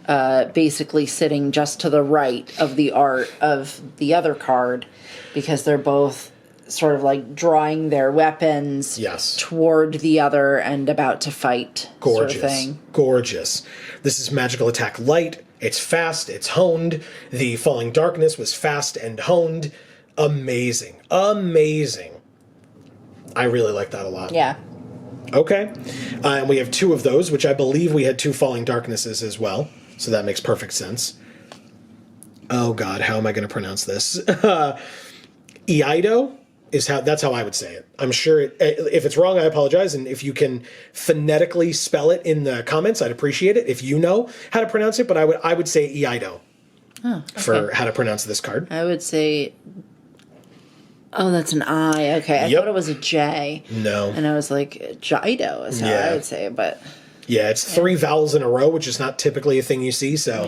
basically sitting just to the right of the art of the other card, because they're both sort of like drawing their weapons toward the other and about to fight. Gorgeous. Sort of thing. Gorgeous. This is Magical Attack Light. It's fast. It's honed. The Falling Darkness was fast and honed. Amazing. Amazing. I really like that a lot. Yeah. Okay. And we have 2 of those, which I believe we had 2 Falling Darknesses as well. So that makes perfect sense. Oh, God. How am I going to pronounce this? Iaido that's how I would say it. I'm sure if it's wrong, I apologize. And if you can phonetically spell it in the comments, I'd appreciate it if you know how to pronounce it. But I would say Iaido for how to pronounce this card. I would say... Oh, that's an I. Okay, I thought it was a J. No. And I was like, Jido is how I would say it, but... Yeah, it's 3 vowels in a row, which is not typically a thing you see, so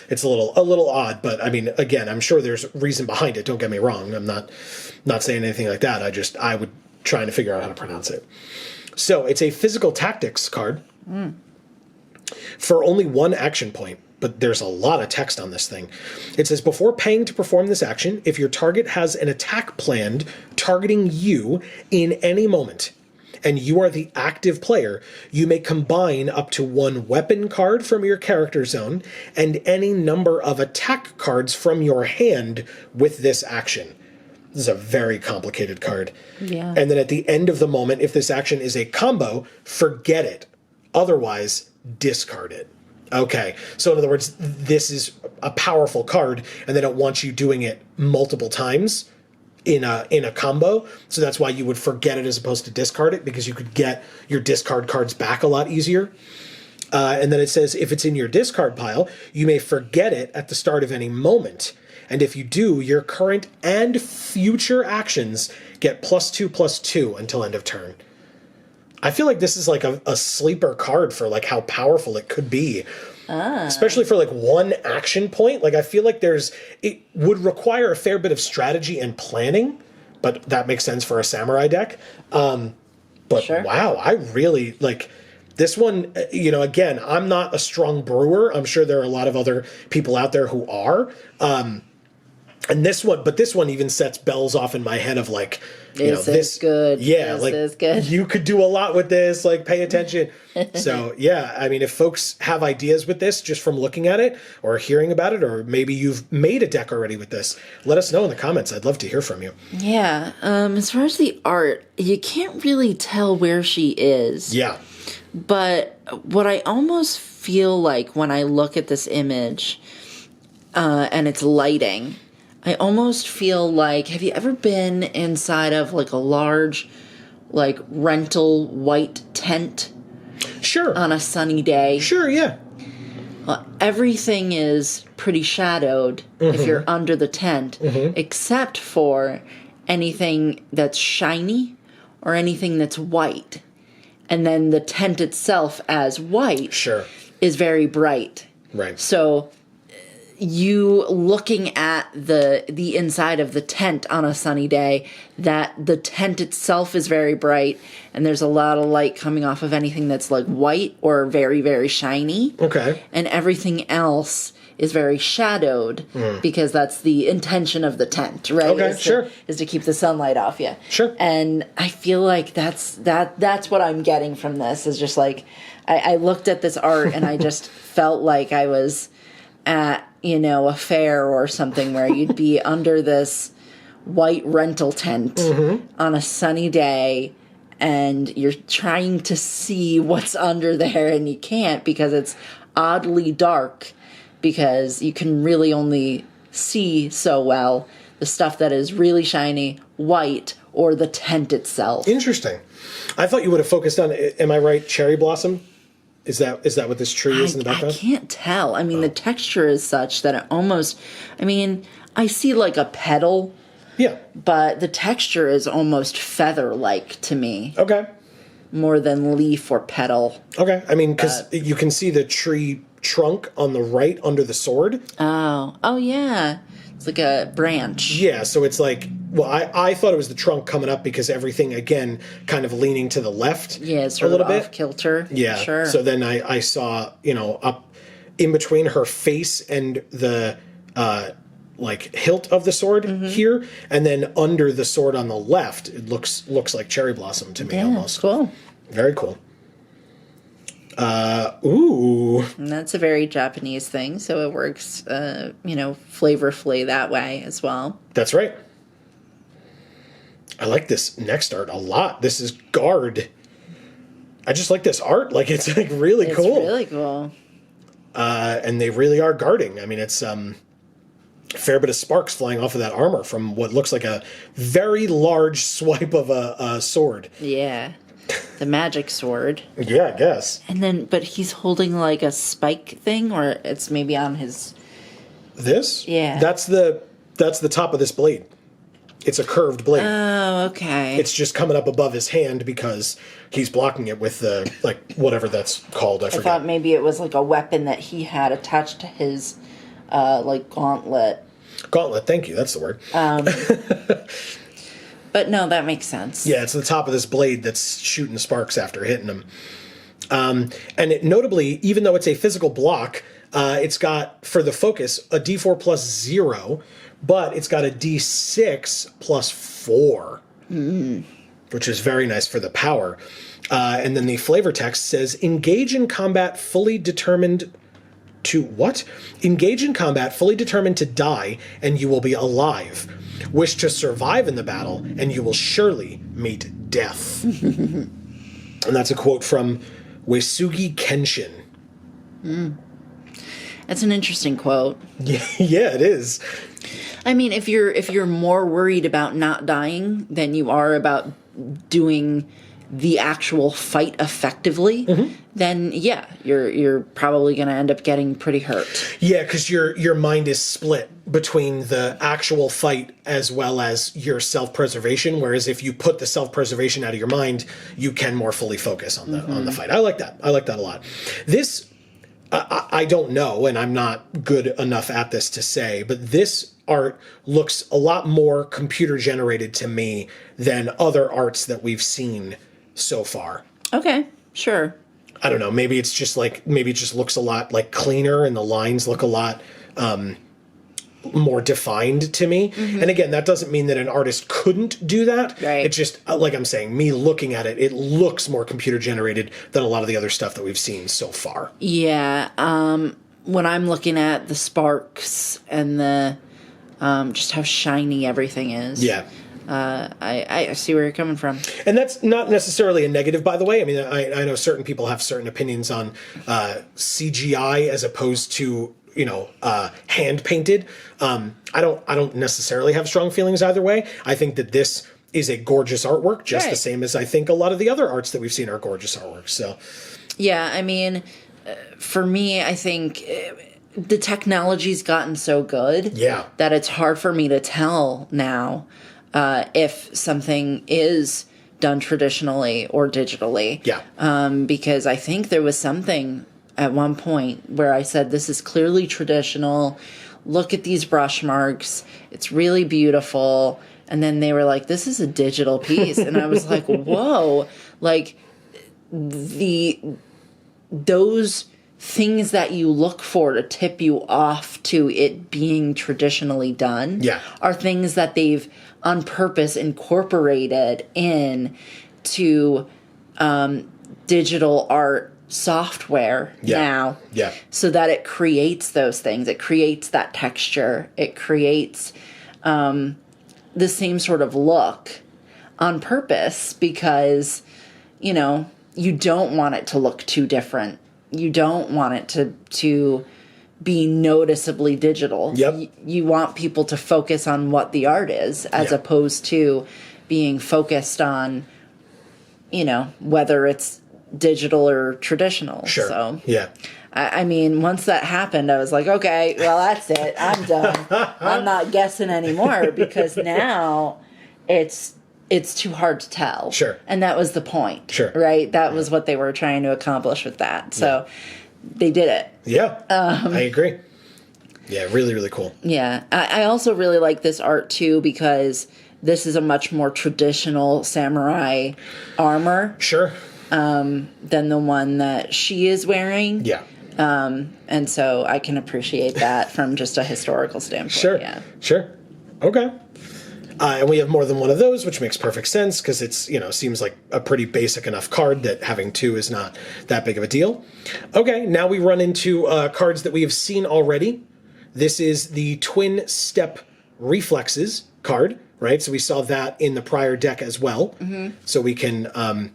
it's a little odd. But, again, I'm sure there's reason behind it. Don't get me wrong. I'm not saying anything like that. I would trying to figure out how to pronounce it. So, it's a physical tactics card for only 1 action point. but there's a lot of text on this thing. It says, before paying to perform this action, if your target has an attack planned targeting you in any moment, and you are the active player, you may combine up to one weapon card from your character zone and any number of attack cards from your hand with this action. This is a very complicated card. Yeah. And then at the end of the moment, if this action is a combo, forget it. Otherwise, discard it. Okay, so in other words, this is a powerful card, and they don't want you doing it multiple times in a combo, so that's why you would forget it as opposed to discard it, because you could get your discard cards back a lot easier. And then it says, if it's in your discard pile, you may forget it at the start of any moment. And if you do, your current and future actions get +2/+2 until end of turn. I feel like this is like a sleeper card for like how powerful it could be. Especially for like one action point. Like I feel like it would require a fair bit of strategy and planning, but that makes sense for a samurai deck. But sure. Wow, I really like this one. Again, I'm not a strong brewer. I'm sure there are a lot of other people out there who are. And this one even sets bells off in my head of like, this is good. Yeah, this like is good. You could do a lot with this. Like, pay attention. So yeah, I mean, if folks have ideas with this just from looking at it or hearing about it, or maybe you've made a deck already with this, let us know in the comments. I'd love to hear from you. Yeah. As far as the art, you can't really tell where she is. Yeah. But what I almost feel like when I look at this image and its lighting, I almost feel like, have you ever been inside of like a large, like rental white tent? Sure. On a sunny day? Sure, yeah. Well, everything is pretty shadowed if you're under the tent, except for anything that's shiny or anything that's white. And then the tent itself as white is very bright. Right. So you looking at the inside of the tent on a sunny day, that the tent itself is very bright, and there's a lot of light coming off of anything that's like white or very, very shiny. Okay. And everything else is very shadowed because that's the intention of the tent, right? Okay, is to keep the sunlight off you. Sure. And I feel like that's what I'm getting from this, is just like I looked at this art and I just felt like I was at a fair or something where you'd be under this white rental tent on a sunny day, and you're trying to see what's under there, and you can't because it's oddly dark, because you can really only see so well the stuff that is really shiny, white, or the tent itself. Interesting. I thought you would have focused on, am I right, cherry blossom? Is that what this tree is in the background? I can't tell. I mean, the texture is such that it almost, I see like a petal. Yeah. But the texture is almost feather-like to me. Okay. More than leaf or petal. Okay. I mean, because you can see the tree trunk on the right under the sword. Oh, yeah. It's like a branch. Yeah, so it's like, well, I thought it was the trunk coming up because everything, again, kind of leaning to the left. Yeah, it's sort a little of bit. off kilter. Yeah, sure. So then I saw, up in between her face and the hilt of the sword here, and then under the sword on the left, it looks like cherry blossom to me almost. Cool. Very cool. Ooh. And that's a very Japanese thing, so it works, flavorfully that way as well. That's right. I like this next art a lot. This is Guard. I just like this art. Like, it's like really cool. It's really cool. And they really are guarding. I mean, it's a fair bit of sparks flying off of that armor from what looks like a very large swipe of a sword. Yeah. The magic sword. Yeah, I guess. And then, but he's holding like a spike thing, or it's maybe on his... This? Yeah. That's the top of this blade. It's a curved blade. Oh, okay. It's just coming up above his hand because he's blocking it with the, whatever that's called. I forget. I thought maybe it was like a weapon that he had attached to his, gauntlet. Gauntlet, thank you. That's the word. But no, that makes sense. Yeah, it's the top of this blade that's shooting sparks after hitting him. And notably, even though it's a physical block, It's got, for the focus, a D4 plus 0, but it's got a D6 plus 4, which is very nice for the power. And then the flavor text says, engage in combat fully determined to what? Engage in combat fully determined to die, and you will be alive. Wish to survive in the battle, and you will surely meet death. And that's a quote from Uesugi Kenshin. That's an interesting quote. Yeah, it is. I mean, if you're more worried about not dying than you are about doing the actual fight effectively, then yeah, you're probably going to end up getting pretty hurt. Yeah, because your mind is split between the actual fight as well as your self-preservation. Whereas if you put the self-preservation out of your mind, you can more fully focus on the fight. I like that. I like that a lot. This, I don't know, and I'm not good enough at this to say, but this art looks a lot more computer generated to me than other arts that we've seen so far. Okay, sure. I don't know. Maybe it just looks a lot like cleaner, and the lines look a lot more defined to me. And again, that doesn't mean that an artist couldn't do that. Right. It's just, like I'm saying, me looking at it, it looks more computer generated than a lot of the other stuff that we've seen so far. Yeah. When I'm looking at the sparks and the just how shiny everything is. Yeah. I see where you're coming from. And that's not necessarily a negative, by the way. I mean, I know certain people have certain opinions on CGI as opposed to, hand painted. I don't necessarily have strong feelings either way. I think that this is a gorgeous artwork, just the same as I think a lot of the other arts that we've seen are gorgeous artworks. So, yeah, I mean, for me, I think the technology's gotten so good that it's hard for me to tell now if something is done traditionally or digitally. Yeah. Because I think there was something at one point where I said, this is clearly traditional. Look at these brush marks. It's really beautiful. And then they were like, this is a digital piece. And I was like, whoa. Like, those things that you look for to tip you off to it being traditionally done are things that they've on purpose incorporated in to digital art software now, so that it creates those things. It creates that texture. It creates the same sort of look on purpose because, you don't want it to look too different. You don't want it to be noticeably digital. Yep. You want people to focus on what the art is as opposed to being focused on, whether it's digital or traditional. Sure. So, yeah. I mean, once that happened, I was like, okay, well, that's it. I'm done. I'm not guessing anymore because now it's too hard to tell. Sure. And that was the point. Sure. Right? That was what they were trying to accomplish with that. So they did it. Yeah. I agree. Yeah, really, really cool. Yeah. I also really like this art, too, because this is a much more traditional samurai armor. Sure. Than the one that she is wearing. Yeah. And so I can appreciate that from just a historical standpoint. Sure. Yeah. Sure. Okay. And we have more than one of those, which makes perfect sense because it's, seems like a pretty basic enough card that having two is not that big of a deal. Okay, now we run into cards that we have seen already. This is the Twin Step Reflexes card, right? So we saw that in the prior deck as well. Mm-hmm. So we can,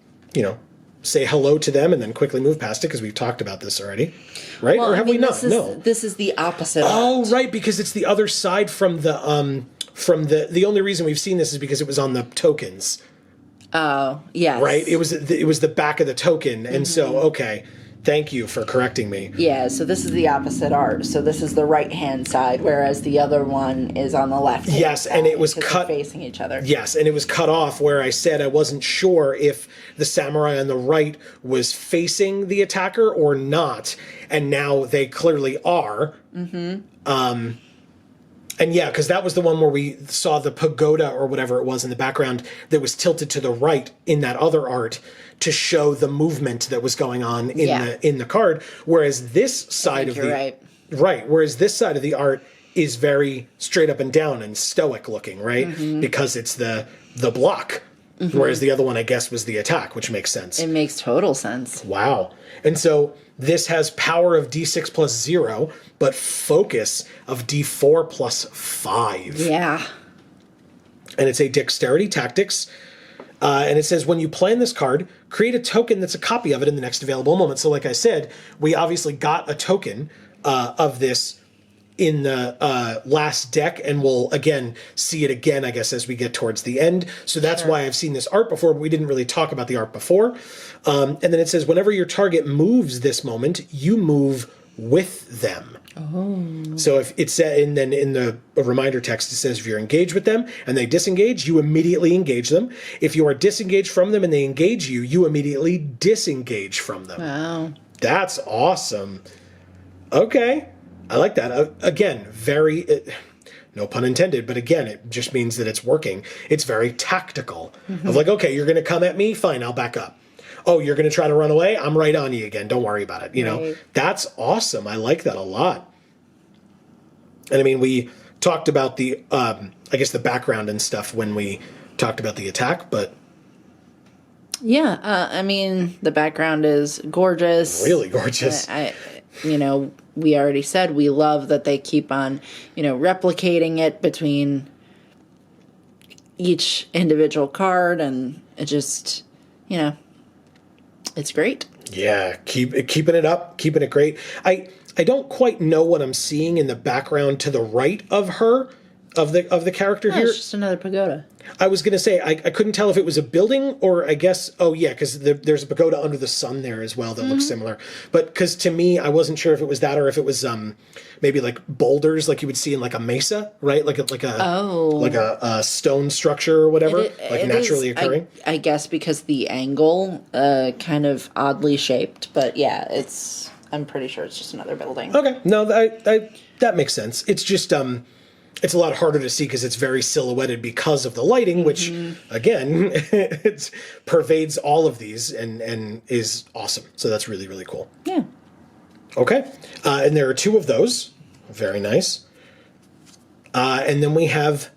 say hello to them and then quickly move past it because we've talked about this already, right? Well, or have we not? No. This is the opposite. Oh, right, because it's the other side from the only reason we've seen this is because it was on the tokens. Oh, yes. Right? It was the back of the token. And so, okay, thank you for correcting me. Yeah, so this is the opposite art. So this is the right-hand side, whereas the other one is on the left. Yes, and it was cut facing each other. Yes, and it was cut off where I said I wasn't sure if the samurai on the right was facing the attacker or not, and now they clearly are. Mm-hmm. And yeah, because that was the one where we saw the pagoda or whatever it was in the background that was tilted to the right in that other art to show the movement that was going on in the card. Whereas this side of the right, whereas this side of the art is very straight up and down and stoic looking, right? Because it's the block. Whereas the other one, I guess, was the attack, which makes sense. It makes total sense. Wow. And so this has power of D6 plus 0, but focus of D4 plus 5. Yeah. And it's a dexterity tactics. And it says, when you play in this card, create a token that's a copy of it in the next available moment. So like I said, we obviously got a token of this in the last deck, and we'll again see it again, I guess, as we get towards the end. So that's why I've seen this art before, but we didn't really talk about the art before. And then it says, whenever your target moves this moment, you move with them. Oh. So if it's and then in the reminder text it says, if you're engaged with them and they disengage, you immediately engage them. If you are disengaged from them and they engage you, you immediately disengage from them. Wow. That's awesome. Okay. I like that. Again, very, no pun intended, but again, it just means that it's working. It's very tactical. Of like, okay, you're going to come at me? Fine, I'll back up. Oh, you're going to try to run away? I'm right on you again. Don't worry about it. You know, that's awesome. I like that a lot. And I mean, we talked about the, I guess, the background and stuff when we talked about the attack, but. Yeah, I mean, the background is gorgeous. Really gorgeous. You know, we already said we love that they keep on, you know, replicating it between each individual card, and it just, you know, it's great. Yeah, keeping it up, keeping it great. I don't quite know what I'm seeing in the background to the right of her, of the character here. It's just another pagoda. I was going to say, I couldn't tell if it was a building or I guess, oh yeah, because there's a pagoda under the sun there as well that looks similar. But because to me, I wasn't sure if it was that or if it was maybe like boulders like you would see in like a mesa, right? Like a stone structure or whatever, like naturally occurring. I guess because the angle kind of oddly shaped. But yeah, I'm pretty sure it's just another building. Okay, no, that makes sense. It's just... it's a lot harder to see because it's very silhouetted because of the lighting, which, again, it pervades all of these and is awesome. So that's really, really cool. Yeah. Okay. And there are 2 of those. Very nice. And then we have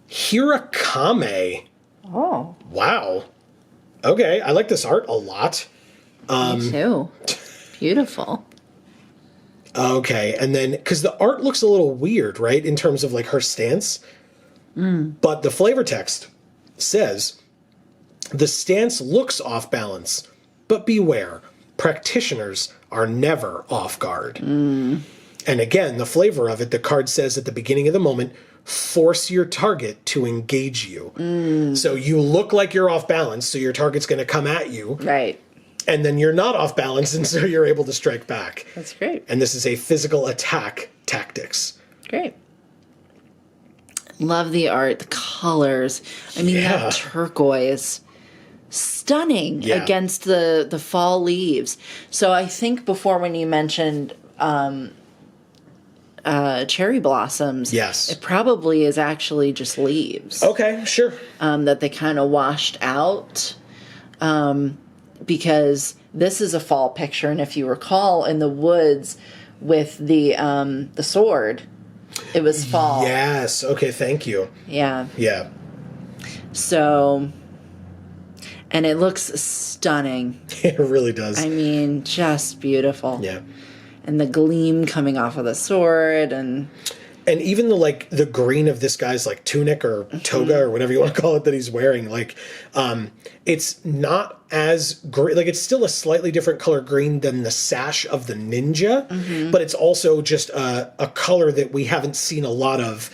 Hirakame. Oh. Wow. Okay. I like this art a lot. Me too. Beautiful. Okay, and then, because the art looks a little weird, right, in terms of, like, her stance. But the flavor text says, the stance looks off balance, but beware, practitioners are never off guard. And again, the flavor of it, the card says at the beginning of the moment, force your target to engage you. So you look like you're off balance, so your target's going to come at you. Right. And then you're not off balance, and so you're able to strike back. That's great. And this is a physical attack tactics. Great. Love the art, the colors. I mean, that turquoise, stunning against the fall leaves. So I think before when you mentioned cherry blossoms, yes, it probably is actually just leaves. Okay, sure. That they kind of washed out. Because this is a fall picture, and if you recall, in the woods with the sword, it was fall. Yes. Okay. Thank you. Yeah. Yeah. So, and it looks stunning. It really does. I mean, just beautiful. Yeah. And the gleam coming off of the sword, and even the green of this guy's like tunic or toga or whatever you want to call it that he's wearing, like, it's not as green. Like, it's still a slightly different color green than the sash of the ninja, but it's also just a color that we haven't seen a lot of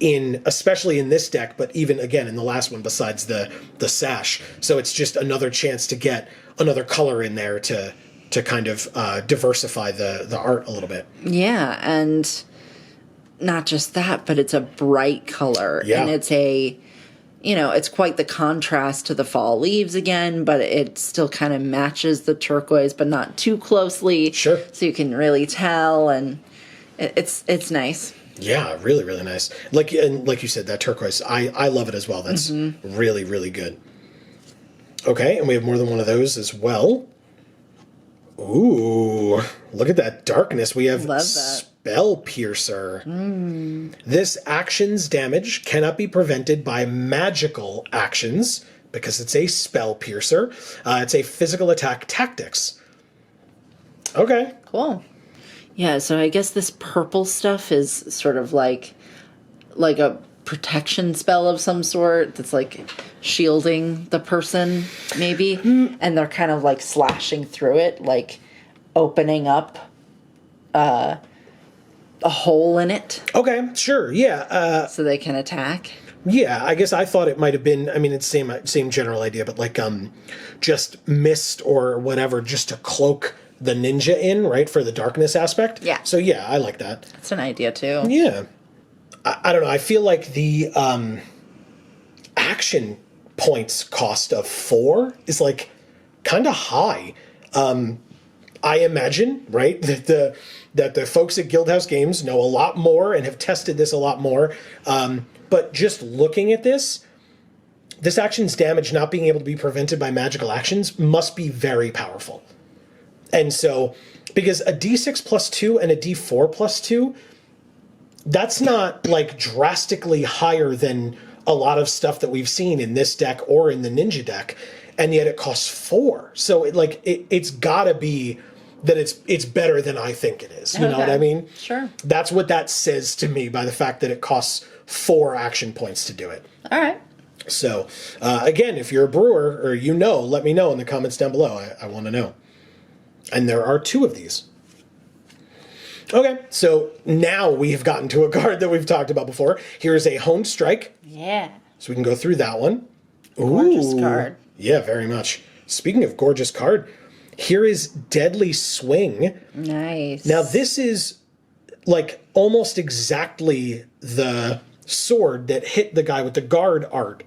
especially in this deck, but even again in the last one besides the sash. So it's just another chance to get another color in there to kind of diversify the art a little bit. Yeah, and not just that, but it's a bright color. Yeah. And it's it's quite the contrast to the fall leaves again, but it still kind of matches the turquoise, but not too closely. Sure. So you can really tell, and it's nice. Yeah, really, really nice. And like you said, that turquoise, I love it as well. That's really, really good. Okay, and we have more than one of those as well. Ooh, look at that darkness. We have Love that. Spell Piercer. This action's damage cannot be prevented by magical actions because it's a Spell Piercer. It's a physical attack tactics. Okay. Cool. Yeah, so I guess this purple stuff is sort of like a protection spell of some sort that's like shielding the person, maybe. And they're kind of like slashing through it, like opening up a hole in it. Okay, sure, yeah. So they can attack. Yeah, I guess I thought it might have been, I mean, it's same general idea, but like just mist or whatever, just to cloak the ninja in, right, for the darkness aspect. Yeah. So yeah, I like that. That's an idea too. Yeah. I don't know, I feel like the action points cost of 4 is like kind of high. I imagine, right, that the folks at Guildhouse Games know a lot more and have tested this a lot more. But just looking at this action's damage not being able to be prevented by magical actions must be very powerful. And so, because a d6 plus 2 and a d4 plus 2, that's not like drastically higher than a lot of stuff that we've seen in this deck or in the ninja deck, and yet it costs 4. So it's gotta be that it's better than I think it is. You know what I mean? Sure. That's what that says to me by the fact that it costs 4 action points to do it. All right. So, again, if you're a brewer or let me know in the comments down below. I want to know. And there are 2 of these. Okay, so now we have gotten to a card that we've talked about before. Here's a Honed Strike. Yeah. So we can go through that one. Gorgeous card. Yeah, very much. Speaking of gorgeous card, here is Deadly Swing. Nice. Now this is like almost exactly the sword that hit the guy with the guard art.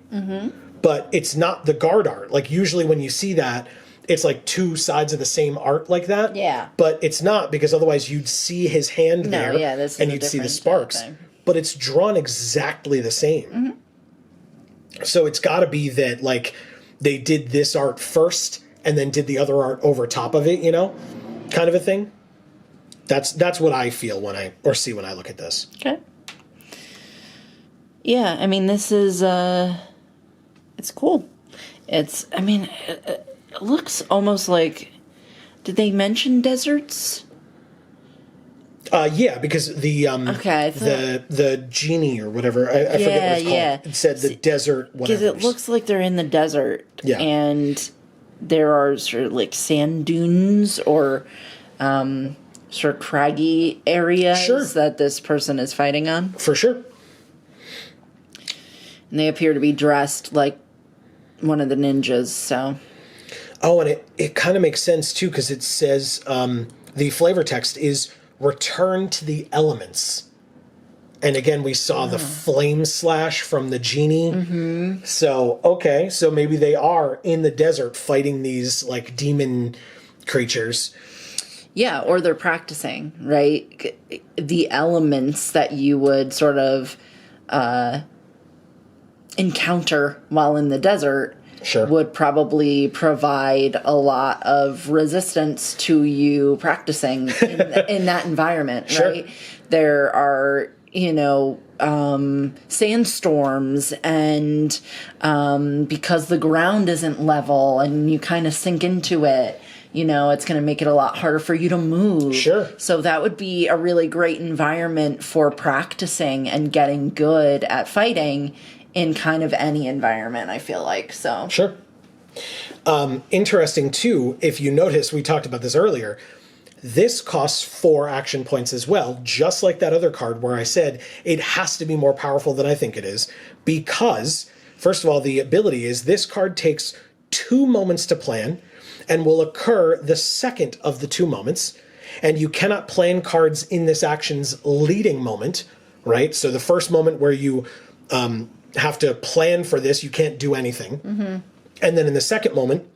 But it's not the guard art. Like usually when you see that, it's like 2 sides of the same art like that. Yeah. But it's not, because otherwise you'd see his hand there this is and a you'd see the different sparks. thing. But it's drawn exactly the same. So it's got to be that like they did this art first and then did the other art over top of it, kind of a thing. That's what I feel see when I look at this. Okay. Yeah, I mean, this is, it's cool. It looks almost like, did they mention deserts? Yeah, because the the genie or whatever, I forget what it's called. It said the desert whatever. Because it looks like they're in the desert. Yeah. And there are sort of like sand dunes or sort of craggy areas that this person is fighting on. For sure. And they appear to be dressed like one of the ninjas, so. Oh, and it kind of makes sense too, because it says the flavor text is return to the elements. And again, we saw the flame slash from the genie. So, okay, so maybe they are in the desert fighting these like demon creatures. Yeah, or they're practicing, right? The elements that you would sort of encounter while in the desert would probably provide a lot of resistance to you practicing in that environment, right? There are, sandstorms and because the ground isn't level and you kind of sink into it, it's going to make it a lot harder for you to move. Sure. So that would be a really great environment for practicing and getting good at fighting in kind of any environment, I feel like. So Sure. Interesting, too, if you notice, we talked about this earlier, this costs 4 action points as well, just like that other card where I said it has to be more powerful than I think it is, because, first of all, the ability is this card takes 2 moments to plan and will occur the second of the 2 moments, and you cannot plan cards in this action's leading moment, right? So the first moment where you have to plan for this, you can't do anything. And then in the second moment,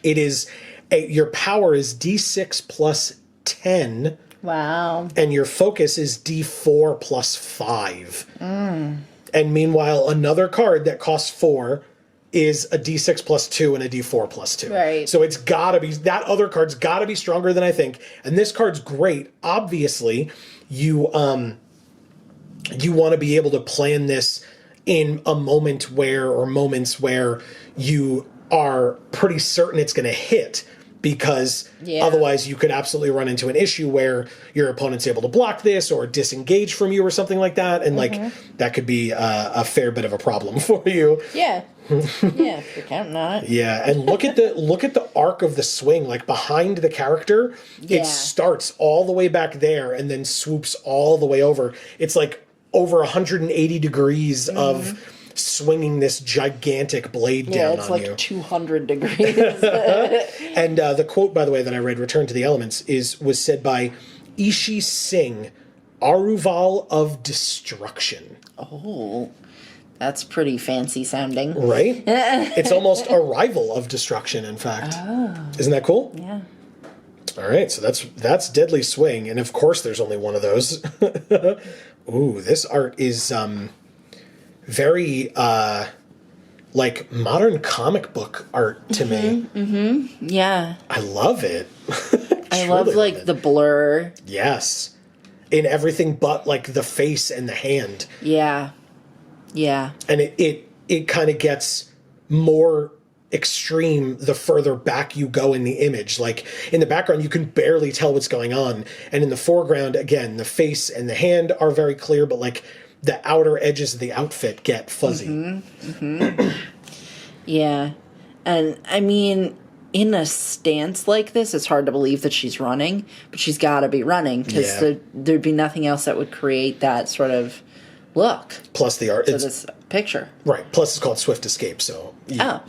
it is your power is d6 plus 10 Wow. And your focus is D4 plus 5. And meanwhile, another card that costs 4 is a D6 plus 2 and a D4 plus 2. Right. So it's gotta be, that other card's gotta be stronger than I think. And this card's great. Obviously, you want to be able to plan this in a moment where, or moments where you are pretty certain it's going to hit, because otherwise you could absolutely run into an issue where your opponent's able to block this or disengage from you or something like that, and like that could be a fair bit of a problem for you. Yeah. Yeah, if you're counting on it. Yeah, and look at the arc of the swing, like behind the character. Yeah. It starts all the way back there and then swoops all the way over. It's like over 180 degrees of swinging this gigantic blade down on you. Yeah, it's like 200 degrees. And the quote, by the way, that I read, "Return to the Elements," was said by Ishi Singh, Aruval of Destruction. Oh, that's pretty fancy sounding. Right? It's almost a rival of Destruction, in fact. Oh. Isn't that cool? Yeah. All right, so that's Deadly Swing, and of course there's only one of those. Ooh, this art is very like modern comic book art to me. Yeah. I love it. I love like the blur. Yes. In everything but like the face and the hand. Yeah. Yeah. And it kind of gets more extreme the further back you go in the image. Like in the background you can barely tell what's going on, and in the foreground, again, the face and the hand are very clear, but like the outer edges of the outfit get fuzzy. Yeah. And I mean, in a stance like this, it's hard to believe that she's running, but she's got to be running, because there'd be nothing else that would create that sort of look. Plus the art. To this picture. Right. Plus it's called Swift Escape, so. Yeah.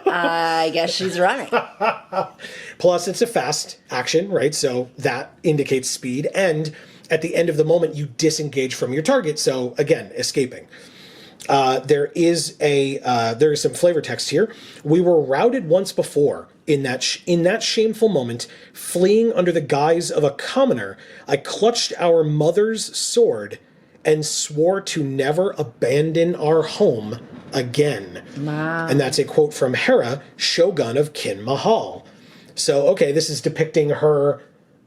I guess she's running. Plus it's a fast action, right? So that indicates speed, and at the end of the moment you disengage from your target, so again, escaping. There is some flavor text here. "We were routed once before. In that shameful moment, fleeing under the guise of a commoner, I clutched our mother's sword and swore to never abandon our home again." Wow. And that's a quote from Hera, Shogun of Kin Mahal. So, okay, this is depicting her,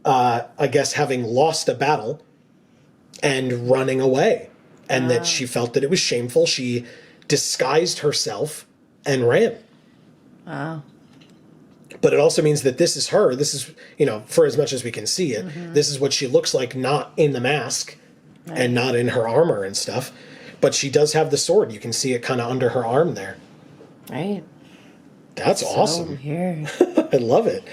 I guess, having lost a battle and running away. And that she felt that it was shameful. She disguised herself and ran. Wow. But it also means that this is her. This is, for as much as we can see it, this is what she looks like, not in the mask and not in her armor and stuff. But she does have the sword. You can see it kind of under her arm there. Right. That's awesome. Weird. I love it.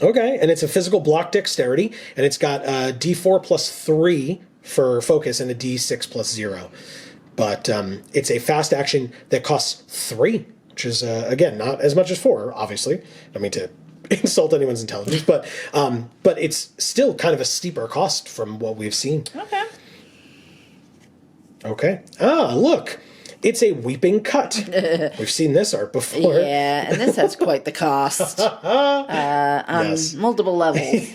Okay, and it's a physical block dexterity, and it's got D4 plus 3 for focus and a D6 plus 0. But it's a fast action that costs 3, which is, again, not as much as 4, obviously. I don't mean to insult anyone's intelligence, but it's still kind of a steeper cost from what we've seen. Okay. Ah, look. It's a weeping cut. We've seen this art before. Yeah, and this has quite the cost on multiple levels.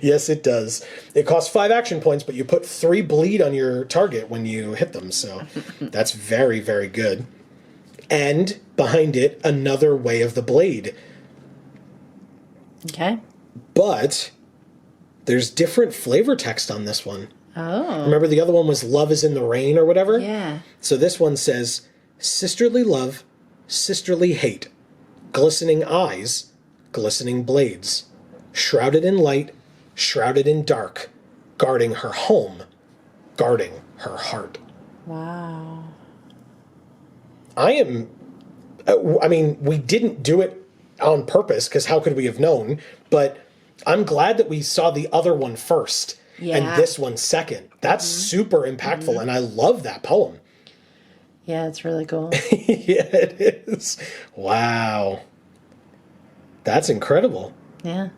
Yes, it does. It costs 5 action points, but you put 3 bleed on your target when you hit them, so that's very, very good. And behind it, another Way of the Blade. Okay. But there's different flavor text on this one. Oh. Remember the other one was Love is in the Rain or whatever? Yeah. So this one says, sisterly love, sisterly hate, glistening eyes, glistening blades, shrouded in light, shrouded in dark, guarding her home, guarding her heart. Wow. I mean, we didn't do it on purpose, because how could we have known? But I'm glad that we saw the other one first. Yeah. And this one second. That's super impactful, and I love that poem. Yeah, it's really cool. Yeah, it is. Wow. That's incredible. Yeah.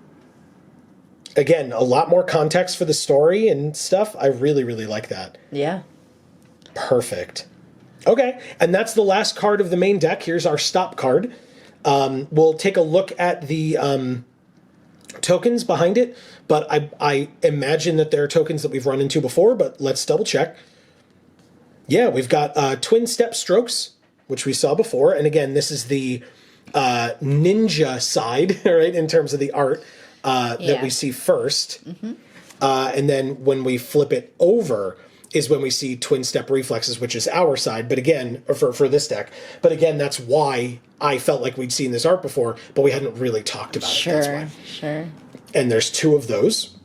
Again, a lot more context for the story and stuff. I really, really like that. Yeah. Perfect. Okay, and that's the last card of the main deck. Here's our stop card. We'll take a look at the tokens behind it, but I imagine that there are tokens that we've run into before, but let's double check. Yeah, we've got twin step strokes, which we saw before. And again, this is the ninja side, right, in terms of the art that we see first. And then when we flip it over is when we see twin step reflexes, which is our side. But again, for this deck. But again, that's why I felt like we'd seen this art before, but we hadn't really talked about it. That's why. Sure. And there's 2 of those.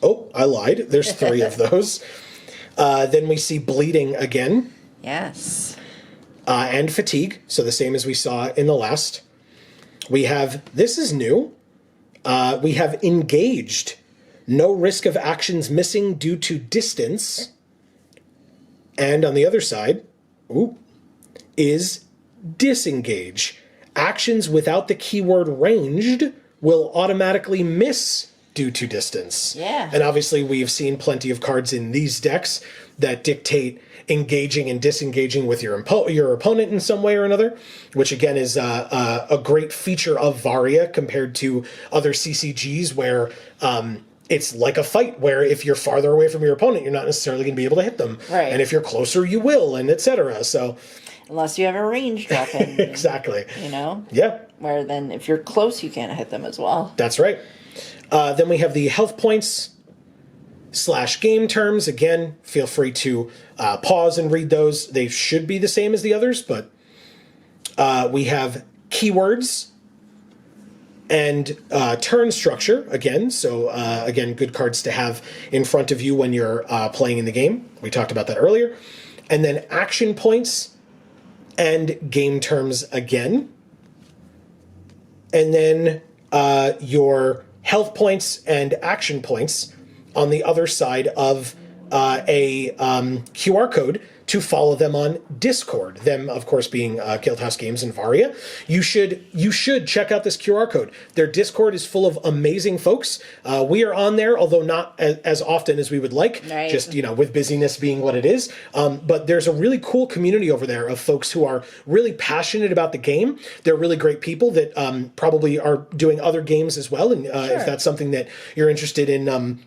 Oh, I lied. There's 3 of those. Then we see bleeding again. Yes. And fatigue. So the same as we saw in the last. We have, this is new. We have engaged. No risk of actions missing due to distance. And on the other side, is disengage. Actions without the keyword ranged will automatically miss due to distance. Yeah. And obviously we've seen plenty of cards in these decks that dictate engaging and disengaging with your opponent in some way or another, which again is a great feature of Varia compared to other CCGs where it's like a fight where if you're farther away from your opponent, you're not necessarily going to be able to hit them. Right. And if you're closer, you will, and etc. So, unless you have a ranged weapon. exactly. You know? Yeah. Where then if you're close, you can't hit them as well. That's right. Then we have the health points / game terms. Again, feel free to pause and read those. They should be the same as the others, but we have keywords and turn structure again. So again, good cards to have in front of you when you're playing in the game. We talked about that earlier. And then action points and game terms again. And then your health points and action points on the other side of a QR code to follow them on Discord. Them, of course, being Guildhouse Games and Varia. You should check out this QR code. Their Discord is full of amazing folks. We are on there, although not as often as we would like. Right. Just with busyness being what it is. But there's a really cool community over there of folks who are really passionate about the game. They're really great people that probably are doing other games as well. And if that's something that you're interested in.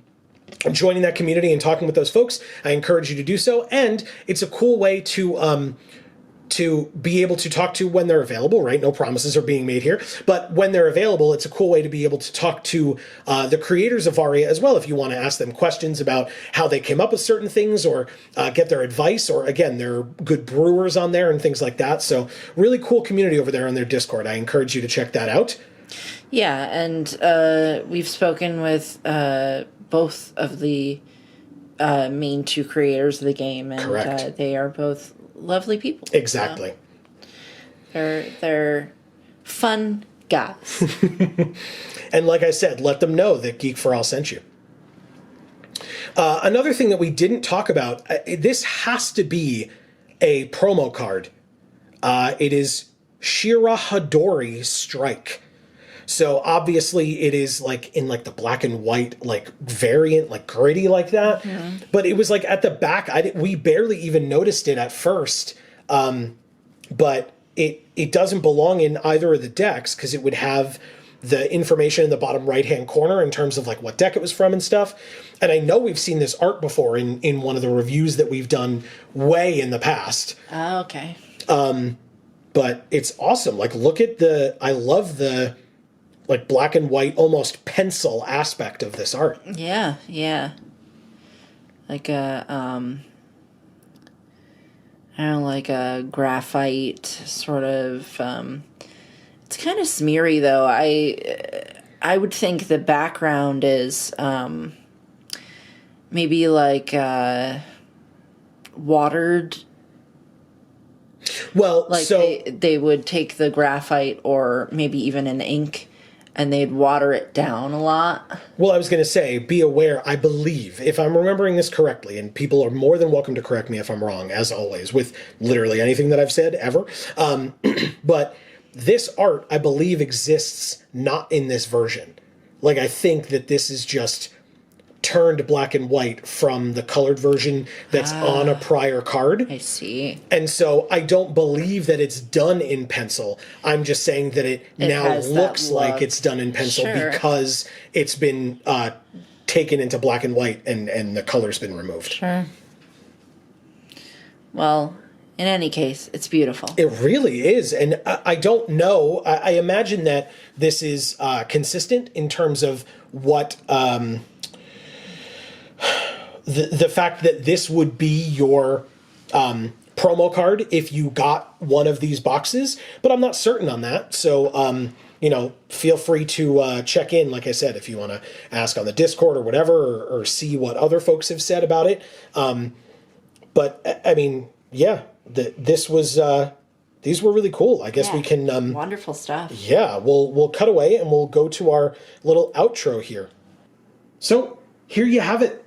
Joining that community and talking with those folks, I encourage you to do so. And it's a cool way to be able to talk to when they're available, right? No promises are being made here, but when they're available, it's a cool way to be able to talk to the creators of Varia as well. If you want to ask them questions about how they came up with certain things or get their advice, or again, there are good brewers on there and things like that. So really cool community over there on their Discord. I encourage you to check that out. Yeah. And we've spoken with both of the main 2 creators of the game, and they are both lovely people. Exactly. They're fun guys. And like I said, let them know that Geek for All sent you. Another thing that we didn't talk about, this has to be a promo card. It is Shira Hadori Strike. So obviously it is in the black and white variant, gritty like that. Mm-hmm. But it was at the back. We barely even noticed it at first. But it doesn't belong in either of the decks because it would have the information in the bottom right hand corner in terms of what deck it was from and stuff. And I know we've seen this art before in one of the reviews that we've done way in the past. Oh, okay. But it's awesome. Look at I love the black and white, almost pencil aspect of this art. Yeah. Like a a graphite sort of. It's kind of smeary though. I would think the background is maybe watered. Well, so they would take the graphite or maybe even an ink, and they'd water it down a lot. Well, I was going to say, be aware, I believe, if I'm remembering this correctly, and people are more than welcome to correct me if I'm wrong, as always, with literally anything that I've said, ever. But this art, I believe, exists not in this version. I think that this is just turned black and white from the colored version that's on a prior card. I see. And so I don't believe that it's done in pencil. I'm just saying that it now looks like it's done in pencil because it's been taken into black and white and the color's been removed. Sure. Well, in any case, it's beautiful. It really is. And I don't know. I imagine that this is consistent in terms of what the fact that this would be your promo card if you got one of these boxes. But I'm not certain on that. So, you know, feel free to check in, like I said, if you want to ask on the Discord or whatever, or see what other folks have said about it. But, I mean, yeah. This was these were really cool. I guess we can wonderful stuff. Yeah, we'll cut away and we'll go to our little outro here. So here you have it,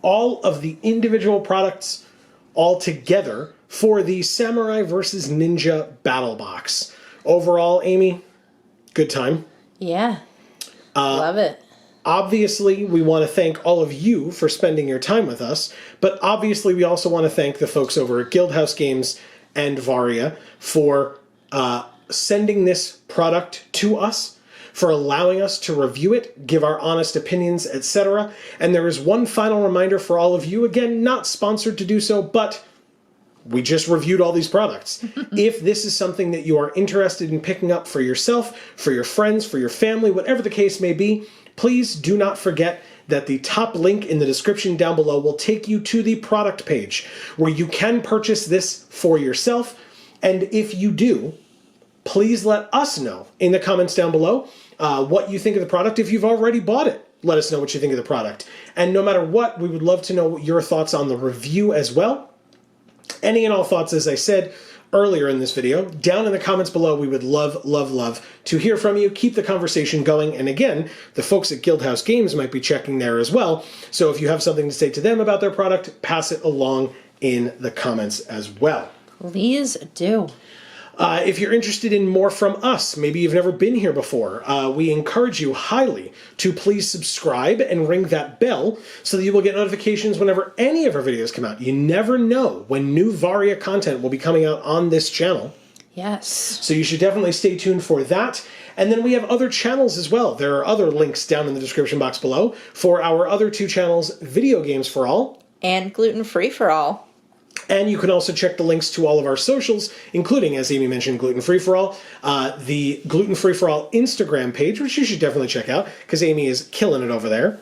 all of the individual products all together for the Samurai versus Ninja Battle Box. Overall, Amy, good time. Yeah, love it. Obviously, we want to thank all of you for spending your time with us, but obviously we also want to thank the folks over at Guildhouse Games and Varia for sending this product to us, for allowing us to review it, give our honest opinions, etc. And there is one final reminder for all of you, again, not sponsored to do so, but we just reviewed all these products. If this is something that you are interested in picking up for yourself, for your friends, for your family, whatever the case may be, please do not forget that the top link in the description down below will take you to the product page where you can purchase this for yourself. And if you do, please let us know in the comments down below what you think of the product. If you've already bought it, let us know what you think of the product. And no matter what, we would love to know your thoughts on the review as well. Any and all thoughts, as I said earlier in this video, down in the comments below. We would love, love, love to hear from you. Keep the conversation going. And again, the folks at Guildhouse Games might be checking there as well. So if you have something to say to them about their product, pass it along in the comments as well. Please do. If you're interested in more from us, maybe you've never been here before, we encourage you highly to please subscribe and ring that bell so that you will get notifications whenever any of our videos come out. You never know when new Varia content will be coming out on this channel. Yes. So you should definitely stay tuned for that. And then we have other channels as well. There are other links down in the description box below for our other two channels, Video Games for All and Gluten Free for All. And you can also check the links to all of our socials, including, as Amy mentioned, Gluten Free for All, the Gluten Free for All Instagram page, which you should definitely check out, because Amy is killing it over there.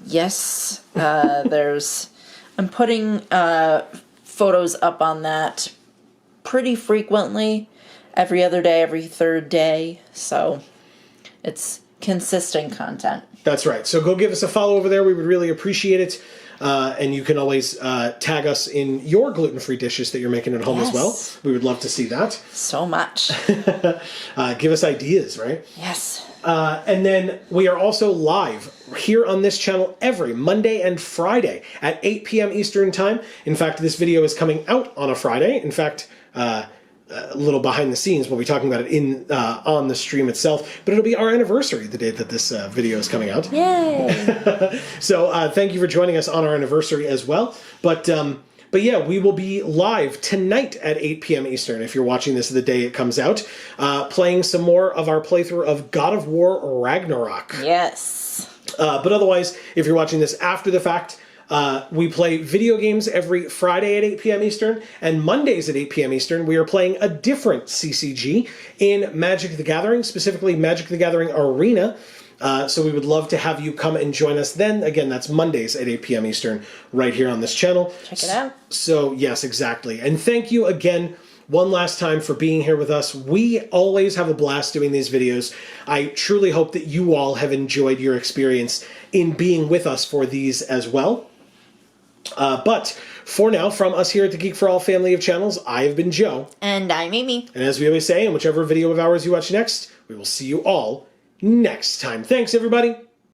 Yes, I'm putting photos up on that pretty frequently, every other day, every third day, so it's consistent content. That's right. So go give us a follow over there. We would really appreciate it. And you can always tag us in your gluten-free dishes that you're making at home as well. We would love to see that. So much. Give us ideas, right? Yes. And then we are also live here on this channel every Monday and Friday at 8 p.m. Eastern Time. In fact, this video is coming out on a Friday. In fact, a little behind the scenes, we'll be talking about it on the stream itself, but it'll be our anniversary the day that this video is coming out. Yay! So thank you for joining us on our anniversary as well. But yeah, we will be live tonight at 8 p.m. Eastern, if you're watching this the day it comes out, playing some more of our playthrough of God of War Ragnarok. Yes. But otherwise, if you're watching this after the fact, we play video games every Friday at 8 p.m. Eastern, and Mondays at 8 p.m. Eastern, we are playing a different CCG in Magic the Gathering, specifically Magic the Gathering Arena. So we would love to have you come and join us then. Again, that's Mondays at 8 p.m. Eastern, right here on this channel. Check it out. So, yes, exactly. And thank you again one last time for being here with us. We always have a blast doing these videos. I truly hope that you all have enjoyed your experience in being with us for these as well. But for now, from us here at the Geek for All family of channels, I have been Joe. And I'm Amy. And as we always say, in whichever video of ours you watch next, we will see you all next time. Thanks, everybody.